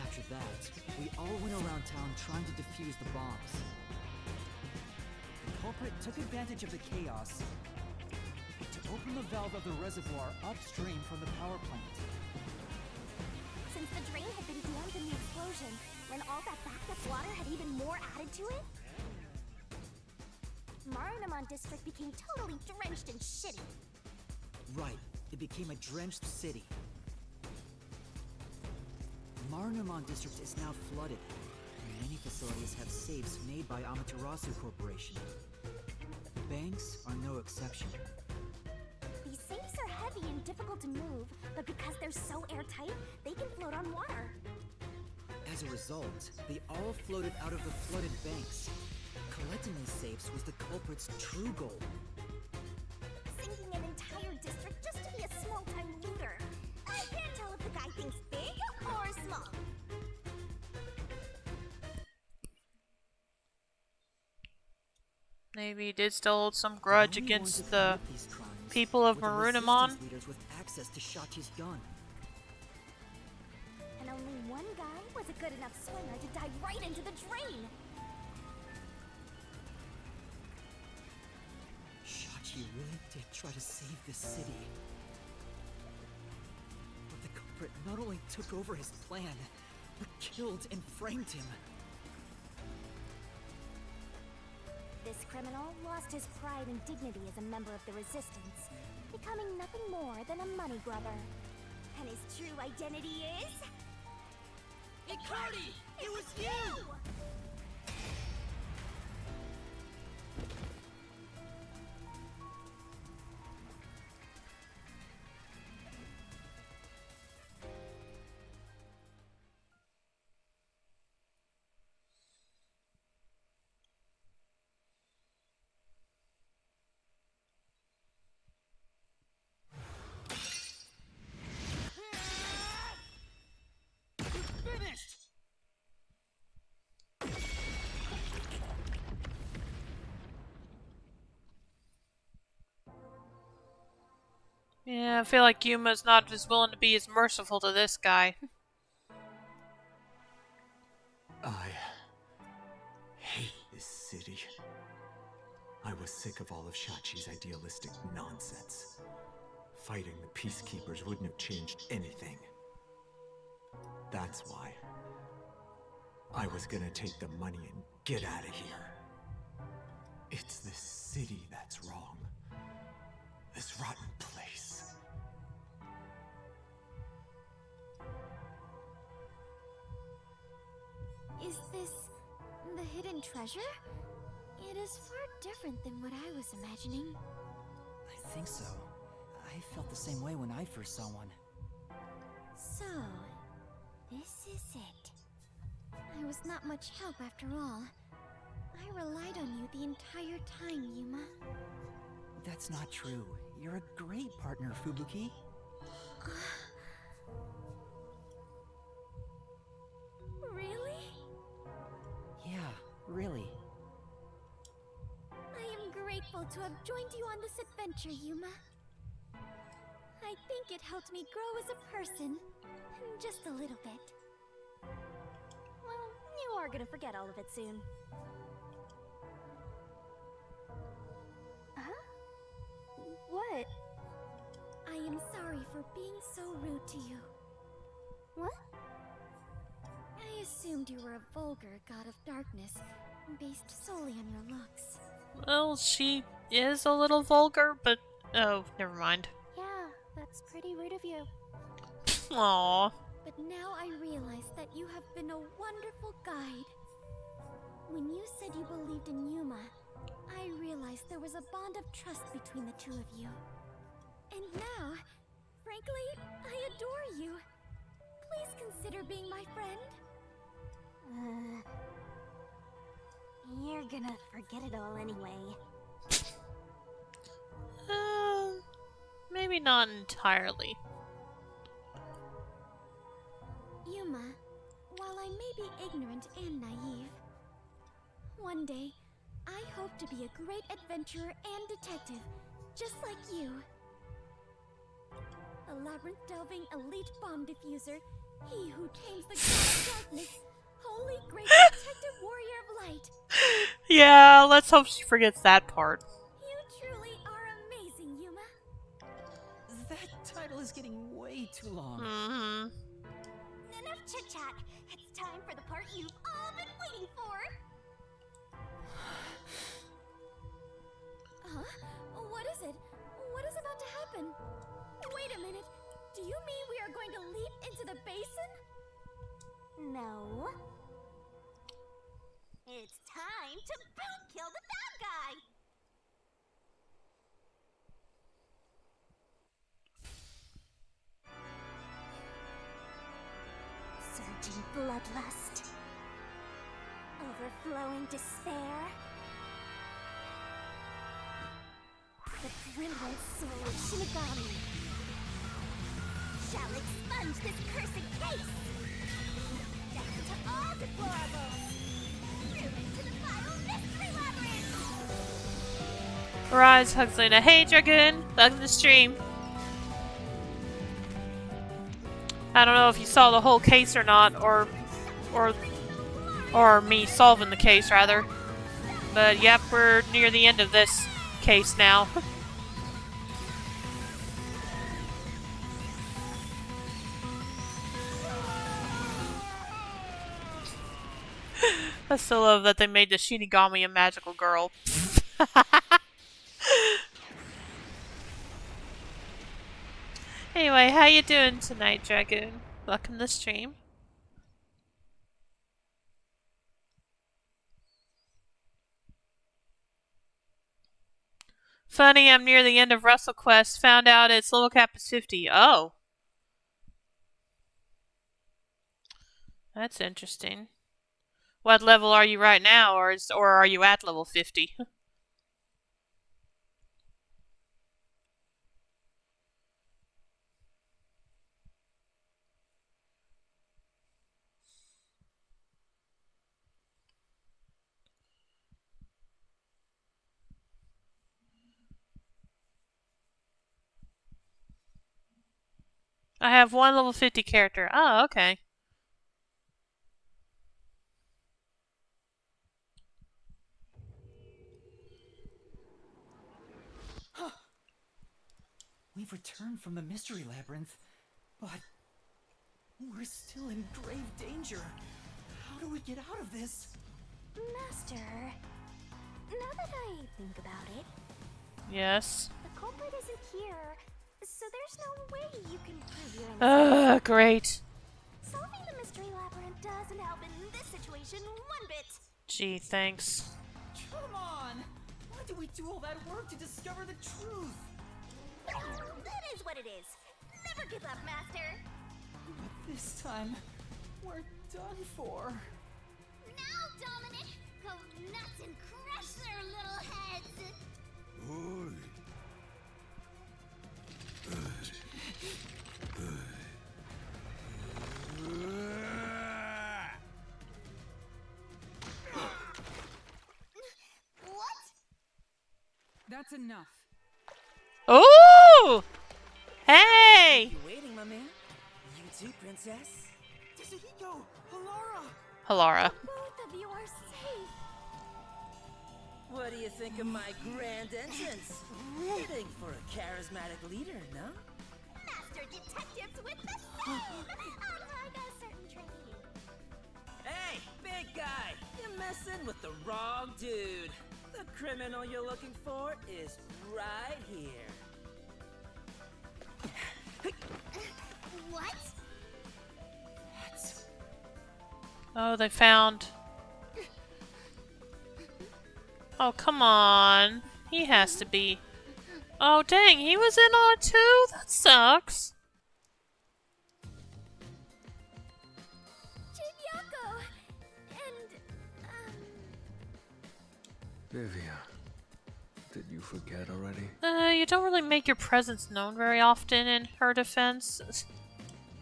After that, we all went around town trying to defuse the bombs. The culprit took advantage of the chaos to open the valve of the reservoir upstream from the power plant. Since the drain had been dammed in the explosion, when all that backed up water had even more added to it, Marunimon district became totally drenched and shitty. Right, it became a drenched city. Marunimon district is now flooded. Many facilities have safes made by Amaterasu Corporation. Banks are no exception. These safes are heavy heavy and difficult to move, but because they're so airtight, they can float on water. As a result, they all floated out of the flooded banks. Collecting these safes was the culprit's true goal. Sinking an entire district just to be a small-time looter. I can't tell if the guy thinks big or small. Maybe he did still hold some grudge The only ones against who the committed these crimes people of were the Marunimon. resistance leaders with access to Shachi's gun. And only one guy was a good enough swimmer to dive right into the drain. Shachi really did try to save this city. But the culprit not only took over his plan, but killed and framed him. This criminal lost his pride and dignity as a member of the Resistance, becoming nothing more than a money grubber. And his true identity is... Icardi! It was you! Finished! Yeah, I feel like Yuma's not as willing to be as merciful to this guy. I hate this city. I was sick of all of Shachi's idealistic nonsense. Fighting the peacekeepers wouldn't have changed anything. That's why I was gonna take the money and get out of here. It's this city that's wrong. This rotten place. Is this the hidden treasure? It is far different than what I was imagining. I think so. I felt the same way when I first saw one. So, this is it. I was not much help after all. I relied on you the entire time, Yuma. That's not true. You're a great partner, Fubuki. Really? Yeah, really. I am grateful to have joined you on this adventure, Yuma. I think it helped me grow as a person. Just a little bit. Well, you are gonna forget all of it soon. Huh? What? I am sorry for being so rude to you. What? I assumed you were a vulgar god of darkness, based solely on your looks. Well, she is a little vulgar, but... oh, never mind. Yeah, that's pretty rude of you. Aww. But now I realize that you have been a wonderful guide. When you said you believed in Yuma, I realized there was a bond of trust between the two of you. And now, frankly, I adore you. Please consider being my friend. You're gonna forget it all anyway. Maybe not entirely. Yuma, while I may be ignorant and naive, one day, I hope to be a great adventurer and detective, just like you. A labyrinth-delving elite bomb diffuser, he who tames the god of darkness, holy great protective warrior of light. Yeah, let's hope she forgets that part. You truly are amazing, Yuma. That title is getting way too long. Mm-hmm. Enough chit-chat. It's time for the part you've all been waiting for. Huh? What is it? What is about to happen? Wait a minute. Do you mean we are going to leap into the basin? No. It's time to boom kill the bad guy. Unrelenting bloodlust. Overflowing despair. The brilliant soul of Shinigami shall expunge this cursed case. Death to all deplorables. Ruin to the vile mystery labyrinth. Rise, Hugslina. Hey, Dragoon. Welcome to the stream. I don't know if you saw the whole case or not, or me solving the case, rather. But yep, we're near the end of this case now. I still love that they made the Shinigami a magical girl. Anyway, how you doing tonight, Dragoon? Welcome to the stream. Funny, I'm near the end of WrestleQuest. Found out its level cap is 50. Oh. That's interesting. What level are you right now, or are you at level 50? I have one level 50 character. Oh, okay. We've returned from the Mystery Labyrinth, but we're still in grave danger. How do we get out of this? Master, now that I think about it, Yes. the culprit isn't here, so there's no way you can prove your innocence. Great. Solving the Mystery Labyrinth doesn't help in this situation one bit. Gee, thanks. Come on! Why did we do all that work to discover the truth? That is what it is. Never give up, Master. But this time, we're done for. Now, Dominic, go nuts and crush their little heads. What? That's enough. Ooh! Hey! You waiting, my man? You too, princess? Tsuhiko! Halara! Halara. Both of you are safe. What do you think of my grand entrance? Fitting for a charismatic leader, no? Master detectives with the same, unlike a certain training. Hey, big guy! You're messing with the wrong dude. The criminal you're looking for is right here. What? Oh, they found... Oh, come on. He has to be... Oh, dang, he was in on it too? That sucks. Chinyako! And, Vivia, did you forget already? You don't really make your presence known very often in her defense.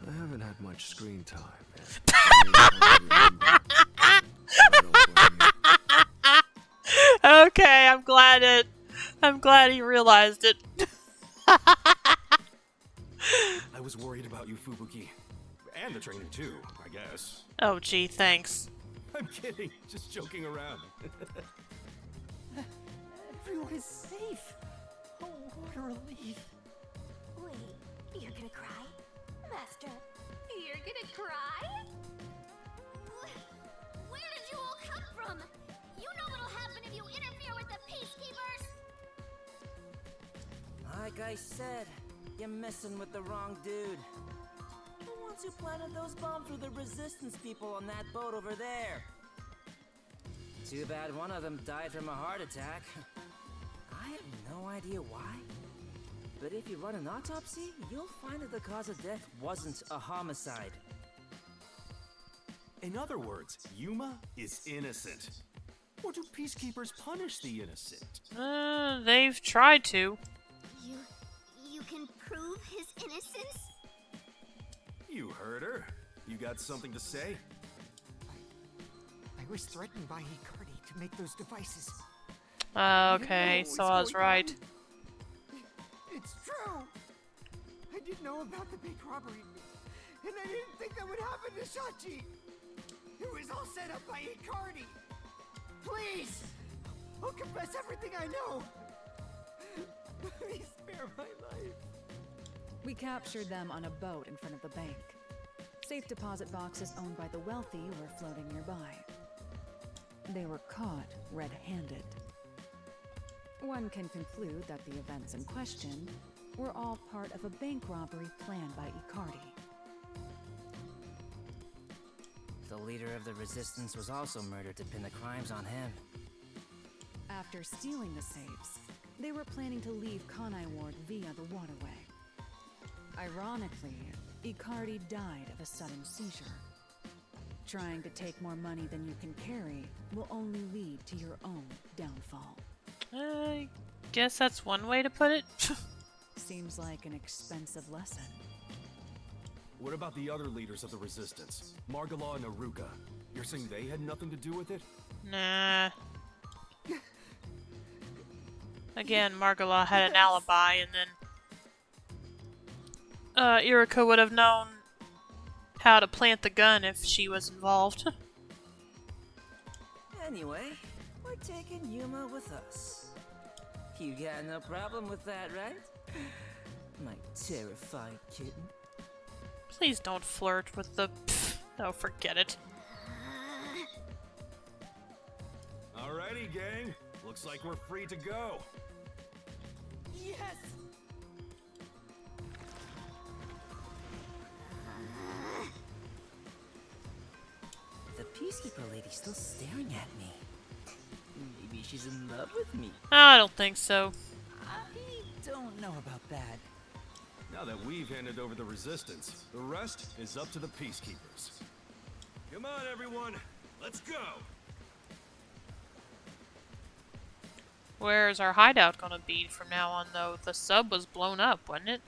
I haven't had much screen time. Okay, I'm glad he realized it. I was worried about you, Fubuki. And the trainer too, I guess. Oh, gee, thanks. I'm kidding, just joking around. Everyone is safe. Oh, what a relief. wait, you're gonna cry? Master, you're gonna cry? Where did you all come from? You know what'll happen if you interfere with the Peacekeepers! Like I said, you're messing with the wrong dude. The ones who planted those bombs were the resistance people on that boat over there. Too bad one of them died from a heart attack. I have no idea why. But if you run an autopsy, you'll find that the cause of death wasn't a homicide. In other words, Yuma is innocent. Or do peacekeepers punish the innocent? They've tried to. You can prove his innocence? You heard her. You got something to say? I was threatened by Hikari to make those devices. Okay, so I was right. It's true! I didn't know about the big robbery, and I didn't think that would happen to Shachi! It was all set up by Hikari! Please! I'll confess everything I know! Please spare my life! We captured them on a boat in front of the bank. Safe deposit boxes owned by the wealthy were floating nearby. They were caught red-handed. One can conclude that the events in question were all part of a bank robbery planned by Icardi. The leader of the resistance was also murdered to pin the crimes on him. After stealing the safes, they were planning to leave Kanai Ward via the waterway. Ironically, Icardi died of a sudden seizure. Trying to take more money than you can carry will only lead to your own downfall. I guess that's one way to put it. Seems like an expensive lesson. What about the other leaders of the resistance? Margala and Aruka. You're saying they had nothing to do with it? Nah. Again, Margala had an alibi, and then Irika would have known how to plant the gun if she was involved. Anyway, we're taking Yuma with us. You got no problem with that, right? My terrified kitten. Please don't flirt with the... No, forget it. Alrighty, gang. Looks like we're free to go. Yes! The Peacekeeper lady's still staring at me. Maybe she's in love with me. I don't think so. I don't know about that. Now that we've handed over the resistance, the rest is up to the peacekeepers. Come on, everyone. Let's go. Where's our hideout gonna be from now on, though? The sub was blown up, wasn't it?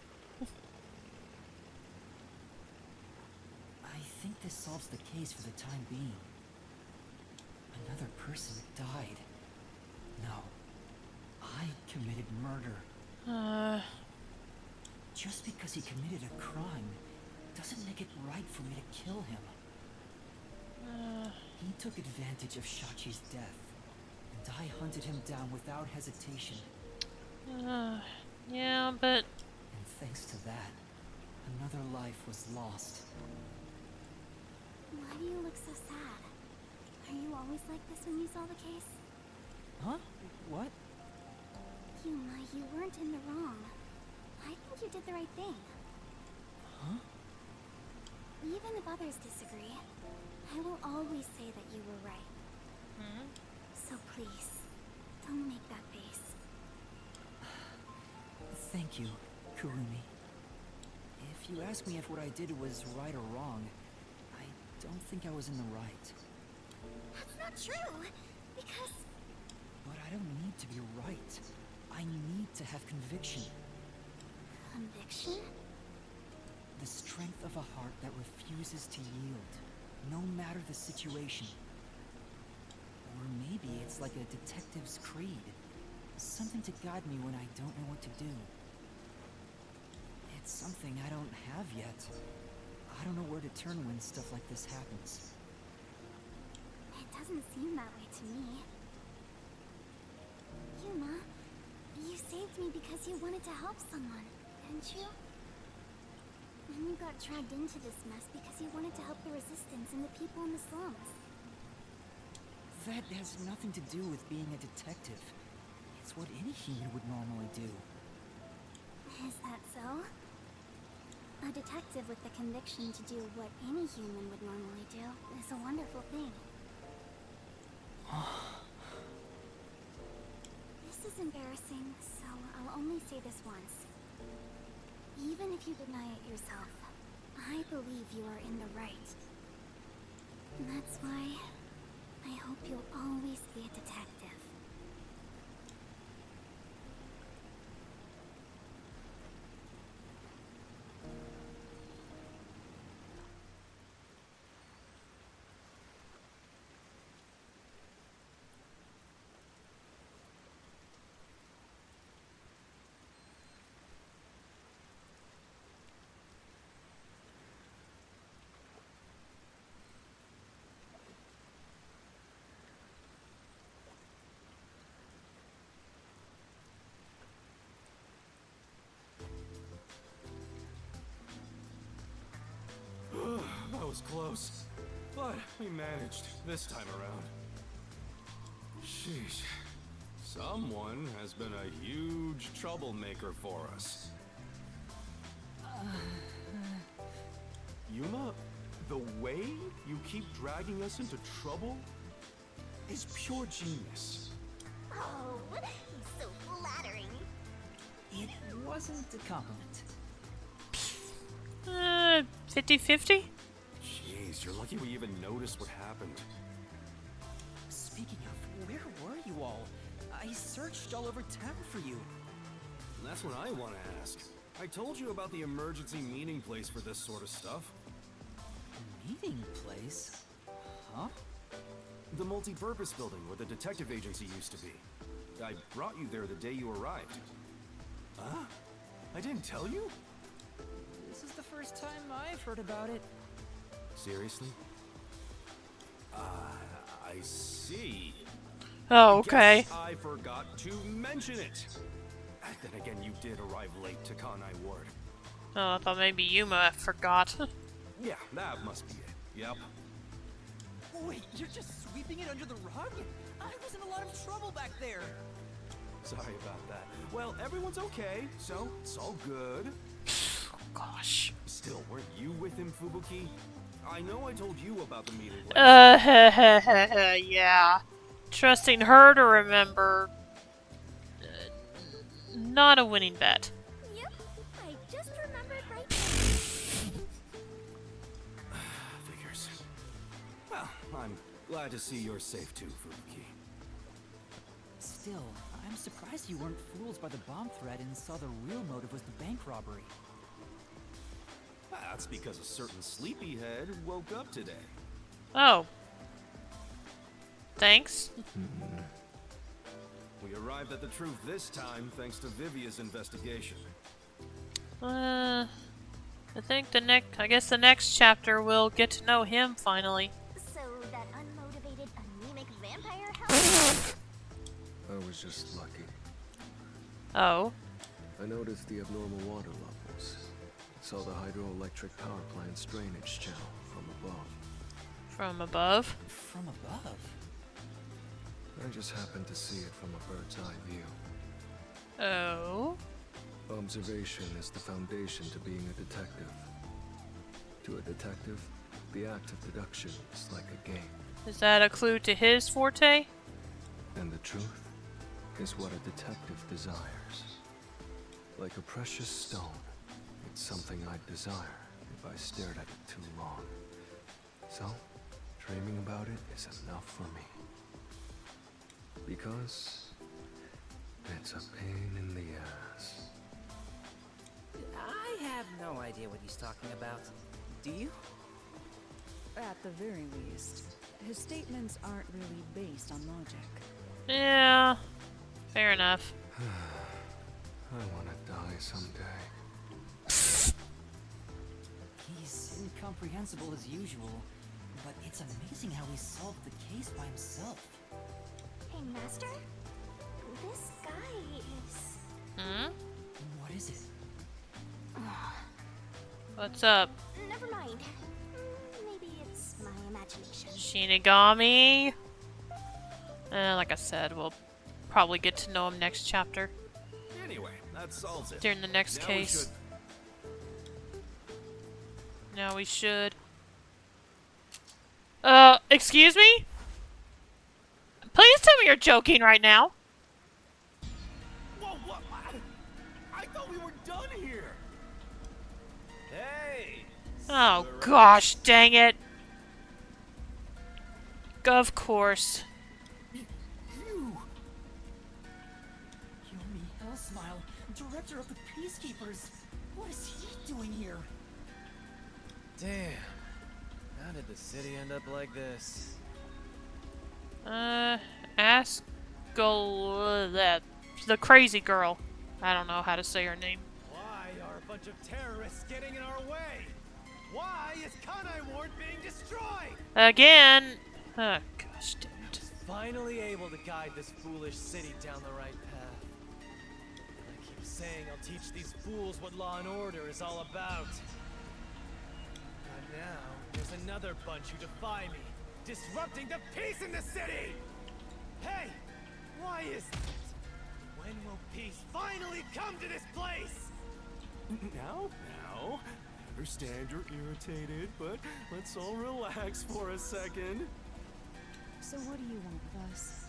I think this solves the case for the time being. Another person died. No. I committed murder. Just because he committed a crime doesn't make it right for me to kill him. He took advantage of Shachi's death, and I hunted him down without hesitation. Yeah, but... And thanks to that, another life was lost. Why do you look so sad? Are you always like this when you solve a case? Huh? What? Yuma, you weren't in the wrong. I think you did the right thing. Huh? Even if others disagree, I will always say that you were right. So please, don't make that face. Thank you, Kurumi. If you ask me if what I did was right or wrong, I don't think I was in the right. That's not true, because... But I don't need to be right. I need to have conviction. Conviction? The strength of a heart that refuses to yield, no matter the situation. Or maybe it's like a detective's creed. Something to guide me when I don't know what to do. It's something I don't have yet. I don't know where to turn when stuff like this happens. It doesn't seem that way to me. Yuma, you saved me because you wanted to help someone, didn't you? And you got dragged into this mess because you wanted to help the resistance and the people in the slums. That has nothing to do with being a detective. It's what any human would normally do. Is that so? A detective with the conviction to do what any human would normally do is a wonderful thing. This is embarrassing, so I'll only say this once. Even if you deny it yourself, I believe you are in the right. That's why I hope you'll always be a detective. That was close. But we managed this time around. Sheesh. Someone has been a huge troublemaker for us. Yuma, the way you keep dragging us into trouble is pure genius. Oh, he's so flattering. It wasn't a compliment. 50-50? Jeez, you're lucky we even noticed what happened. Speaking of, where were you all? I searched all over town for you. That's what I want to ask. I told you about the emergency meeting place for this sort of stuff. Meeting place? Huh? The multi-purpose building where the detective agency used to be. I brought you there the day you arrived. Huh? I didn't tell you? This is the first time I've heard about it. Seriously? I see. Oh, okay. Guess I forgot to mention it. Then again, you did arrive late to Kanai Ward. Oh, I thought maybe Yuma forgot. Yeah, that must be it. Yep. Wait, you're just sweeping it under the rug? I was in a lot of trouble back there. Sorry about that. Well, everyone's okay, so it's all good. Gosh. Still, weren't you with him, Fubuki? I know I told you about the meeting place. Yeah. Trusting her to remember. Not a winning bet. Yep, I just remembered right Figures. Well, I'm glad to see you're safe too, Fubuki. Still, I'm surprised you weren't fooled by the bomb threat and saw the real motive was the bank robbery. That's because a certain sleepyhead woke up today. Oh. Thanks. We arrived at the truth this time thanks to Vivia's investigation. I think I guess the next chapter we'll get to know him finally. So that unmotivated anemic vampire helped? I was just lucky. Oh. I noticed the abnormal water levels. Saw the hydroelectric power plant's drainage channel from above. From above? From above? I just happened to see it from a bird's eye view. Oh. Observation is the foundation to being a detective. To a detective, the act of deduction is like a game. Is that a clue to his forte? And the truth is what a detective desires. Like a precious stone, it's something I'd desire if I stared at it too long. So, dreaming about it is enough for me. Because it's a pain in the ass. I have no idea what he's talking about. Do you? At the very least, his statements aren't really based on logic. Yeah. Fair enough. I want to die someday. He's incomprehensible as usual, but it's amazing how he solved the case by himself. Hey, Master? This guy is... Hmm? What is it? What's up? Never mind. Maybe it's my imagination. Shinigami? Like I said, we'll probably get to know him next chapter. Anyway, that solves it. During the next Now case. Now we should. Excuse me? Please tell me you're joking right now. Whoa, what? I thought we were done here. Hey. Oh gosh, dang it. Of course. You! Yomi Hellsmile, director of the Peacekeepers. What is he doing here? Damn. How did the city end up like this? Ask that the crazy girl. I don't know how to say her name. Why are a bunch of terrorists getting in our way? Why is Kanai Ward being destroyed? Again. Oh, gosh damn it. Finally able to guide this foolish city down the right path. I keep saying I'll teach these fools what law and order is all about. But now, there's another bunch who defy me, disrupting the peace in the city! Hey! Why is that? When will peace finally come to this place? Now? I understand you're irritated, but let's all relax for a second. So what do you want with us?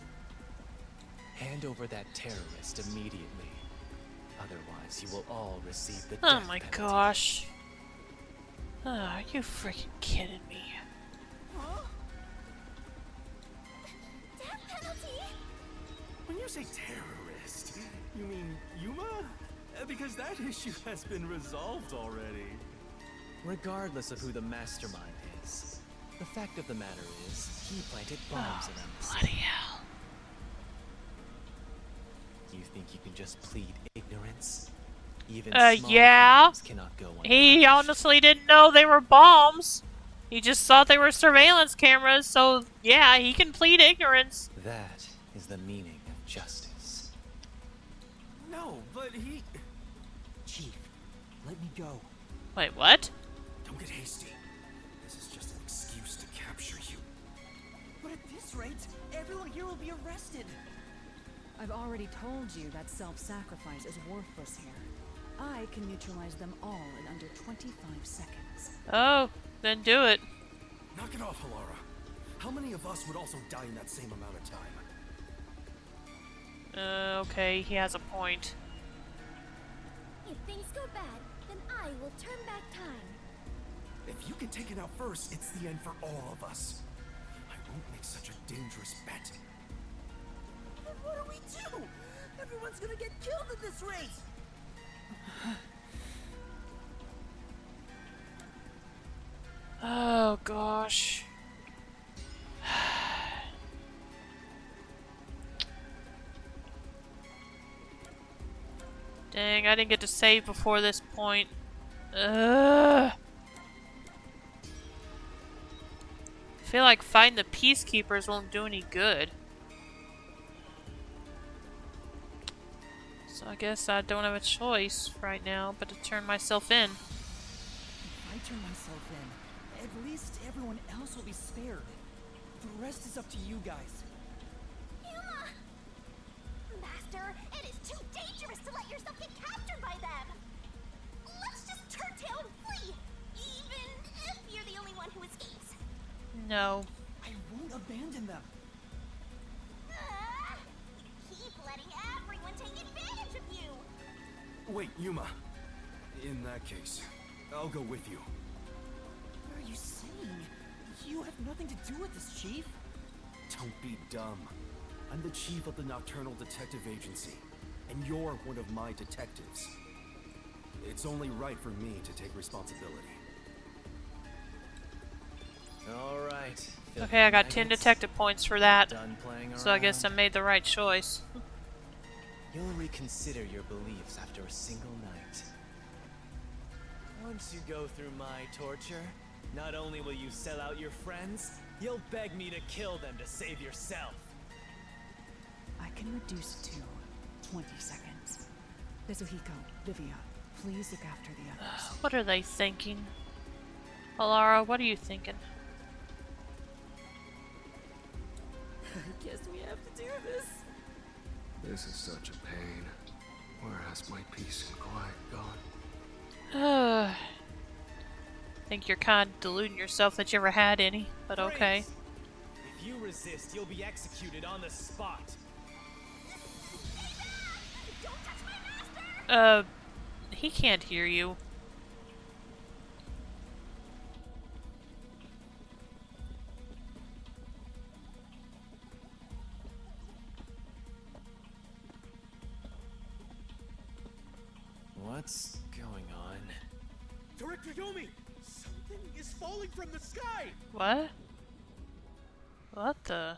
Hand over that terrorist immediately. Otherwise, you will all receive the Oh death my penalty. gosh. Oh, are you freaking kidding me? Huh? Death penalty? When you say terrorist, you mean Yuma? Because that issue has been resolved already. Regardless of who the mastermind is, the fact of the matter is, he planted bombs around the city. Bloody hell. You think you can just plead ignorance? Even small yeah. crimes cannot go He unpunished. honestly didn't know they were bombs. He just thought they were surveillance cameras, so yeah, he can plead ignorance. That is the meaning of justice. No, but he... Chief, let me go. Wait, what? Don't get hasty. This is just an excuse to capture you. But at this rate, everyone here will be arrested. I've already told you that self-sacrifice is worthless here. I can neutralize them all in under 25 seconds. Oh, then do it. Knock it off, Halara. How many of us would also die in that same amount of time? Okay, he has a point. If things go bad, then I will turn back time. If you get taken out first, it's the end for all of us. I won't make such a dangerous bet. Then what do we do? Everyone's gonna get killed at this rate! Oh gosh. Dang, I didn't get to save before this point. Ugh. I feel like fighting the peacekeepers won't do any good. So I guess I don't have a choice right now but to turn myself in. If I turn myself in, at least everyone else will be spared. The rest is up to you guys. Yuma! Master, it is too dangerous to let yourself get captured by them! Let's just turn tail and flee! Even if you're the only one who escapes! No. I won't abandon them. Keep letting everyone take advantage of you! Wait, Yuma. In that case, I'll go with you. What are you saying? You have nothing to do with this, Chief. Don't be dumb. I'm the chief of the Nocturnal Detective Agency, and you're one of my detectives. It's only right for me to take responsibility. Alright. Okay, I got 10 detective points for that. Done playing around. So I guess I made the right choice. You'll reconsider your beliefs after a single night. Once you go through my torture, not only will you sell out your friends, you'll beg me to kill them to save yourself. I can reduce it to 20 seconds. Kazuhiko, Vivia, please look after the others. What are they thinking? Alara, what are you thinking? I guess we have to do this. This is such a pain. Where has my peace and quiet gone? Think you're kind of deluding yourself that you ever had any, but okay. Freeze! If you resist, you'll be executed on the spot. Don't touch my master! He can't hear you. What's going on? Director Yomi! Something is falling from the sky! What? What the?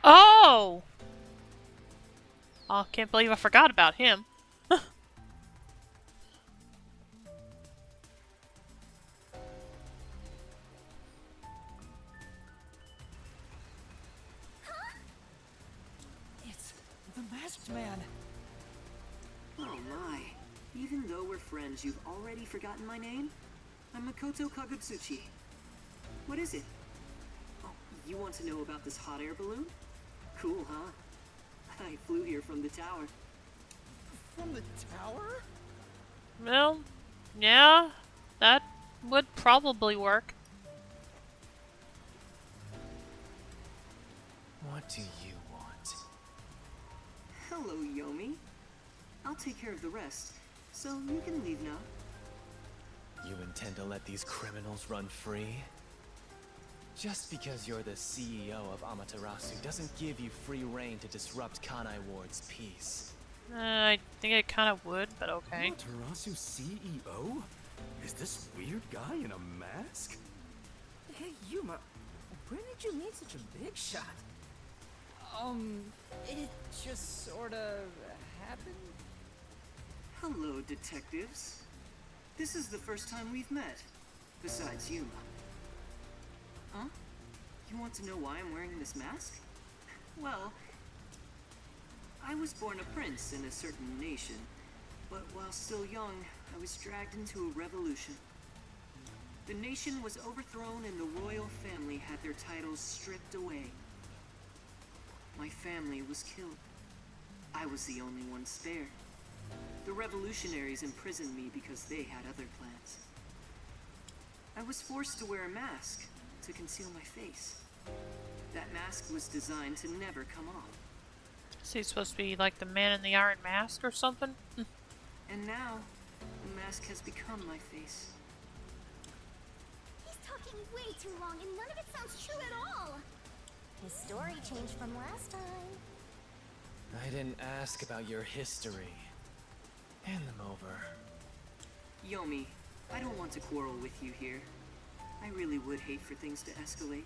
Oh! Oh, can't believe I forgot about him. It's the masked man. Oh my. Even though we're friends, you've already forgotten my name? I'm Makoto Kagutsuchi. What is it? Oh, you want to know about this hot air balloon? Cool, huh? I flew here from the tower. From the tower? Well, yeah, that would probably work. What do you want? Hello, Yomi. I'll take care of the rest, so you can leave now. You intend to let these criminals run free? Just because you're the CEO of Amaterasu doesn't give you free reign to disrupt Kanai Ward's peace. I think it kind of would, but okay. Amaterasu CEO? Is this weird guy in a mask? Hey, Yuma, where did you meet such a big shot? It just sorta happened. Hello, detectives. This is the first time we've met, besides Yuma. Huh? You want to know why I'm wearing this mask? Well, I was born a prince in a certain nation, but while still young, I was dragged into a revolution. The nation was overthrown and the royal family had their titles stripped away. My family was killed. I was the only one spared. The revolutionaries imprisoned me because they had other plans. I was forced to wear a mask to conceal my face. That mask was designed to never come off. Is he supposed to be like the man in the iron mask or something? And now, the mask has become my face. He's talking way too long and none of it sounds true at all. His story changed from last time. I didn't ask about your history. Hand them over. Yomi, I don't want to quarrel with you here. I really would hate for things to escalate.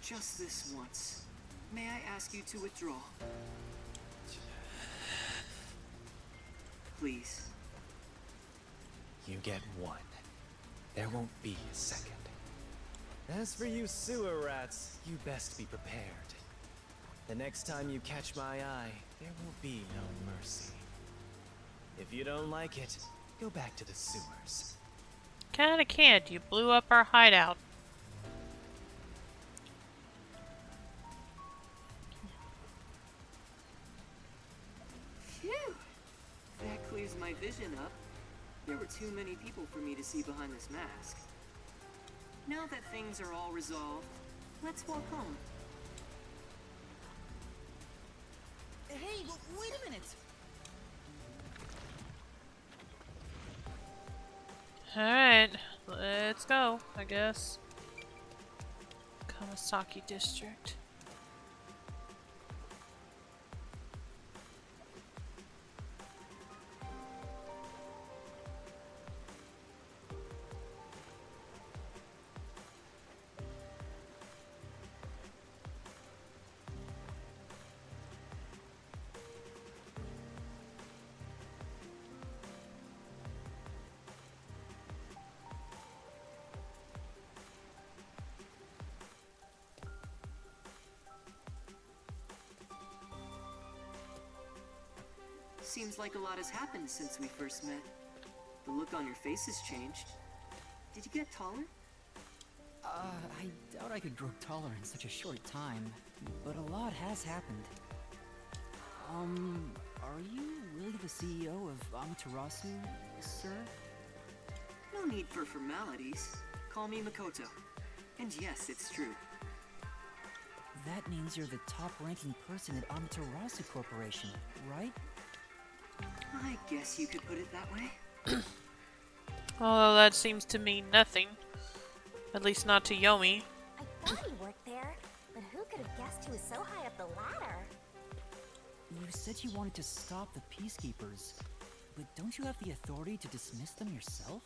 Just this once. May I ask you to withdraw? Please. You get one. There won't be a second. As for you sewer rats, you best be prepared. The next time you catch my eye, there will be no mercy. If you don't like it, go back to the sewers. Kinda can't. You blew up our hideout. Phew! That clears my vision up. There were too many people for me to see behind this mask. Now that things are all resolved, let's walk home. Hey, wait a minute! Alright, let's go, I guess. Kamasaki District. Seems like a lot has happened since we first met. The look on your face has changed. Did you get taller? I doubt I could grow taller in such a short time, but a lot has happened. Are you really the CEO of Amaterasu, sir? No need for formalities. Call me Makoto. And yes, it's true. That means you're the top-ranking person at Amaterasu Corporation, right? I guess you could put it that way. Although that seems to mean nothing. At least not to Yomi. I thought he worked there, but who could have guessed he was so high up the ladder? You said you wanted to stop the Peacekeepers, but don't you have the authority to dismiss them yourself?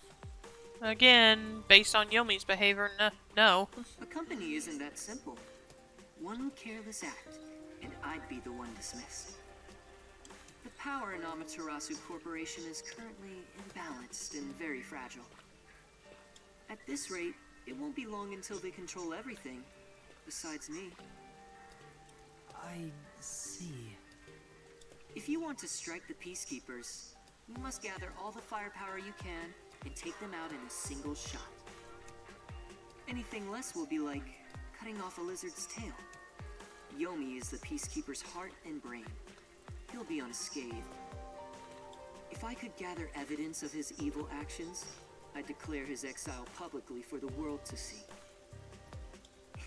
Again, based on Yomi's behavior, no. A company isn't that simple. One careless act, and I'd be the one dismissed. The power in Amaterasu Corporation is currently imbalanced and very fragile. At this rate, it won't be long until they control everything, besides me. I see. If you want to strike the Peacekeepers, you must gather all the firepower you can and take them out in a single shot. Anything less will be like cutting off a lizard's tail. Yomi is the Peacekeeper's heart and brain. He'll be unscathed. If I could gather evidence of his evil actions, I'd declare his exile publicly for the world to see.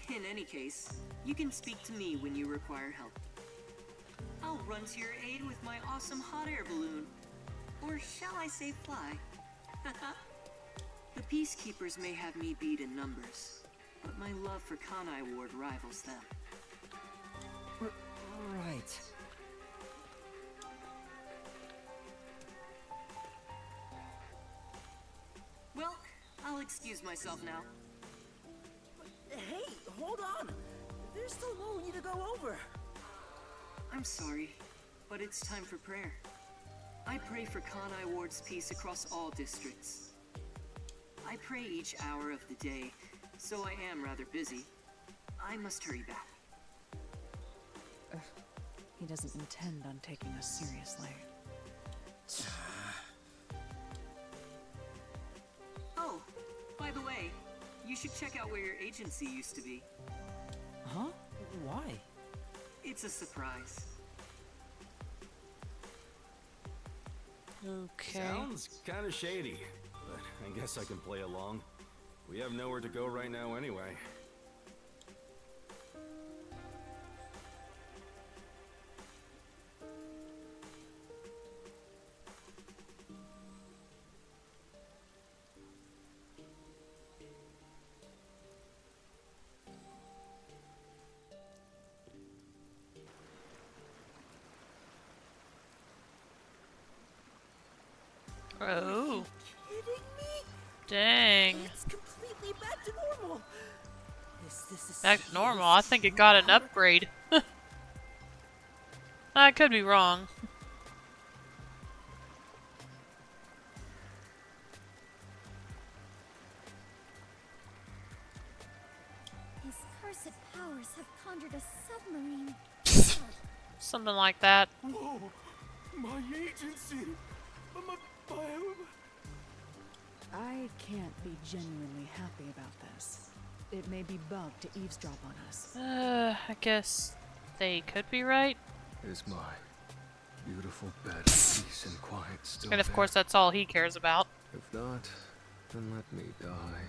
In any case, you can speak to me when you require help. I'll run to your aid with my awesome hot air balloon. Or shall I say fly? The Peacekeepers may have me beat in numbers, but my love for Kanai Ward rivals them. Right. Well, I'll excuse myself now. Hey, hold on! There's still more we need to go over. I'm sorry, but it's time for prayer. I pray for Kanai Ward's peace across all districts. I pray each hour of the day, so I am rather busy. I must hurry back. He doesn't intend on taking us seriously. Oh, by the way, you should check out where your agency used to be. Huh? Why? It's a surprise. Okay. Sounds kind of shady, but I guess I can play along. We have nowhere to go right now anyway. Oh. Kidding me? Dang. It's completely back to normal. This is Back to normal. I think it got an upgrade. I could be wrong. His cursed powers have conjured a submarine. Something like that. Whoa! My agency! My I can't be genuinely happy about this. It may be bugged to eavesdrop on us. I guess they could be right. Is my beautiful bed of peace and quiet still And of there? course, that's all he cares about. If not, then let me die.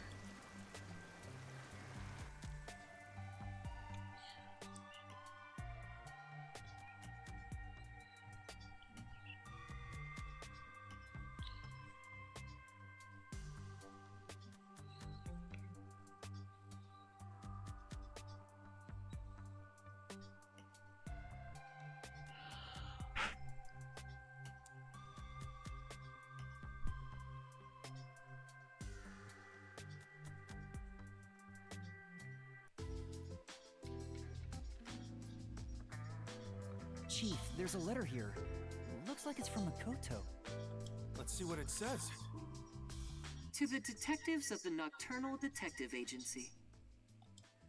Chief, there's a letter here. Looks like it's from Makoto. Let's see what it says. To the detectives of the Nocturnal Detective Agency.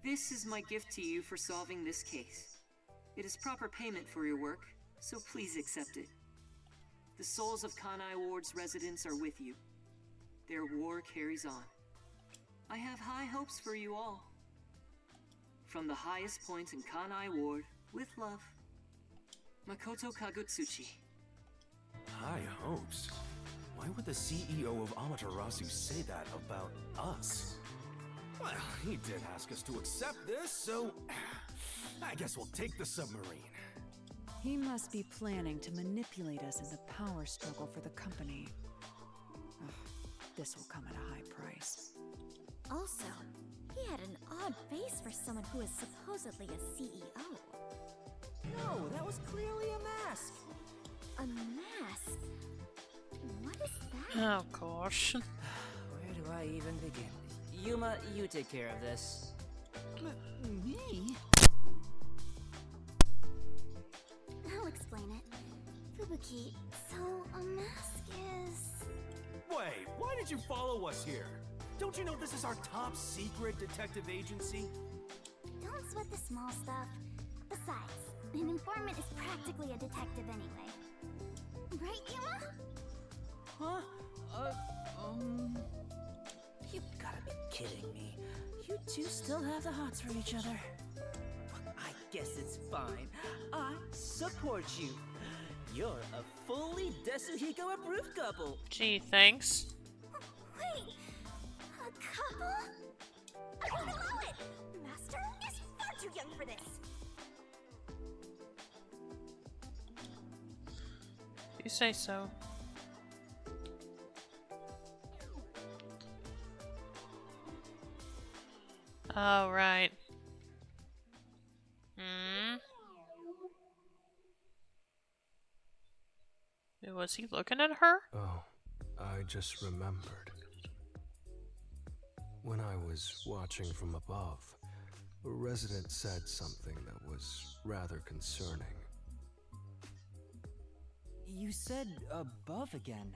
This is my gift to you for solving this case. It is proper payment for your work, so please accept it. The souls of Kanai Ward's residents are with you. Their war carries on. I have high hopes for you all. From the highest point in Kanai Ward, with love, Makoto Kagutsuchi. High hopes? Why would the CEO of Amaterasu say that about us? Well, he did ask us to accept this, so I guess we'll take the submarine. He must be planning to manipulate us in the power struggle for the company. Ugh, this will come at a high price. Also, he had an odd face for someone who is supposedly a CEO. No, that was clearly a mask. A mask? What is that? Oh gosh. Where do I even begin? Yuma, you take care of this. Me? I'll explain it. Fubuki, so a mask is... Wait, why did you follow us here? Don't you know this is our top secret detective agency? Don't sweat the small stuff. Besides, an informant is practically a detective anyway. Right, Yuma? Huh? You gotta be kidding me. You two still have the hots for each other. I guess it's fine. I support you. You're a fully Desuhiko approved couple. Gee, thanks. Wait! A couple? I won't allow it! Master is far too young for this! You say so. Oh, right. Was he looking at her? Oh, I just remembered. When I was watching from above, a resident said something that was rather concerning. You said above again.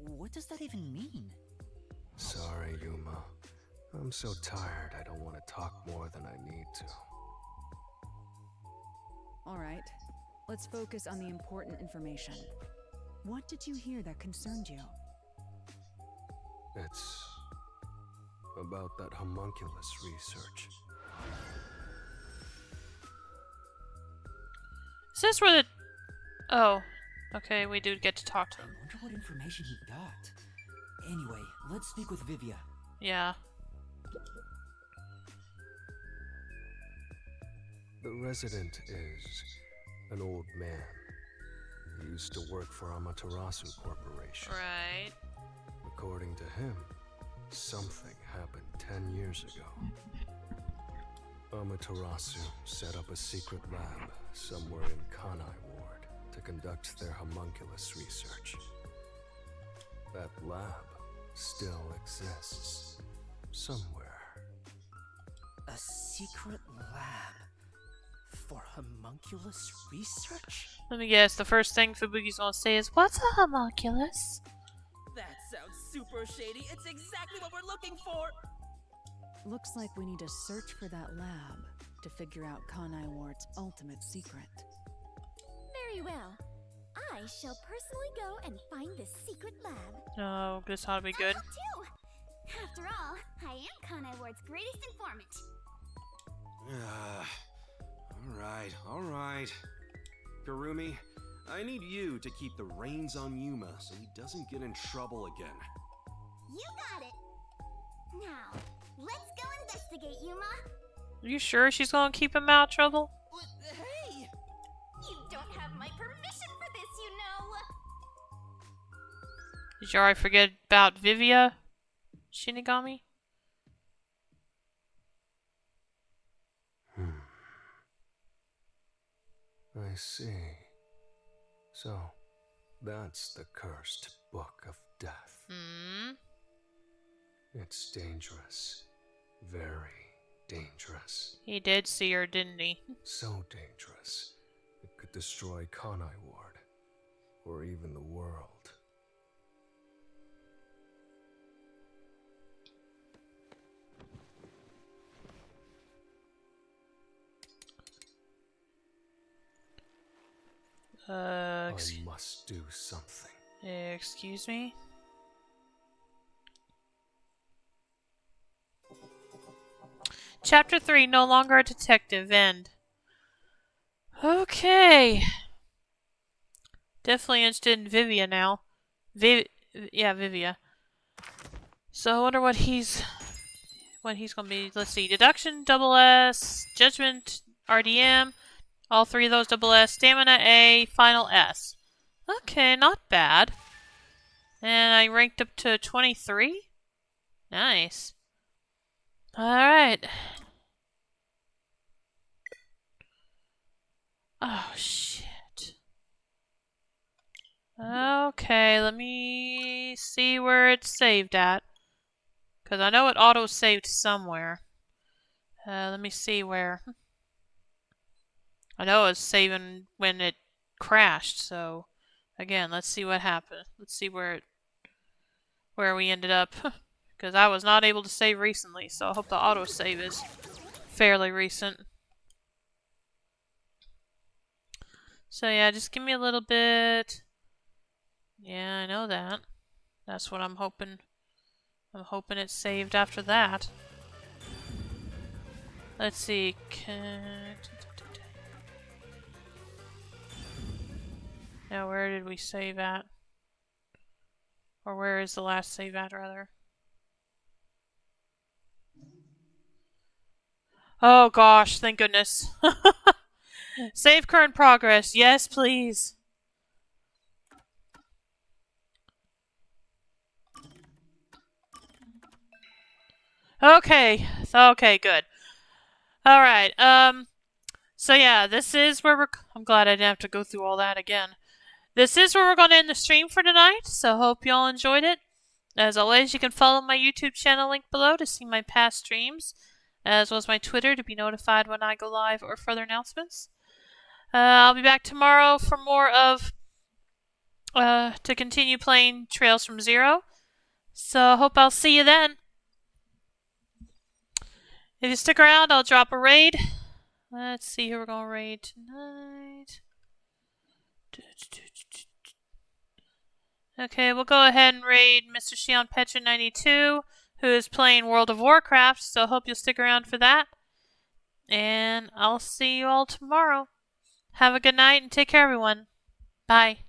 What does that even mean? Sorry, Yuma. I'm so tired I don't want to talk more than I need to. Alright, let's focus on the important information. What did you hear that concerned you? It's about that homunculus research. Is this where the... Oh. Okay, we do get to talk to him. I wonder what information he got. Anyway, let's speak with Vivia. Yeah. The resident is an old man. He used to work for Amaterasu Corporation. Right. According to him, something happened 10 years ago. Amaterasu set up a secret lab somewhere in Kanai Ward to conduct their homunculus research. That lab still exists somewhere. A secret lab for homunculus research? Let me guess, the first thing Fubuki's gonna say is, "What's a homunculus?" That sounds super shady. It's exactly what we're looking for. Looks like we need to search for that lab to figure out Kanai Ward's ultimate secret. Very well. I shall personally go and find this secret lab. Oh, this ought to be good. I will too! After all, I am Kanai Ward's greatest informant. Alright. Garumi, I need you to keep the reins on Yuma so he doesn't get in trouble again. You got it! Now, let's go investigate, Yuma. Are you sure she's gonna keep him out of trouble? Hey! You don't have my permission for this, you know! Did you already forget about Vivia Shinigami? I see. So, that's the cursed Book of Death. It's dangerous. Very dangerous. He did see her, didn't he? So dangerous, it could destroy Kanai Ward, or even the world. I must do something. Excuse me? Chapter 3, No Longer a Detective, end. Okay. Definitely interested in Vivia now. Yeah, Vivia. So I wonder what he's gonna be. Let's see. Deduction, double S, Judgment, RDM. All three of those double S. Stamina A, final S. Okay, not bad. And I ranked up to 23? Nice. Alright. Oh, shit. Okay, let me see where it's saved at. Because I know it auto-saved somewhere. Let me see where. I know it was saving when it crashed, so again, let's see what happened. Let's see where we ended up. Because I was not able to save recently, so I hope the autosave is fairly recent. So yeah, just give me a little bit. Yeah, I know that. That's what I'm hoping. I'm hoping it's saved after that. Let's see. Now, where did we save at? Or where is the last save at, rather? Oh gosh, thank goodness. Save current progress. Yes, please. Okay. Okay, good. Alright, so yeah, this is where I'm glad I didn't have to go through all that again. This is where we're going to end the stream for tonight, so hope you all enjoyed it. As always, you can follow my YouTube channel link below to see my past streams, as well as my Twitter to be notified when I go live or further announcements. I'll be back tomorrow for more of, to continue playing Trails from Zero. So hope I'll see you then. If you stick around, I'll drop a raid. Let's see who we're going to raid tonight. Okay, we'll go ahead and raid Mr. Shion Petra 92, who is playing World of Warcraft, so hope you'll stick around for that. And I'll see you all tomorrow. Have a good night and take care, everyone. Bye.